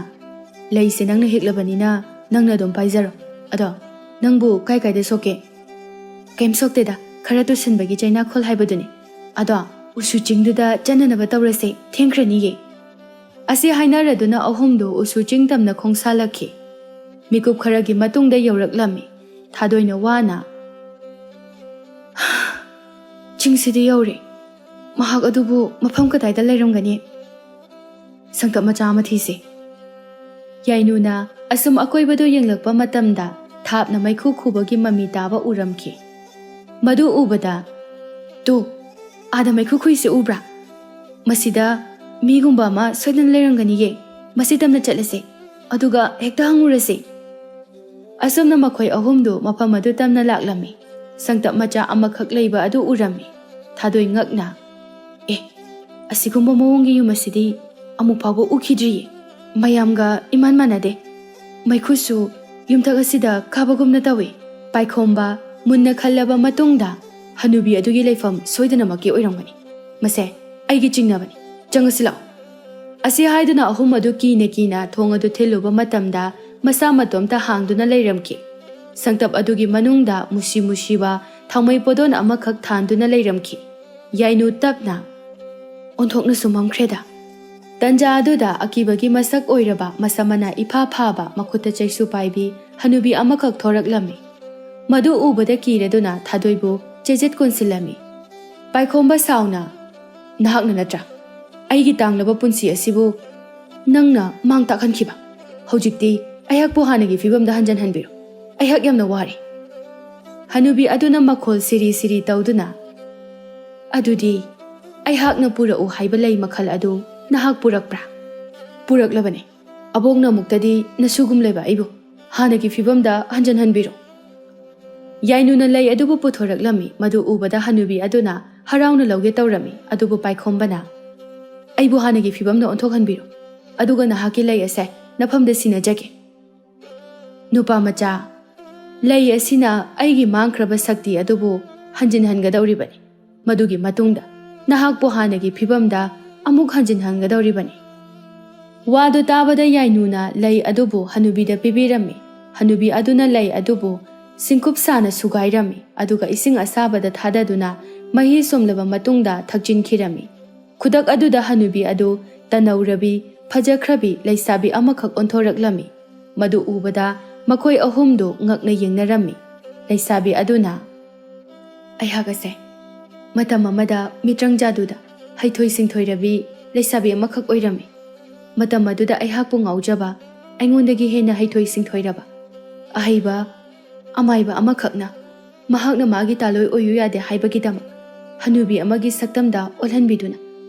ꯂꯩꯁꯦ ꯅꯪꯅ ꯍꯦꯛꯂꯕꯅꯤꯅ ꯅꯪꯅ ꯑꯗꯨꯝ ꯄꯥꯏꯖꯔꯣ꯫ ꯑꯗꯣ ꯅꯪꯕꯨ ꯀꯥꯏꯗ ꯁꯣꯛꯀꯦ? ꯀꯩꯝ ꯁꯣꯛꯇꯦꯗ, ꯈꯔ ꯇꯨꯁꯤꯟꯕꯒꯤ ꯆꯩꯅꯥꯈꯣꯜ ꯍꯥꯏꯕꯗꯨꯅꯤ꯫ ꯑꯗꯣ ꯎꯁꯨ ꯆꯤꯡꯗꯨꯗ ꯆꯠꯅꯅꯕ ꯇꯧꯔꯁꯦ, ꯊꯦꯡꯈ꯭ꯔꯅꯤꯌꯦ꯫ ꯑꯁꯤ ꯍꯥꯏꯅꯔꯗꯨꯅ ꯑꯍꯨꯝꯗꯨ ꯎꯁꯨ ꯆꯤꯡ ꯇꯝꯅ ꯈꯣꯡꯁꯥꯜꯂꯛꯈꯤ꯫ ꯃꯤꯀꯨꯞ ꯈꯔꯒꯤ ꯃꯇꯨꯡꯗ ꯌꯧꯔꯛꯂꯝꯃꯤ꯫ ꯊꯥꯗꯣꯏꯅ ꯋꯥꯅ, ꯆꯤꯡꯁꯤꯗꯤ ꯌꯧꯔꯦ, ꯃꯍꯥꯛ ꯑꯗꯨꯕꯨ ꯃꯐꯝ ꯀꯗꯥꯏꯗ ꯂꯩꯔꯝꯒꯅꯤ? ꯁꯪꯇꯞ ꯃꯆꯥ ꯑꯃ ꯊꯤꯁꯦ꯫ ꯌꯥꯏꯅꯨꯅ ꯑꯁꯨꯝ ꯑꯀꯣꯏꯕꯗꯨ ꯌꯦꯡꯂꯛꯄ ꯃꯇꯝꯗ ꯊꯥꯞꯅ ꯃꯩꯈꯨ ꯈꯨꯕꯒꯤ ꯃꯃꯤ ꯇꯥꯕ ꯎꯔꯝꯈꯤ꯫ ꯃꯗꯨ ꯎꯕꯗ, ꯇꯨ, ꯑꯥꯗ ꯃꯩꯈꯨ ꯈꯨꯏꯁꯦ ꯎꯕ꯭ꯔꯥ? ꯃꯁꯤꯗ ꯃꯤꯒꯨꯝꯕ ꯑꯃ ꯁꯣꯏꯗꯅ ꯂꯩꯔꯝꯒꯅꯤꯌꯦ꯫ ꯃꯁꯤ ꯇꯝꯅ ꯆꯠꯂꯁꯦ, ꯑꯗꯨꯒ ꯍꯦꯛꯇ ꯍꯪꯉꯨꯔꯁꯦ꯫ ꯑꯁꯨꯝꯅ ꯃꯈꯣꯏ ꯑꯍꯨꯝꯗꯨ ꯃꯐꯝ ꯑꯗꯨ ꯇꯝꯅ ꯂꯥꯛꯂꯝꯃꯤ꯫ ꯁꯪꯇꯞ ꯃꯆꯥ ꯑꯃꯈꯛ ꯂꯩꯕ ꯑꯗꯨ ꯎꯔꯝꯃꯤ꯫ ꯊꯥꯗꯣꯏ ꯉꯛꯅ, ꯑꯁꯤꯒꯨꯝꯕ ꯃꯑꯣꯡꯒꯤ ꯌꯨꯝ ꯑꯁꯤꯗꯤ ꯑꯃꯨꯛ ꯐꯥꯎꯕ ꯎꯈꯤꯗ꯭ꯔꯤꯌꯦ, ꯃꯌꯥꯝꯒ ꯏꯃꯥꯟ ꯃꯥꯟꯅꯗꯦ, ꯃꯩꯈꯨꯁꯨ ꯌꯨꯝꯊꯛ ꯑꯁꯤꯗ ꯀꯥꯕꯒꯨꯝꯅ ꯇꯧꯏ꯫ ꯄꯥꯏꯈꯣꯝꯕ ꯃꯨꯟꯅ ꯈꯜꯂꯕ ꯃꯇꯨꯡꯗ, ꯍꯅꯨꯕꯤ ꯑꯗꯨꯒꯤ ꯂꯩꯐꯝ ꯁꯣꯏꯗꯅꯃꯛꯀꯤ ꯑꯣꯏꯔꯝꯒꯅꯤ, ꯃꯁꯦ ꯑꯩꯒꯤ ꯆꯤꯡꯅꯕꯅꯤ, ꯆꯪꯉꯁꯤ ꯂꯥꯛꯑꯣ꯫ ꯑꯁꯤ ꯍꯥꯏꯗꯨꯅ ꯑꯍꯨꯝ ꯑꯗꯨ ꯀꯤꯅ ꯀꯤꯅ ꯊꯣꯡ ꯑꯗꯨ ꯊꯤꯜꯂꯨꯕ ꯃꯇꯝꯗ ꯃꯁꯥ ꯃꯇꯣꯝꯇ ꯍꯥꯡꯗꯨꯅ ꯂꯩꯔꯝꯈꯤ꯫ ꯁꯪꯇꯞ ꯑꯗꯨꯒꯤ ꯃꯅꯨꯡꯗ ꯃꯨꯁꯤ ꯃꯨꯁꯤꯕ ꯊꯥꯎꯃꯩ ꯄꯣꯗꯣꯟ ꯑꯃꯈꯛ ꯊꯥꯟꯗꯨꯅ ꯂꯩꯔꯝꯈꯤ꯫ ꯌꯥꯏꯅꯨ ꯇꯞꯅ, ꯑꯣꯟꯊꯣꯛꯅꯁꯨ ꯃꯝꯈ꯭ꯔꯦꯗ꯫ ꯇꯟꯖꯥ ꯑꯗꯨꯗ ꯑꯀꯤꯕꯒꯤ ꯃꯁꯛ ꯑꯣꯏꯔꯕ ꯃꯁꯝ ꯃꯅꯥ ꯏꯐꯥ ꯐꯥꯕ ꯃꯈꯨꯠꯇ ꯆꯩꯁꯨ ꯄꯥꯏꯕꯤ ꯍꯅꯨꯕꯤ ꯑꯃꯈꯛ ꯊꯣꯔꯛꯂꯝꯃꯤ꯫ ꯃꯗꯨ ꯎꯕꯗ ꯀꯤꯔꯗꯨꯅ ꯊꯥꯗꯣꯏꯕꯨ ꯆꯦꯖꯦꯠ ꯀꯣꯟꯁꯤꯜꯂꯝꯃꯤ꯫ ꯄꯥꯏꯈꯣꯝꯕ ꯁꯥꯎꯅ, ꯅꯍꯥꯛꯅ ꯅꯠꯇ꯭ꯔꯥ ꯑꯩꯒꯤ ꯇꯥꯡꯂꯕ ꯄꯨꯟꯁꯤ ꯑꯁꯤꯕꯨ ꯅꯪꯅ ꯃꯥꯡ ꯇꯥꯛꯍꯟꯈꯤꯕ? ꯍꯧꯖꯤꯛꯇꯤ ꯑꯩꯍꯥꯛꯄꯨ ꯍꯥꯟꯅꯒꯤ ꯐꯤꯕꯝꯗ ꯍꯟꯖꯤꯟꯍꯟꯕꯤꯔꯣ, ꯑꯩꯍꯥꯛ ꯌꯥꯝꯅ ꯋꯥꯔꯦ꯫ ꯍꯅꯨꯕꯤ ꯑꯗꯨꯅ ꯃꯈꯣꯜ ꯁꯤꯔꯤ ꯁꯤꯔꯤ ꯇꯧꯗꯨꯅ, ꯑꯗꯨꯗꯤ ꯑꯩꯍꯥꯛꯅ ꯄꯨꯔꯛꯎ ꯍꯥꯏꯕ ꯂꯩ ꯃꯈꯜ ꯑꯗꯨ ꯅꯍꯥꯛ ꯄꯨꯔꯛꯄ꯭ꯔꯥ? ꯄꯨꯔꯛꯂꯕꯅꯦ꯫ ꯑꯕꯣꯛꯅ ꯑꯃꯨꯛꯇꯗꯤ ꯅꯁꯨꯒꯨꯝ ꯂꯩꯕ ꯑꯩꯕꯨ ꯍꯥꯟꯅꯒꯤ ꯐꯤꯕꯝꯗ ꯍꯟꯖꯤꯟꯍꯟꯕꯤꯔꯣ꯫ ꯌꯥꯏꯅꯨꯅ ꯂꯩ ꯑꯗꯨꯕꯨ ꯄꯨꯊꯣꯔꯛꯂꯝꯃꯤ꯫ ꯃꯗꯨ ꯎꯕꯗ ꯍꯅꯨꯕꯤ ꯑꯗꯨꯅ ꯍꯔꯥꯎꯅ ꯂꯧꯒꯦ ꯇꯧꯔꯝꯃꯤ꯫ ꯑꯗꯨꯕꯨ ꯄꯥꯏꯈꯣꯝꯕꯅ, ꯑꯩꯕꯨ ꯍꯥꯟꯅꯒꯤ ꯐꯤꯕꯝꯗ ꯑꯣꯟꯊꯣꯛꯍꯟꯕꯤꯔꯣ, ꯑꯗꯨꯒ ꯅꯍꯥꯛꯀꯤ ꯂꯩ ꯑꯁꯦ ꯅꯐꯝꯗ ꯁꯤꯟꯅꯖꯒꯦ꯫ ꯅꯨꯄꯥ ꯃꯆꯥ, ꯂꯩ ꯑꯁꯤꯅ ꯑꯩꯒꯤ ꯃꯥꯡꯈ꯭ꯔꯕ ꯁꯛꯇꯤ ꯑꯗꯨꯕꯨ ꯍꯟꯖꯤꯟꯍꯟꯒꯗꯧꯔꯤꯕꯅꯤ꯫ ꯃꯗꯨꯒꯤ ꯃꯇꯨꯡꯗ ꯅꯍꯥꯛꯄꯨ ꯍꯥꯟꯅꯒꯤ ꯐꯤꯕꯝꯗ ꯑꯃꯨꯛ ꯍꯟꯖꯤꯟꯍꯟꯒꯗꯧꯔꯤꯕꯅꯤ꯫ ꯋꯥꯗꯨ ꯇꯥꯕꯗ ꯌꯥꯏꯅꯨꯅ ꯂꯩ ꯑꯗꯨꯕꯨ ꯍꯅꯨꯕꯤꯗ ꯄꯤꯕꯤꯔꯝꯃꯤ꯫ ꯍꯅꯨꯕꯤ ꯑꯗꯨꯅ ꯂꯩ ꯑꯗꯨꯕꯨ ꯁꯤꯡꯀꯨꯞ ꯁꯥꯅ ꯁꯨꯒꯥꯏꯔꯝꯃꯤ ꯑꯗꯨꯒ ꯏꯁꯤꯡ ꯑꯁꯥꯕꯗ ꯊꯥꯗꯗꯨꯅ ꯃꯍꯤ ꯁꯨꯝꯂꯕ ꯃꯇꯨꯡꯗ ꯊꯛꯆꯤꯟꯈꯤꯔꯝꯃꯤ꯫ ꯈꯨꯗꯛ ꯑꯗꯨꯗ ꯍꯅꯨꯕꯤ ꯑꯗꯨ ꯇꯅꯧꯔꯕꯤ ꯐꯖꯈ꯭ꯔꯕꯤ ꯂꯩꯁꯥꯕꯤ ꯑꯃꯈꯛ ꯑꯣꯟꯊꯣꯔꯛꯂꯝꯃꯤ꯫ ꯃꯗꯨ ꯎꯕꯗ ꯃꯈꯣꯏ ꯑꯍꯨꯝꯗꯨ ꯉꯛꯅ ꯌꯦꯡꯅꯔꯝꯃꯤ꯫ ꯂꯩꯁꯥꯕꯤ ꯑꯗꯨꯅ "ꯑꯩꯍꯥꯛ ꯑꯁꯦ ꯃꯇꯝ ꯑꯃꯗ ꯃꯤꯇ꯭ꯔꯪ ꯖꯥꯗꯨꯗ ꯍꯩꯊꯣꯏ ꯁꯤꯡꯊꯣꯏꯔꯕꯤ ꯂꯩꯁꯥꯕꯤ ꯑꯃꯈꯛ ꯑꯣꯏꯔꯝꯃꯤ꯫ ꯃꯇꯝ ꯑꯗꯨꯗ ꯑꯩꯍꯥꯛꯄꯨ ꯉꯥꯎꯖꯕ, ꯑꯩꯉꯣꯟꯗꯒꯤ ꯍꯦꯟꯅ ꯍꯩꯊꯣꯏ ꯁꯤꯡꯊꯣꯏꯔꯕ ꯑꯍꯩꯕ ꯑꯃꯥꯏꯕ ꯑꯃꯈꯛꯅ ꯃꯍꯥꯛꯅ ꯃꯥꯒꯤ ꯇꯥꯂꯣꯏ ꯑꯣꯏꯌꯨ ꯌꯥꯗꯦ ꯍꯥꯏꯕꯒꯤꯗꯃꯛ ꯍꯅꯨꯕꯤ ꯑꯃꯒꯤ ꯁꯛꯇꯝꯗ ꯑꯣꯜꯍꯟꯕꯤꯗꯨꯅ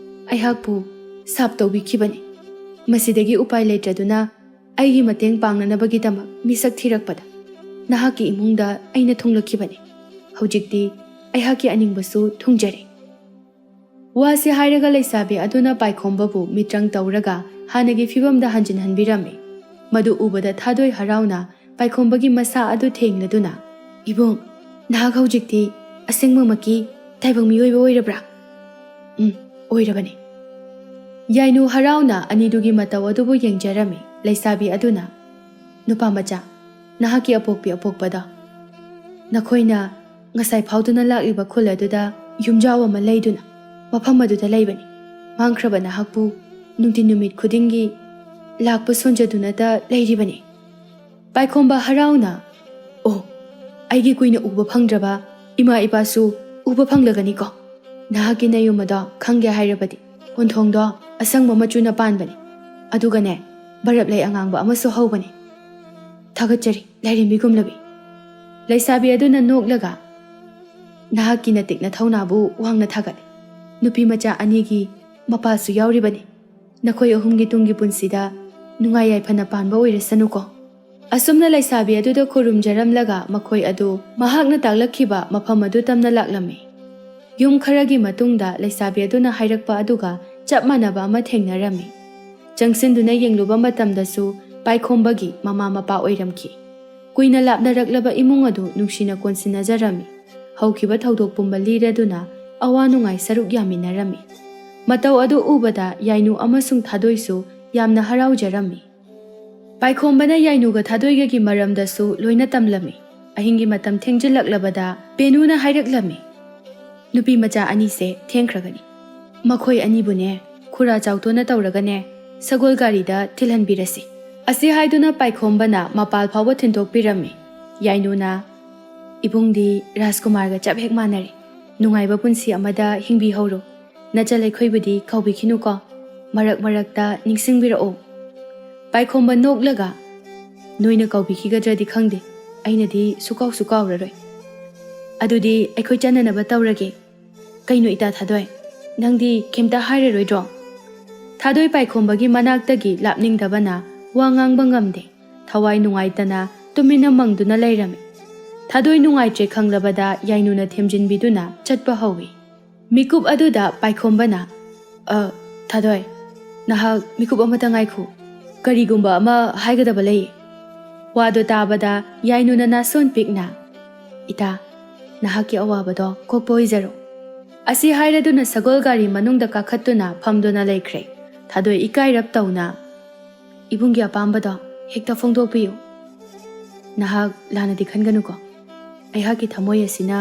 ꯑꯩꯍꯥꯛꯄꯨ ꯁꯥꯞ ꯇꯧꯕꯤꯈꯤꯕꯅꯤ꯫ ꯃꯁꯤꯗꯒꯤ ꯎꯄꯥꯏ ꯂꯩꯇ꯭ꯔꯗꯨꯅ ꯑꯩꯒꯤ ꯃꯇꯦꯡ ꯄꯥꯡꯅꯅꯕꯒꯤꯗꯃꯛ ꯃꯤꯁꯛ ꯊꯤꯔꯛꯄꯗ ꯅꯍꯥꯛꯀꯤ ꯏꯃꯨꯡꯗ ꯑꯩꯅ ꯊꯨꯡꯂꯛꯈꯤꯕꯅꯤ꯫ ꯍꯧꯖꯤꯛꯇꯤ ꯑꯩꯍꯥꯛꯀꯤ ꯑꯅꯤꯡꯕꯁꯨ ꯊꯨꯡꯖꯔꯦ"꯫ ꯋꯥꯁꯤ ꯍꯥꯏꯔꯒ ꯂꯩꯁꯥꯕꯤ ꯑꯗꯨꯅ ꯄꯥꯏꯈꯣꯝꯕꯕꯨ ꯃꯤꯇ꯭ꯔꯪ ꯇꯧꯔꯒ ꯍꯥꯟꯅꯒꯤ ꯐꯤꯕꯝꯗ ꯍꯟꯖꯤꯟꯍꯟꯕꯤꯔꯝꯃꯤ꯫ ꯃꯗꯨ ꯎꯕꯗ ꯊꯥꯗꯣꯏ ꯍꯔꯥꯎꯅ ꯄꯥꯏꯈꯣꯝꯕꯒꯤ ꯃꯁꯥ ꯑꯗꯨ ꯊꯦꯡꯂꯗꯨꯅ "ꯏꯕꯨꯡ, ꯅꯍꯥꯛ ꯍꯧꯖꯤꯛꯇꯤ ꯑꯁꯦꯡꯕꯃꯛꯀꯤ ꯇꯥꯏꯕꯪ ꯃꯤꯑꯣꯏꯕ ꯑꯣꯏꯔꯕ꯭ꯔꯥ?" "ꯑꯣꯏꯔꯕꯅꯤ"꯫ ꯌꯥꯏꯅꯨ ꯍꯔꯥꯎꯅ ꯑꯅꯤꯗꯨꯒꯤ ꯃꯇꯧ ꯑꯗꯨꯕꯨ ꯌꯦꯡꯖꯔꯝꯃꯤ꯫ ꯂꯩꯁꯥꯕꯤ ꯑꯗꯨꯅ "ꯅꯨꯄꯥ ꯃꯆꯥ, ꯅꯍꯥꯛꯀꯤ ꯑꯄꯣꯛꯄꯤ ꯑꯄꯣꯛꯄꯗꯣ ꯅꯈꯣꯏꯅ ꯉꯁꯥꯏ ꯐꯥꯎꯗꯨꯅ ꯂꯥꯛꯂꯤꯕ ꯈꯨꯜ ꯑꯗꯨꯗ ꯌꯨꯝꯖꯥꯎ ꯑꯃ ꯂꯩꯗꯨꯅ ꯃꯐꯝ ꯑꯗꯨꯗ ꯂꯩꯕꯅꯤ꯫ ꯃꯥꯡꯈ꯭ꯔꯕ ꯅꯍꯥꯛꯄꯨ ꯅꯨꯡꯊꯤꯟ ꯅꯨꯃꯤꯠ ꯈꯨꯗꯤꯡꯒꯤ ꯂꯥꯛꯄ ꯁꯣꯟꯖꯗꯨꯅꯇ ꯂꯩꯔꯤꯕꯅꯤ"꯫ ꯄꯥꯏꯈꯣꯝꯕ ꯍꯔꯥꯎꯅ "ꯑꯣ, ꯑꯩꯒꯤ ꯀꯨꯏꯅ ꯎꯕ ꯐꯪꯗ꯭ꯔꯕ ꯏꯃꯥ ꯏꯄꯥꯁꯨ ꯎꯕ ꯐꯪꯂꯒꯅꯤꯀꯣ꯫ ꯅꯍꯥꯛꯀꯤ ꯅꯌꯨꯝ ꯑꯗꯣ ꯈꯪꯒꯦ ꯍꯥꯏꯔꯕꯗꯤ ꯀꯣꯟꯊꯣꯡꯗꯣ ꯑꯁꯪꯕ ꯃꯆꯨꯅ ꯄꯥꯟꯕꯅꯤ, ꯑꯗꯨꯒꯅꯦ ꯕꯔꯞ ꯂꯩ ꯑꯉꯥꯡꯕ ꯑꯃꯁꯨ ꯍꯧꯕꯅꯤ꯫ ꯊꯥꯒꯠꯆꯔꯤ ꯂꯥꯏꯔꯦꯝꯕꯤ ꯒꯨꯝꯂꯕꯤ"꯫ ꯂꯩꯁꯥꯕꯤ ꯑꯗꯨꯅ ꯅꯣꯛꯂꯒ "ꯅꯍꯥꯛꯀꯤ ꯅꯇꯤꯛ ꯅꯊꯧꯅꯥꯕꯨ ꯋꯥꯡꯅ ꯊꯥꯒꯠꯂꯤ꯫ ꯅꯨꯄꯤ ꯃꯆꯥ ꯑꯅꯤꯒꯤ ꯃꯄꯥꯁꯨ ꯌꯥꯎꯔꯤꯕꯅꯤ꯫ ꯅꯈꯣꯏ ꯑꯍꯨꯝꯒꯤ ꯇꯨꯡꯒꯤ ꯄꯨꯟꯁꯤꯗ ꯅꯨꯡꯉꯥꯏ ꯌꯥꯏꯐꯅ ꯄꯥꯟꯕ ꯑꯣꯏꯔꯁꯅꯨꯀꯣ"꯫ ꯑꯁꯨꯝꯅ ꯂꯩꯁꯥꯕꯤ ꯑꯗꯨꯗ ꯈꯨꯔꯨꯝꯖꯔꯝꯂꯒ ꯃꯈꯣꯏ ꯑꯗꯨ ꯃꯍꯥꯛꯅ ꯇꯥꯛꯂꯛꯈꯤꯕ ꯃꯐꯝ ꯑꯗꯨ ꯇꯝꯅ ꯂꯥꯛꯂꯝꯃꯤ꯫ ꯌꯨꯝ ꯈꯔꯒꯤ ꯃꯇꯨꯡꯗ ꯂꯩꯁꯥꯕꯤ ꯑꯗꯨꯅ ꯍꯥꯏꯔꯛꯄ ꯑꯗꯨꯒ ꯆꯞ ꯃꯥꯟꯅꯕ ꯑꯃ ꯊꯦꯡꯅꯔꯝꯃꯤ꯫ ꯆꯪꯁꯤꯟꯗꯨꯅ ꯌꯦꯡꯂꯨꯕ ꯃꯇꯝꯗꯁꯨ ꯄꯥꯏꯈꯣꯝꯕꯒꯤ ꯃꯃꯥ ꯃꯄꯥ ꯑꯣꯏꯔꯝꯈꯤ꯫ ꯀꯨꯏꯅ ꯂꯥꯞꯅꯔꯛꯂꯕ ꯏꯃꯨꯡ ꯑꯗꯨ ꯅꯨꯡꯁꯤꯅ ꯀꯣꯟꯁꯤꯟꯅꯖꯔꯝꯃꯤ꯫ ꯍꯧꯈꯤꯕ ꯊꯧꯗꯣꯛ ꯄꯨꯝꯕ ꯂꯤꯔꯗꯨꯅ ꯑꯋꯥ ꯅꯨꯡꯉꯥꯏ ꯁꯔꯨꯛ ꯌꯥꯃꯤꯟꯅꯔꯝꯃꯤ꯫ ꯃꯇꯧ ꯑꯗꯨ ꯎꯕꯗ ꯌꯥꯏꯅꯨ ꯑꯃꯁꯨꯡ ꯊꯥꯗꯣꯏꯁꯨ ꯌꯥꯝꯅ ꯍꯔꯥꯎꯖꯔꯝꯃꯤ꯫ ꯄꯥꯏꯈꯣꯝꯕꯅ ꯌꯥꯏꯅꯨꯒ ꯊꯥꯗꯣꯏꯒꯒꯤ ꯃꯔꯝꯗꯁꯨ ꯂꯣꯏꯅ ꯇꯝꯂꯝꯃꯤ꯫ ꯑꯍꯤꯡꯒꯤ ꯃꯇꯝ ꯊꯦꯡꯖꯤꯜꯂꯛꯂꯕꯗ ꯄꯦꯅꯨꯅ ꯍꯥꯏꯔꯛꯂꯝꯃꯤ, "ꯅꯨꯄꯤ ꯃꯆꯥ ꯑꯅꯤꯁꯦ ꯊꯦꯡꯈ꯭ꯔꯒꯅꯤ꯫ ꯃꯈꯣꯏ ꯑꯅꯤꯕꯨꯅꯦ ꯈꯨꯔꯥ ꯆꯥꯎꯇꯣꯟꯅ ꯇꯧꯔꯒꯅꯦ ꯁꯒꯣꯜ ꯒꯥꯔꯤꯗ ꯊꯤꯜꯍꯟꯕꯤꯔꯁꯤ"꯫ ꯑꯁꯤ ꯍꯥꯏꯗꯨꯅ ꯄꯥꯏꯈꯣꯝꯕꯅ ꯃꯄꯥꯜ ꯐꯥꯎꯕ ꯊꯤꯟꯗꯣꯛꯄꯤꯔꯝꯃꯤ꯫ ꯌꯥꯏꯅꯨꯅ "ꯏꯕꯨꯡꯗꯤ ꯔꯥꯖꯀꯨꯃꯥꯔꯒ ꯆꯞ ꯍꯦꯛ ꯃꯥꯟꯅꯔꯦ꯫ ꯅꯨꯡꯉꯥꯏꯕ ꯄꯨꯟꯁꯤ ꯑꯃꯗ ꯍꯤꯡꯕꯤꯍꯧꯔꯣ꯫ ꯅꯆꯜ ꯑꯩꯈꯣꯏꯕꯨꯗꯤ ꯀꯥꯎꯕꯤꯈꯤꯅꯨꯀꯣ, ꯃꯔꯛ ꯃꯔꯛꯇ ꯅꯤꯡꯁꯤꯡꯕꯤꯔꯛꯑꯣ"꯫ ꯄꯥꯏꯈꯣꯝꯕ ꯅꯣꯛꯂꯒ "ꯅꯣꯏꯅ ꯀꯥꯎꯕꯤꯈꯤꯒꯗ꯭ꯔꯗꯤ ꯈꯪꯗꯦ, ꯑꯩꯅꯗꯤ ꯁꯨꯀꯥꯎꯁꯨ ꯀꯥꯎꯔꯔꯣꯏ꯫ ꯑꯗꯨꯗꯤ ꯑꯩꯈꯣꯏ ꯆꯠꯅꯅꯕ ꯇꯧꯔꯒꯦ꯫ ꯀꯩꯅꯣ ꯏꯇꯥ ꯊꯥꯗꯣꯏ, ꯅꯪꯗꯤ ꯀꯩꯝꯇ ꯍꯥꯏꯔꯔꯣꯏꯗ꯭ꯔꯣ"? ꯊꯥꯗꯣꯏ ꯄꯥꯏꯈꯣꯝꯕꯒꯤ ꯃꯅꯥꯛꯇꯒꯤ ꯂꯥꯞꯅꯤꯡꯗꯕꯅ ꯋꯥ ꯉꯥꯡꯕ ꯉꯝꯗꯦ꯫ ꯊꯋꯥꯏ ꯅꯨꯡꯉꯥꯏꯇꯅ ꯇꯨꯃꯤꯟꯅ ꯃꯪꯗꯨꯅ ꯂꯩꯔꯝꯃꯤ꯫ ꯊꯥꯗꯣꯏ ꯅꯨꯡꯉꯥꯏꯇ꯭ꯔꯦ ꯈꯪꯂꯕꯗ ꯌꯥꯏꯅꯨꯅ ꯊꯦꯝꯖꯤꯟꯕꯤꯗꯨꯅ ꯆꯠꯄ ꯍꯧꯏ꯫ ꯃꯤꯀꯨꯞ ꯑꯗꯨꯗ ꯄꯥꯏꯈꯣꯝꯕꯅ "ꯊꯥꯗꯣꯏ, ꯅꯍꯥꯛ ꯃꯤꯀꯨꯞ ꯑꯃꯇ ꯉꯥꯏꯈꯣ, ꯀꯔꯤꯒꯨꯝꯕ ꯑꯃ ꯍꯥꯏꯒꯗꯕ ꯂꯩꯌꯦ"꯫ ꯋꯥꯗꯨ ꯇꯥꯕꯗ ꯌꯥꯏꯅꯨꯅ ꯅꯥꯁꯣꯟ ꯄꯤꯛꯅ "ꯏꯇꯥ, ꯅꯍꯥꯛꯀꯤ ꯑꯋꯥꯕꯗꯣ ꯀꯣꯛꯄ ꯑꯣꯏꯖꯔꯣ"꯫ ꯑꯁꯤ ꯍꯥꯏꯔꯗꯨꯅ ꯁꯒꯣꯜ ꯒꯥꯔꯤ ꯃꯅꯨꯡꯗ ꯀꯥꯈꯠꯇꯨꯅ ꯐꯝꯗꯨꯅ ꯂꯩꯈ꯭ꯔꯦ꯫ ꯊꯥꯗꯣꯏ ꯏꯀꯥꯏꯔꯞ ꯇꯧꯅ "ꯏꯕꯨꯡꯒꯤ ꯑꯄꯥꯝꯕꯗꯣ ꯍꯦꯛꯇ ꯐꯣꯡꯗꯣꯛꯄꯤꯌꯨ꯫ ꯅꯍꯥꯛ ꯂꯥꯟꯅꯗꯤ ꯈꯟꯒꯅꯨꯀꯣ꯫ ꯑꯩꯍꯥꯛꯀꯤ ꯊꯃꯣꯏ ꯑꯁꯤꯅ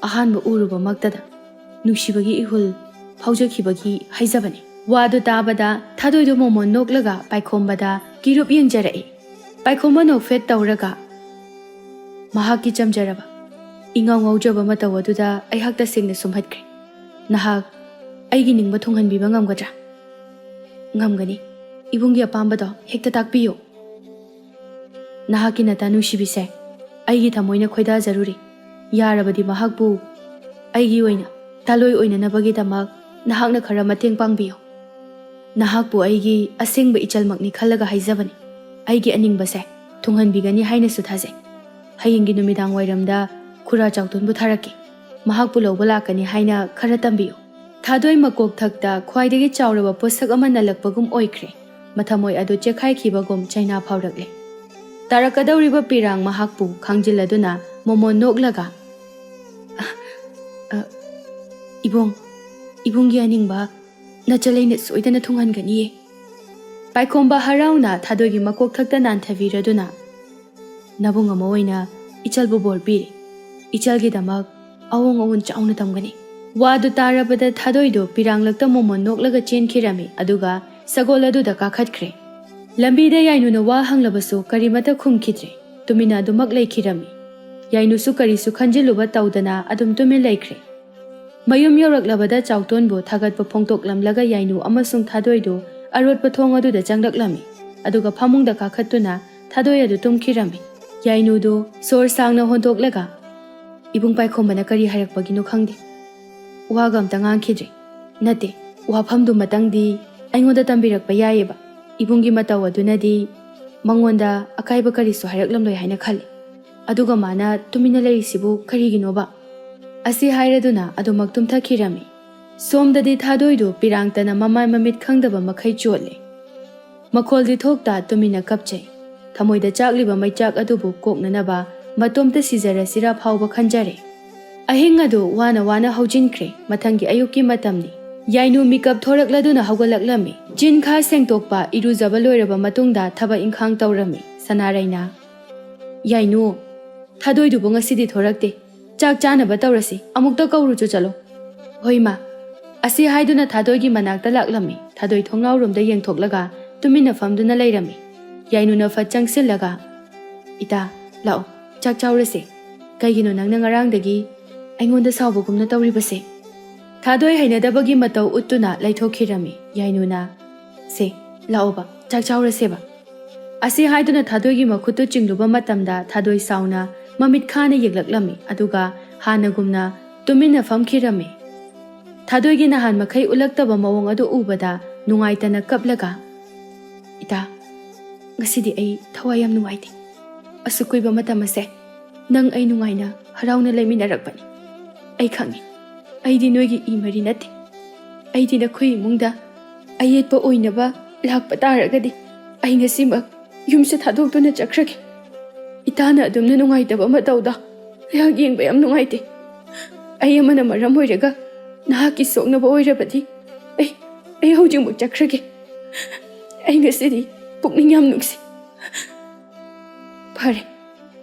ꯑꯍꯥꯟꯕ ꯎꯔꯨꯕꯃꯛꯇꯗ ꯅꯨꯡꯁꯤꯕꯒꯤ ꯏꯍꯨꯜ ꯐꯥꯎꯖꯈꯤꯕꯒꯤ ꯍꯥꯏꯖꯕꯅꯤ"꯫ ꯋꯥꯗꯨ ꯇꯥꯕꯗ ꯊꯥꯗꯣꯏꯗꯨ ꯃꯣꯃꯣꯟ ꯅꯣꯛꯂꯒ ꯄꯥꯏꯈꯣꯝꯕꯗ ꯀꯤꯔꯨꯞ ꯌꯦꯡꯖꯔꯛꯏ꯫ ꯄꯥꯏꯈꯣꯝꯕ ꯅꯣꯛꯐꯦꯠ ꯇꯧꯔꯒ "ꯃꯍꯥꯛꯀꯤ ꯆꯝꯖꯔꯕ ꯏꯉꯥꯎ ꯉꯥꯎꯖꯕ ꯃꯇꯧ ꯑꯗꯨꯗ ꯑꯩꯍꯥꯛ ꯇꯁꯦꯡꯅ ꯁꯨꯝꯍꯠꯈ꯭ꯔꯦ꯫ ꯅꯍꯥꯛ ꯑꯩꯒꯤ ꯅꯤꯡꯕ ꯊꯨꯡꯍꯟꯕꯤꯕ ꯉꯝꯒꯗ꯭ꯔꯥ"? "ꯉꯝꯒꯅꯤ, ꯏꯕꯨꯡꯒꯤ ꯑꯄꯥꯝꯕꯗꯣ ꯍꯦꯛꯇ ꯇꯥꯛꯄꯤꯌꯨ"꯫ "ꯅꯍꯥꯛꯀꯤ ꯅꯇꯥ ꯅꯨꯡꯁꯤꯕꯤꯁꯦ ꯑꯩꯒꯤ ꯊꯃꯣꯏꯅ ꯈꯣꯏꯗꯥꯖꯔꯨꯔꯤ꯫ ꯌꯥꯔꯕꯗꯤ ꯃꯍꯥꯛꯄꯨ ꯑꯩꯒꯤ ꯑꯣꯏꯅ ꯇꯥꯂꯣꯏ ꯑꯣꯏꯅꯅꯕꯒꯤꯗꯃꯛ ꯅꯍꯥꯛꯅ ꯈꯔ ꯃꯇꯦꯡ ꯄꯥꯡꯕꯤꯌꯨ꯫ ꯅꯍꯥꯛꯄꯨ ꯑꯩꯒꯤ ꯑꯁꯦꯡꯕ ꯏꯆꯜꯃꯛꯅꯤ ꯈꯜꯂꯒ ꯍꯥꯏꯖꯕꯅꯤ꯫ ꯑꯩꯒꯤ ꯑꯅꯤꯡꯕꯁꯦ ꯊꯨꯡꯍꯟꯕꯤꯒꯅꯤ ꯍꯥꯏꯅꯁꯨ ꯊꯥꯖꯩ꯫ ꯍꯌꯦꯡꯒꯤ ꯅꯨꯃꯤꯗꯥꯡ ꯋꯥꯏꯔꯝꯗ ꯈꯨꯔꯥ ꯆꯥꯎꯇꯣꯟꯕꯨ ꯊꯥꯔꯛꯀꯦ꯫ ꯃꯍꯥꯛꯄꯨ ꯂꯧꯕ ꯂꯥꯛꯀꯅꯤ ꯍꯥꯏꯅ ꯈꯔ ꯇꯝꯕꯤꯌꯨ"꯫ ꯊꯥꯗꯣꯏ ꯃꯀꯣꯛꯊꯛꯇ ꯈ꯭ꯋꯥꯏꯗꯒꯤ ꯆꯥꯎꯔꯕ ꯄꯣꯠꯁꯛ ꯑꯃ ꯅꯜꯂꯛꯄꯒꯨꯝ ꯑꯣꯏꯈ꯭ꯔꯦ꯫ ꯃꯊꯃꯣꯏ ꯑꯗꯨ ꯆꯦꯈꯥꯏꯈꯤꯕꯒꯨꯝ ꯆꯩꯅꯥ ꯐꯥꯎꯔꯛꯂꯦ꯫ ꯇꯥꯔꯛꯀꯗꯧꯔꯤꯕ ꯄꯤꯔꯥꯡ ꯃꯍꯥꯛꯄꯨ ꯈꯥꯡꯖꯤꯜꯂꯗꯨꯅ ꯃꯣꯃꯣꯟ ꯅꯣꯛꯂꯒ "ꯏꯕꯨꯡꯒꯤ ꯑꯅꯤꯡꯕ ꯅꯆꯜ ꯑꯩꯅ ꯁꯣꯏꯗꯅ ꯊꯨꯡꯍꯟꯒꯅꯤꯌꯦ"꯫ ꯄꯥꯏꯈꯣꯝꯕ ꯍꯔꯥꯎꯅ ꯊꯥꯗꯣꯏꯒꯤ ꯃꯀꯣꯛ ꯊꯛꯇ ꯅꯥꯟꯊꯕꯤꯔꯗꯨꯅ ꯅꯕꯨꯡ ꯑꯃ ꯑꯣꯏꯅ ꯏꯆꯜꯕꯨ ꯕꯣꯔ ꯄꯤꯔꯤ. ꯏꯆꯜꯒꯤꯗꯃꯛ ꯑꯋꯣꯡ ꯑꯋꯣꯟ ꯆꯥꯎꯅ ꯇꯝꯒꯅꯤ. ꯋꯥꯗꯨ ꯇꯥꯔꯕꯗ ꯊꯥꯗꯣꯏꯗꯨ ꯄꯤꯔꯥꯡꯂꯛꯇ ꯃꯣꯃꯣꯟ ꯅꯣꯛꯂꯒ ꯆꯦꯟꯈꯤꯔꯝꯃꯤ. ꯑꯗꯨꯒ ꯁꯒꯣꯜ ꯑꯗꯨꯗ ꯀꯥꯈꯠꯈ꯭ꯔꯦ. ꯂꯝꯕꯤꯗ ꯌꯥꯏꯅꯨꯅ ꯋꯥ ꯍꯪꯂꯕꯁꯨ ꯀꯔꯤꯃꯠꯇ ꯈꯨꯝꯈꯤꯗ꯭ꯔꯦ. ꯇꯨꯃꯤꯟꯅ ꯑꯗꯨꯃꯛ ꯂꯩꯈꯤꯔꯝꯃꯤ. ꯌꯥꯏꯅꯨꯁꯨ ꯀꯔꯤꯁꯨ ꯈꯟꯖꯤꯜꯂꯨꯕ ꯇꯧꯗꯅ ꯑꯗꯨꯝ ꯇꯨꯃꯤꯟ ꯂꯩꯈ꯭ꯔꯦ. ꯃꯌꯨꯝ ꯌꯧꯔꯛꯂꯕꯗ ꯆꯥꯎꯇꯣꯟꯕꯨ ꯊꯥꯒꯠꯄ ꯐꯣꯡꯗꯣꯛꯂꯝꯂꯒ ꯌꯥꯏꯅꯨ ꯑꯃꯁꯨꯡ ꯊꯥꯗꯣꯏꯗꯨ ꯑꯔꯣꯠꯄ ꯊꯣꯡ ꯑꯗꯨꯗ ꯆꯪꯂꯛꯂꯝꯃꯤ. ꯑꯗꯨꯒ ꯐꯃꯨꯡꯗ ꯀꯥꯈꯠꯇꯨꯅ ꯊꯥꯗꯣꯏ ꯑꯗꯨ ꯇꯨꯝꯈꯤꯔꯝꯃꯤ. ꯌꯥꯏꯅꯨꯗꯨ ꯁꯣꯔ ꯁꯥꯡꯅ ꯍꯣꯟꯗꯣꯛꯂꯒ ꯏꯕꯨꯡ ꯄꯥꯏꯈꯣꯝꯕꯅ ꯀꯔꯤ ꯍꯥꯏꯔꯛꯄꯒꯤꯅꯣ ꯈꯪꯗꯦ. ꯋꯥꯒ ꯑꯝꯇ ꯉꯥꯡꯈꯤꯗ꯭ꯔꯦ. ꯅꯠꯇꯦ, ꯋꯥꯐꯝꯗꯨꯃꯇꯪꯗꯤ ꯑꯩꯉꯣꯟꯗ ꯇꯝꯕꯤꯔꯛꯄ ꯌꯥꯏꯌꯦꯕ. ꯏꯕꯨꯡꯒꯤ ꯃꯇꯧ ꯑꯗꯨꯅꯗꯤ ꯃꯉꯣꯟꯗ ꯑꯀꯥꯏꯕ ꯀꯔꯤꯁꯨ ꯍꯥꯏꯔꯛꯂꯝꯂꯣꯏ ꯍꯥꯏꯅ ꯈꯜꯂꯤ. ꯑꯗꯨꯒ ꯃꯥꯅ ꯇꯨꯃꯤꯟꯅ ꯂꯩꯔꯤꯁꯤꯕꯨ ꯀꯔꯤꯒꯤꯅꯣꯕ? ꯑꯁꯤ ꯍꯥꯏꯔꯗꯨꯅ ꯑꯗꯨꯃꯛ ꯇꯨꯝꯊꯈꯤꯔꯝꯃꯤ. ꯁꯣꯝꯗꯗꯤ ꯊꯥꯗꯣꯏꯗꯨ ꯄꯤꯔꯥꯡꯇꯅ ꯃꯃꯥꯏ ꯃꯃꯤꯠ ꯈꯪꯗꯕ ꯃꯈꯩ ꯆꯣꯠꯂꯦ. ꯃꯈꯣꯜꯗꯤ ꯊꯣꯛꯇ ꯇꯨꯃꯤꯟꯅ ꯀꯞꯆꯩ. ꯊꯃꯣꯏꯗ ꯆꯥꯛꯂꯤꯕ ꯃꯩꯆꯥꯛ ꯑꯗꯨꯕꯨ ꯀꯣꯛꯅꯅꯕ ꯃꯇꯣꯝꯇ ꯁꯤꯖꯔꯁꯤꯔꯥ ꯐꯥꯎꯕ ꯈꯟꯖꯔꯦ. ꯑꯍꯤꯡ ꯑꯗꯨ ꯋꯥꯅ ꯋꯥꯅ ꯍꯧꯖꯤꯟꯈ꯭ꯔꯦ. ꯃꯊꯪꯒꯤ ꯑꯌꯨꯛꯀꯤ ꯃꯇꯝꯅꯤ. ꯌꯥꯏꯅꯨ ꯃꯤꯀꯞ ꯊꯣꯔꯛꯂꯗꯨꯅ ꯍꯧꯒꯠꯂꯛꯂꯝꯃꯤ. ꯆꯤꯟ ꯈꯥ ꯁꯦꯡꯗꯣꯛꯄ ꯏꯔꯨꯖꯕ ꯂꯣꯏꯔꯕ ꯃꯇꯨꯡꯗ ꯊꯕꯛ ꯏꯪꯈꯥꯡ ꯇꯧꯔꯝꯃꯤ. ꯁꯅꯥꯔꯩꯅ ꯌꯥꯏꯅꯨ, ꯊꯥꯗꯣꯏꯗꯨꯕꯨ ꯉꯁꯤꯗꯤ ꯊꯣꯔꯛꯇꯦ. ꯆꯥꯛ ꯆꯥꯅꯕ ꯇꯧꯔꯁꯤ. ꯑꯃꯨꯛꯇ ꯀꯧꯔꯨꯆꯣ ꯆꯠꯂꯣ. ꯍꯣꯏ ꯃꯥ. ꯑꯁꯤ ꯍꯥꯏꯗꯨꯅ ꯊꯥꯗꯣꯏꯒꯤ ꯃꯅꯥꯛꯇ ꯂꯥꯛꯂꯝꯃꯤ. ꯊꯥꯗꯣꯏ ꯊꯣꯡꯅꯥꯎꯔꯣꯝꯗ ꯌꯦꯡꯊꯣꯛꯂꯒ ꯇꯨꯃꯤꯟꯅ ꯐꯝꯗꯨꯅ ꯂꯩꯔꯝꯃꯤ. ꯌꯥꯏꯅꯨꯅ ꯐꯠ ꯆꯪꯁꯤꯜꯂꯒ ꯏꯇꯥ, ꯂꯥꯛꯑꯣ, ꯆꯥꯛ ꯆꯥꯎꯔꯁꯦ. ꯀꯩꯒꯤꯅꯣ ꯅꯪꯅ ꯉꯔꯥꯡꯗꯒꯤ ꯑꯩꯉꯣꯟꯗ ꯁꯥꯎꯕꯒꯨꯝꯅ ꯇꯧꯔꯤꯕꯁꯦ? ꯊꯥꯗꯣꯏ ꯍꯩꯅꯗꯕꯒꯤ ꯃꯇꯧ ꯎꯠꯇꯨꯅ ꯂꯩꯊꯣꯛꯈꯤꯔꯝꯃꯤ. ꯌꯥꯏꯅꯨꯅ ꯁꯦ, ꯂꯥꯛꯑꯣꯕ, ꯆꯥꯛ ꯆꯥꯎꯔꯁꯦꯕ. ꯑꯁꯤ ꯍꯥꯏꯗꯨꯅ ꯊꯥꯗꯣꯏꯒꯤ ꯃꯈꯨꯠꯇꯨ ꯆꯤꯡꯂꯨꯕ ꯃꯇꯝꯗ ꯊꯥꯗꯣꯏ ꯁꯥꯎꯅ ꯃꯃꯤꯠ ꯈꯥꯅ ꯌꯦꯡꯂꯛꯂꯝꯃꯤ. ꯑꯗꯨꯒ ꯍꯥꯟꯅꯒꯨꯝꯅ ꯇꯨꯃꯤꯟꯅ ꯐꯝꯈꯤꯔꯝꯃꯤ. ꯊꯥꯗꯣꯏꯒꯤ ꯅꯍꯥꯟ ꯃꯈꯩ ꯎꯠꯂꯛꯇꯕ ꯃꯑꯣꯡ ꯑꯗꯨ ꯎꯕꯗ ꯅꯨꯡꯉꯥꯏꯇꯅ ꯀꯞꯂꯒ ꯏꯇꯥ, ꯉꯁꯤꯗꯤ ꯑꯩ ꯊꯋꯥꯏ ꯌꯥꯝ ꯅꯨꯡꯉꯥꯏꯇꯦ. ꯑꯁꯨꯛ ꯀꯨꯏꯕ ꯃꯇꯝ ꯑꯁꯦ ꯅꯪ ꯑꯩ ꯅꯨꯡꯉꯥꯏꯅ ꯍꯔꯥꯎꯅ ꯂꯩꯃꯤꯟꯅꯔꯛꯄꯅꯤ. ꯑꯩ ꯈꯪꯉꯤ, ꯑꯩꯗꯤ ꯅꯣꯏꯒꯤ ꯏ ꯃꯔꯤ ꯅꯠꯇꯦ. ꯑꯩꯗꯤ ꯅꯈꯣꯏ ꯏꯃꯨꯡꯗ ꯑꯌꯦꯠꯄ ꯑꯣꯏꯅꯕ ꯂꯥꯛꯄ ꯇꯥꯔꯒꯗꯤ ꯑꯩ ꯉꯁꯤꯃꯛ ꯌꯨꯝꯁꯦ ꯊꯥꯗꯣꯛꯇꯨꯅ ꯆꯠꯈ꯭ꯔꯒꯦ. ꯏꯇꯥꯅ ꯑꯗꯨꯝꯅ ꯅꯨꯡꯉꯥꯏꯇꯕ ꯃꯇꯧꯗ ꯑꯩꯍꯥꯛ ꯌꯦꯡꯕ ꯌꯥꯝ ꯅꯨꯡꯉꯥꯏꯇꯦ. ꯑꯩ ꯑꯃꯅ ꯃꯔꯝ ꯑꯣꯏꯔꯒ ꯅꯍꯥꯛꯀꯤ ꯁꯣꯛꯅꯕ ꯑꯣꯏꯔꯕꯗꯤ ꯑꯩ ꯍꯧꯖꯤꯛꯃꯛ ꯆꯠꯈ꯭ꯔꯒꯦ. ꯑꯩ ꯉꯁꯤꯗꯤ ꯄꯨꯛꯅꯤꯡ ꯌꯥꯝ ꯅꯨꯡꯁꯤ. ꯐꯔꯦ,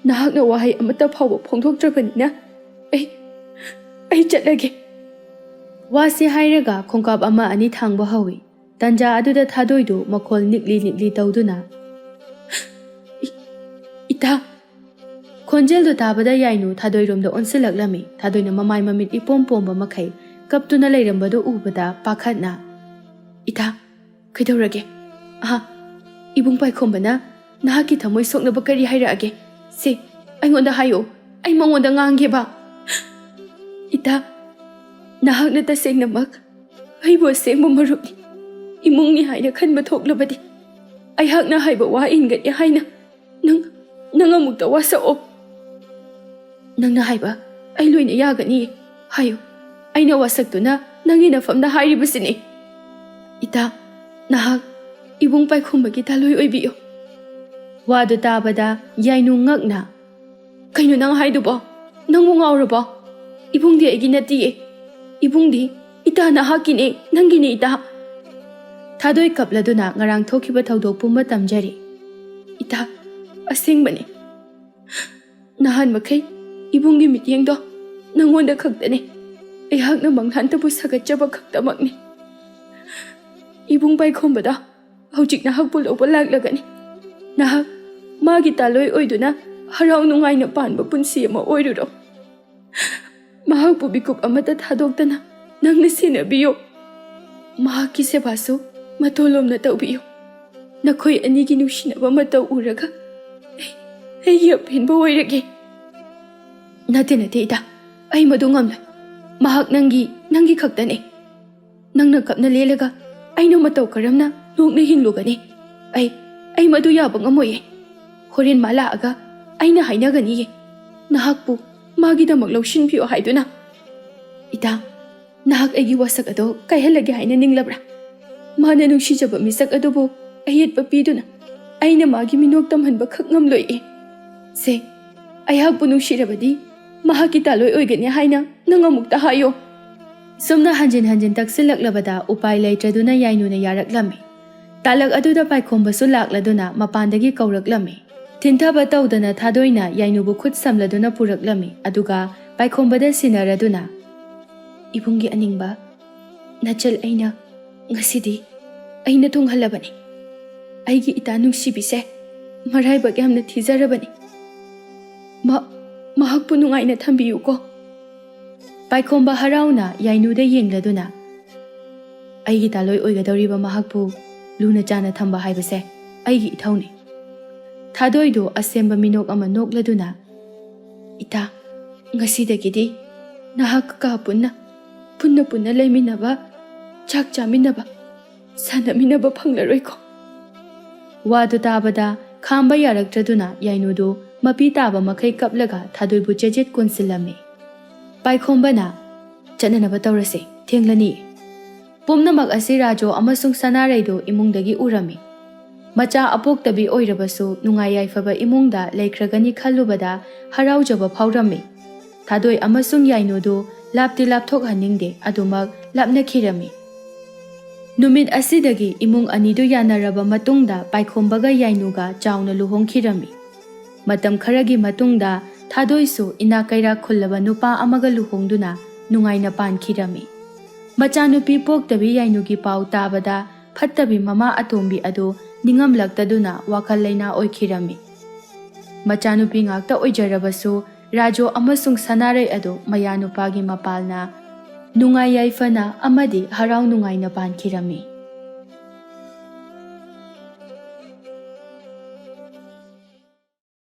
ꯅꯍꯥꯛꯅ ꯋꯥꯍꯩ ꯑꯃꯠꯇ ꯐꯥꯎꯕ ꯐꯣꯡꯗꯣꯛꯇ꯭ꯔꯕꯅꯤꯅ ꯑꯩ ꯆꯠꯂꯒꯦ. ꯋꯥꯁꯤ ꯍꯥꯏꯔꯒ ꯈꯣꯡꯀꯥꯞ ꯑꯃ ꯑꯅꯤ ꯊꯥꯡꯕ ꯍꯧꯏ. ꯇꯟꯖꯥ ꯑꯗꯨꯗ ꯊꯥꯗꯣꯏꯗꯨ ꯃꯈꯣꯜ ꯅꯤꯛꯂꯤ ꯅꯤꯛꯂꯤ ꯇꯧꯗꯨꯅ ꯏꯇꯥ. ꯈꯣꯟꯖꯦꯜꯗꯨ ꯇꯥꯕꯗ ꯌꯥꯏꯅꯨ ꯊꯥꯗꯣꯏꯔꯣꯝꯗ ꯑꯣꯟꯁꯤꯜꯂꯛꯂꯝꯃꯤ. ꯊꯥꯗꯣꯏꯅ ꯃꯃꯥꯏ ꯃꯃꯤꯠ ꯏꯄꯣꯝ ꯄꯣꯝꯕ ꯃꯈꯩ ꯀꯞꯇꯨꯅ ꯂꯩꯔꯝꯕꯗꯨ ꯎꯕꯗ ꯄꯥꯈꯠꯅ ꯏꯇꯥ, ꯀꯩꯗꯧꯔꯒꯦ? ꯏꯕꯨꯡ ꯄꯥꯏꯈꯣꯝꯕꯅ ꯅꯍꯥꯛꯀꯤ ꯊꯃꯣꯏ ꯁꯣꯛꯅꯕ ꯀꯔꯤ ꯍꯥꯏꯔꯛꯑꯒꯦ? ꯁꯤ ꯑꯩꯉꯣꯟꯗ ꯍꯥꯏꯌꯣ. ꯑꯩ ꯃꯉꯣꯟꯗ ꯉꯥꯡꯒꯦꯕ. ꯏꯇꯥ, ꯅꯍꯥꯛꯅ ꯇꯁꯦꯡꯅꯃꯛ ꯑꯩꯕꯨ ꯑꯁꯦꯡꯕ ꯃꯔꯨꯞꯅꯤ, ꯏꯃꯨꯡꯅꯤ ꯍꯥꯏꯅ ꯈꯟꯕ ꯊꯣꯛꯂꯕꯗꯤ ꯑꯩꯍꯥꯛꯅ ꯍꯥꯏꯕ ꯋꯥ ꯏꯟꯒꯅꯤ ꯍꯥꯏꯅ ꯅꯪ ꯑꯃꯨꯛꯇ ꯋꯥꯁꯛꯑꯣ. ꯅꯪꯅ ꯍꯥꯏꯕ ꯑꯩ ꯂꯣꯏꯅ ꯌꯥꯒꯅꯤꯌꯦ. ꯍꯥꯏꯌꯨ. ꯑꯩꯅ ꯋꯥꯁꯛꯇꯨꯅ ꯅꯪꯒꯤ ꯅꯐꯝꯗ ꯍꯥꯏꯔꯤꯕꯁꯤꯅꯤ. ꯏꯇꯥ, ꯅꯍꯥꯛ ꯏꯕꯨꯡ ꯄꯥꯏꯈꯣꯝꯕꯒꯤ ꯊꯥꯂꯣꯏ ꯑꯣꯏꯕꯤꯌꯨ. ꯋꯥꯗꯨ ꯇꯥꯕꯗ ꯌꯥꯏꯅꯨ ꯉꯛꯅ ꯀꯩꯅꯣ ꯅꯪ ꯍꯥꯏꯗꯨꯕꯣ? ꯅꯪꯕꯨ ꯉꯥꯎꯔꯕꯣ? ꯏꯕꯨꯡꯗꯤ ꯑꯩꯒꯤ ꯅꯠꯇꯤꯌꯦ. ꯏꯕꯨꯡꯗꯤ ꯏꯇꯥ ꯅꯍꯥꯛꯀꯤꯅꯦ, ꯅꯪꯒꯤꯅꯦ ꯏꯇꯥ. ꯊꯥꯗꯣꯏ ꯀꯞꯂꯗꯨꯅ ꯉꯔꯥꯡ ꯊꯣꯛꯈꯤꯕ ꯊꯧꯗꯣꯛ ꯄꯨꯝꯕ ꯇꯝꯖꯔꯤ. ꯏꯇꯥ, ꯑꯁꯦꯡꯕꯅꯤ. ꯅꯍꯥꯟ ꯃꯈꯩ ꯏꯕꯨꯡꯒꯤ ꯃꯤꯠꯌꯦꯡꯗꯣ ꯅꯪꯉꯣꯟꯗ ꯈꯛꯇꯅꯤ. ꯑꯩꯍꯥꯛꯅ ꯃꯪꯂꯥꯟꯇꯕꯨ ꯁꯥꯒꯠꯆꯕ ꯈꯛꯇꯃꯛꯅꯤ. ꯏꯕꯨꯡ ꯄꯥꯏꯈꯣꯝꯕꯗ ꯍꯧꯖꯤꯛ ꯅꯍꯥꯛꯄꯨ ꯂꯧꯕ ꯂꯥꯛꯂꯒꯅꯤ. ꯅꯍꯥꯛ ꯃꯥꯒꯤ ꯇꯥꯂꯣꯏ ꯑꯣꯏꯗꯨꯅ ꯍꯔꯥꯎ ꯅꯨꯡꯉꯥꯏꯅ ꯄꯥꯟꯕ ꯄꯨꯟꯁꯤ ꯑꯃ ꯑꯣꯏꯔꯨꯔꯣ. ꯃꯍꯥꯛꯄꯨ ꯕꯤꯀꯨꯞ ꯑꯃꯠꯇ ꯊꯥꯗꯣꯛꯇꯅ ꯅꯪꯅ ꯁꯦꯟꯅꯕꯤꯌꯨ. ꯃꯍꯥꯛꯀꯤ ꯁꯦꯕꯥꯁꯨ ꯃꯇꯣꯂꯣꯝꯅ ꯇꯧꯕꯤꯌꯨ. ꯅꯈꯣꯏ ꯑꯅꯤꯒꯤ ꯅꯨꯡꯁꯤꯅꯕ ꯃꯇꯧ ꯎꯔꯒ ꯑꯩꯒꯤ ꯑꯄꯦꯟꯕ ꯑꯣꯏꯔꯒꯦ. ꯅꯠꯇꯦ ꯏꯇꯥ, ꯑꯩ ꯃꯗꯨ ꯉꯝꯂꯣꯏ. ꯃꯍꯥꯛ ꯅꯪꯒꯤ ꯈꯛꯇꯅꯦ. ꯅꯪꯅ ꯀꯞꯅ ꯂꯦꯜꯂꯒ ꯑꯩꯅ ꯃꯇꯧ ꯀꯔꯝꯅ ꯅꯣꯛꯅ ꯍꯤꯡꯂꯨꯒꯅꯤ? ꯑꯩ ꯃꯗꯨ ꯌꯥꯕ ꯉꯝꯃꯣꯏꯌꯦ. ꯍꯣꯔꯦꯟ ꯃꯥ ꯂꯥꯛꯑꯒ ꯑꯩꯅ ꯍꯥꯏꯅꯒꯅꯤꯌꯦ, ꯅꯍꯥꯛꯄꯨ ꯃꯥꯒꯤꯗꯃꯛ ꯂꯧꯁꯤꯟꯕꯤꯌꯣ ꯍꯥꯏꯗꯨꯅ. ꯏꯇꯥ, ꯅꯍꯥꯛ ꯑꯩꯒꯤ ꯋꯥꯁꯛ ꯑꯗꯨ ꯀꯥꯏꯍꯜꯂꯒꯦ ꯍꯥꯏꯅ ꯅꯤꯡꯂꯕ꯭ꯔꯥ? ꯃꯥꯅ ꯅꯨꯡꯁꯤꯖꯕ ꯃꯤꯁꯛ ꯑꯗꯨꯕꯨ ꯑꯌꯦꯠꯄ ꯄꯤꯗꯨꯅ ꯑꯩꯅ ꯃꯥꯒꯤ ꯃꯤꯅꯣꯛ ꯇꯝꯍꯟꯕ ꯈꯛ ꯉꯝꯂꯣꯏꯌꯦ. ꯁꯦ, ꯑꯩꯍꯥꯛꯄꯨ ꯅꯨꯡꯁꯤꯔꯕꯗꯤ ꯃꯍꯥꯛꯀꯤ ꯇꯥꯂꯣꯏ ꯑꯣꯏꯒꯅꯤ ꯍꯥꯏꯅ ꯅꯪ ꯑꯃꯨꯛꯇ ꯍꯥꯏꯌꯣ. ꯁꯨꯝꯅ ꯍꯟꯖꯤꯟ ꯍꯟꯖꯤꯟ ꯇꯛꯁꯤꯜꯂꯛꯂꯕꯗ ꯎꯄꯥꯏ ꯂꯩꯇ꯭ꯔꯗꯨꯅ ꯌꯥꯏꯅꯨꯅ ꯌꯥꯔꯛꯂꯝꯃꯤ. ꯇꯥꯂꯛ ꯑꯗꯨꯗ ꯄꯥꯏꯈꯣꯝꯕꯁꯨ ꯂꯥꯛꯂꯗꯨꯅ ꯃꯄꯥꯟꯗꯒꯤ ꯀꯧꯔꯛꯂꯝꯃꯤ꯫ ꯊꯤꯟꯊꯕ ꯇꯧꯗꯅ ꯊꯥꯗꯣꯏꯅ ꯌꯥꯏꯅꯨꯕꯨ ꯈꯨꯠ ꯁꯝꯂꯗꯨꯅ ꯄꯨꯔꯛꯂꯝꯃꯤ ꯑꯗꯨꯒ ꯄꯥꯏꯈꯣꯝꯕꯗ ꯁꯤꯟꯅꯔꯗꯨꯅ "ꯏꯕꯨꯡꯒꯤ ꯑꯅꯤꯡꯕ, ꯅꯆꯜ ꯑꯩꯅ ꯉꯁꯤꯗꯤ ꯑꯩꯅ ꯊꯨꯡꯍꯜꯂꯕꯅꯤ꯫ ꯑꯩꯒꯤ ꯏꯇꯥ ꯅꯨꯡꯁꯤꯕꯤꯁꯦ ꯃꯔꯥꯏꯕꯛ ꯌꯥꯝꯅ ꯊꯤꯖꯔꯕꯅꯤ꯫ ꯃꯍꯥꯛꯄꯨ ꯅꯨꯡꯉꯥꯏꯅ ꯊꯝꯕꯤꯌꯨꯀꯣ"꯫ ꯄꯥꯏꯈꯣꯝꯕ ꯍꯔꯥꯎꯅ ꯌꯥꯏꯅꯨꯗ ꯌꯦꯡꯂꯗꯨꯅ "ꯑꯩꯒꯤ ꯇꯥꯂꯣꯏ ꯑꯣꯏꯒꯗꯧꯔꯤꯕ ꯃꯍꯥꯛꯄꯨ ꯂꯨꯅ ꯆꯥꯅ ꯊꯝꯕ ꯍꯥꯏꯕꯁꯦ ꯑꯩꯒꯤ ꯏꯊꯧꯅꯤ꯫ ꯊꯥꯗꯣꯏꯗꯨ ꯑꯁꯦꯝꯕ ꯃꯤꯅꯣꯛ ꯑꯃ ꯅꯣꯛꯂꯗꯨꯅ "ꯏꯇꯥ, ꯉꯁꯤꯗꯒꯤꯗꯤ ꯅꯍꯥꯛꯀ ꯄꯨꯟꯅ ꯂꯩꯃꯤꯟꯅꯕ, ꯆꯥꯛ ꯆꯥꯃꯤꯟꯅꯕ, ꯁꯥꯟꯅꯃꯤꯟꯅꯕ ꯐꯪꯂꯔꯣꯏꯀꯣ"꯫ ꯋꯥꯗꯨ ꯇꯥꯕꯗ ꯈꯥꯝꯕ ꯌꯥꯔꯛꯇ꯭ꯔꯗꯨꯅ ꯌꯥꯏꯅꯨꯗꯨ ꯃꯄꯤ ꯇꯥꯕ ꯃꯈꯩ ꯀꯞꯂꯒ ꯊꯥꯗꯣꯏꯕꯨ ꯆꯦꯖꯦꯠ ꯀꯣꯟꯁꯤꯜꯂꯝꯃꯤ꯫ ꯄꯥꯏꯈꯣꯝꯕꯅ "ꯆꯠꯅꯅꯕ ꯇꯧꯔꯁꯤ, ꯊꯦꯡꯂꯅꯤ"꯫ ꯄꯨꯝꯅꯃꯛ ꯑꯁꯤ ꯔꯥꯖꯣ ꯑꯃꯁꯨꯡ ꯁꯅꯥꯔꯩꯗꯨ ꯏꯃꯨꯡꯗꯒꯤ ꯎꯔꯝꯃꯤ꯫ ꯃꯆꯥ ꯑꯄꯣꯛꯇꯕꯤ ꯑꯣꯏꯔꯕꯁꯨ ꯅꯨꯡꯉꯥꯏ ꯌꯥꯏꯐꯕ ꯏꯃꯨꯡꯗ ꯂꯩꯈ꯭ꯔꯒꯅꯤ ꯈꯜꯂꯨꯕꯗ ꯍꯔꯥꯎꯖꯕ ꯐꯥꯎꯔꯝꯃꯤ꯫ ꯊꯥꯗꯣꯏ ꯑꯃꯁꯨꯡ ꯌꯥꯏꯅꯨꯗꯨ ꯂꯥꯞꯇꯤ ꯂꯥꯞꯊꯣꯛꯍꯟꯅꯤꯡꯗꯦ, ꯑꯗꯨꯃꯛ ꯂꯥꯞꯅꯈꯤꯔꯝꯃꯤ꯫ ꯅꯨꯃꯤꯠ ꯑꯁꯤꯗꯒꯤ ꯏꯃꯨꯡ ꯑꯅꯤꯗꯨ ꯌꯥꯅꯔꯕ ꯃꯇꯨꯡꯗ ꯄꯥꯏꯈꯣꯝꯕꯒ ꯌꯥꯏꯅꯨꯒ ꯆꯥꯎꯅ ꯂꯨꯍꯣꯡꯈꯤꯔꯝꯃꯤ꯫ ꯃꯇꯝ ꯈꯔꯒꯤ ꯃꯇꯨꯡꯗ ꯊꯥꯗꯣꯏꯁꯨ ꯏꯅꯥꯛ ꯀꯩꯔꯥꯛ ꯈꯨꯜꯂꯕ ꯅꯨꯄꯥ ꯑꯃꯒ ꯂꯨꯍꯣꯡꯗꯨꯅ ꯅꯨꯡꯉꯥꯏꯅ ꯄꯥꯟꯈꯤꯔꯝꯃꯤ꯫ ꯃꯆꯥꯅꯨꯄꯤ ꯄꯣꯛꯇꯕꯤ ꯌꯥꯏꯅꯨꯒꯤ ꯄꯥꯎ ꯇꯥꯕꯗ ꯐꯠꯇꯕꯤ ꯃꯃꯥ ꯑꯇꯣꯝꯕꯤ ꯑꯗꯨ ꯅꯤꯡꯉꯝꯂꯛꯇꯗꯨꯅ ꯋꯥꯈꯜ ꯂꯩꯅꯥ ꯑꯣꯏꯈꯤꯔꯝꯃꯤ꯫ ꯃꯆꯥꯅꯨꯄꯤ ꯉꯥꯛꯇ ꯑꯣꯏꯖꯔꯕꯁꯨ ꯔꯥꯖꯣ ꯑꯃꯁꯨꯡ ꯁꯅꯥꯔꯩ ꯑꯗꯨ ꯃꯌꯥꯅꯨꯄꯥꯒꯤ ꯃꯄꯥꯜꯅ ꯅꯨꯡꯉꯥꯏ ꯌꯥꯏꯐꯅ ꯑꯃꯗꯤ ꯍꯔꯥꯎ ꯅꯨꯡꯉꯥꯏꯅ ꯄꯥꯟꯈꯤꯔꯝꯃꯤ꯫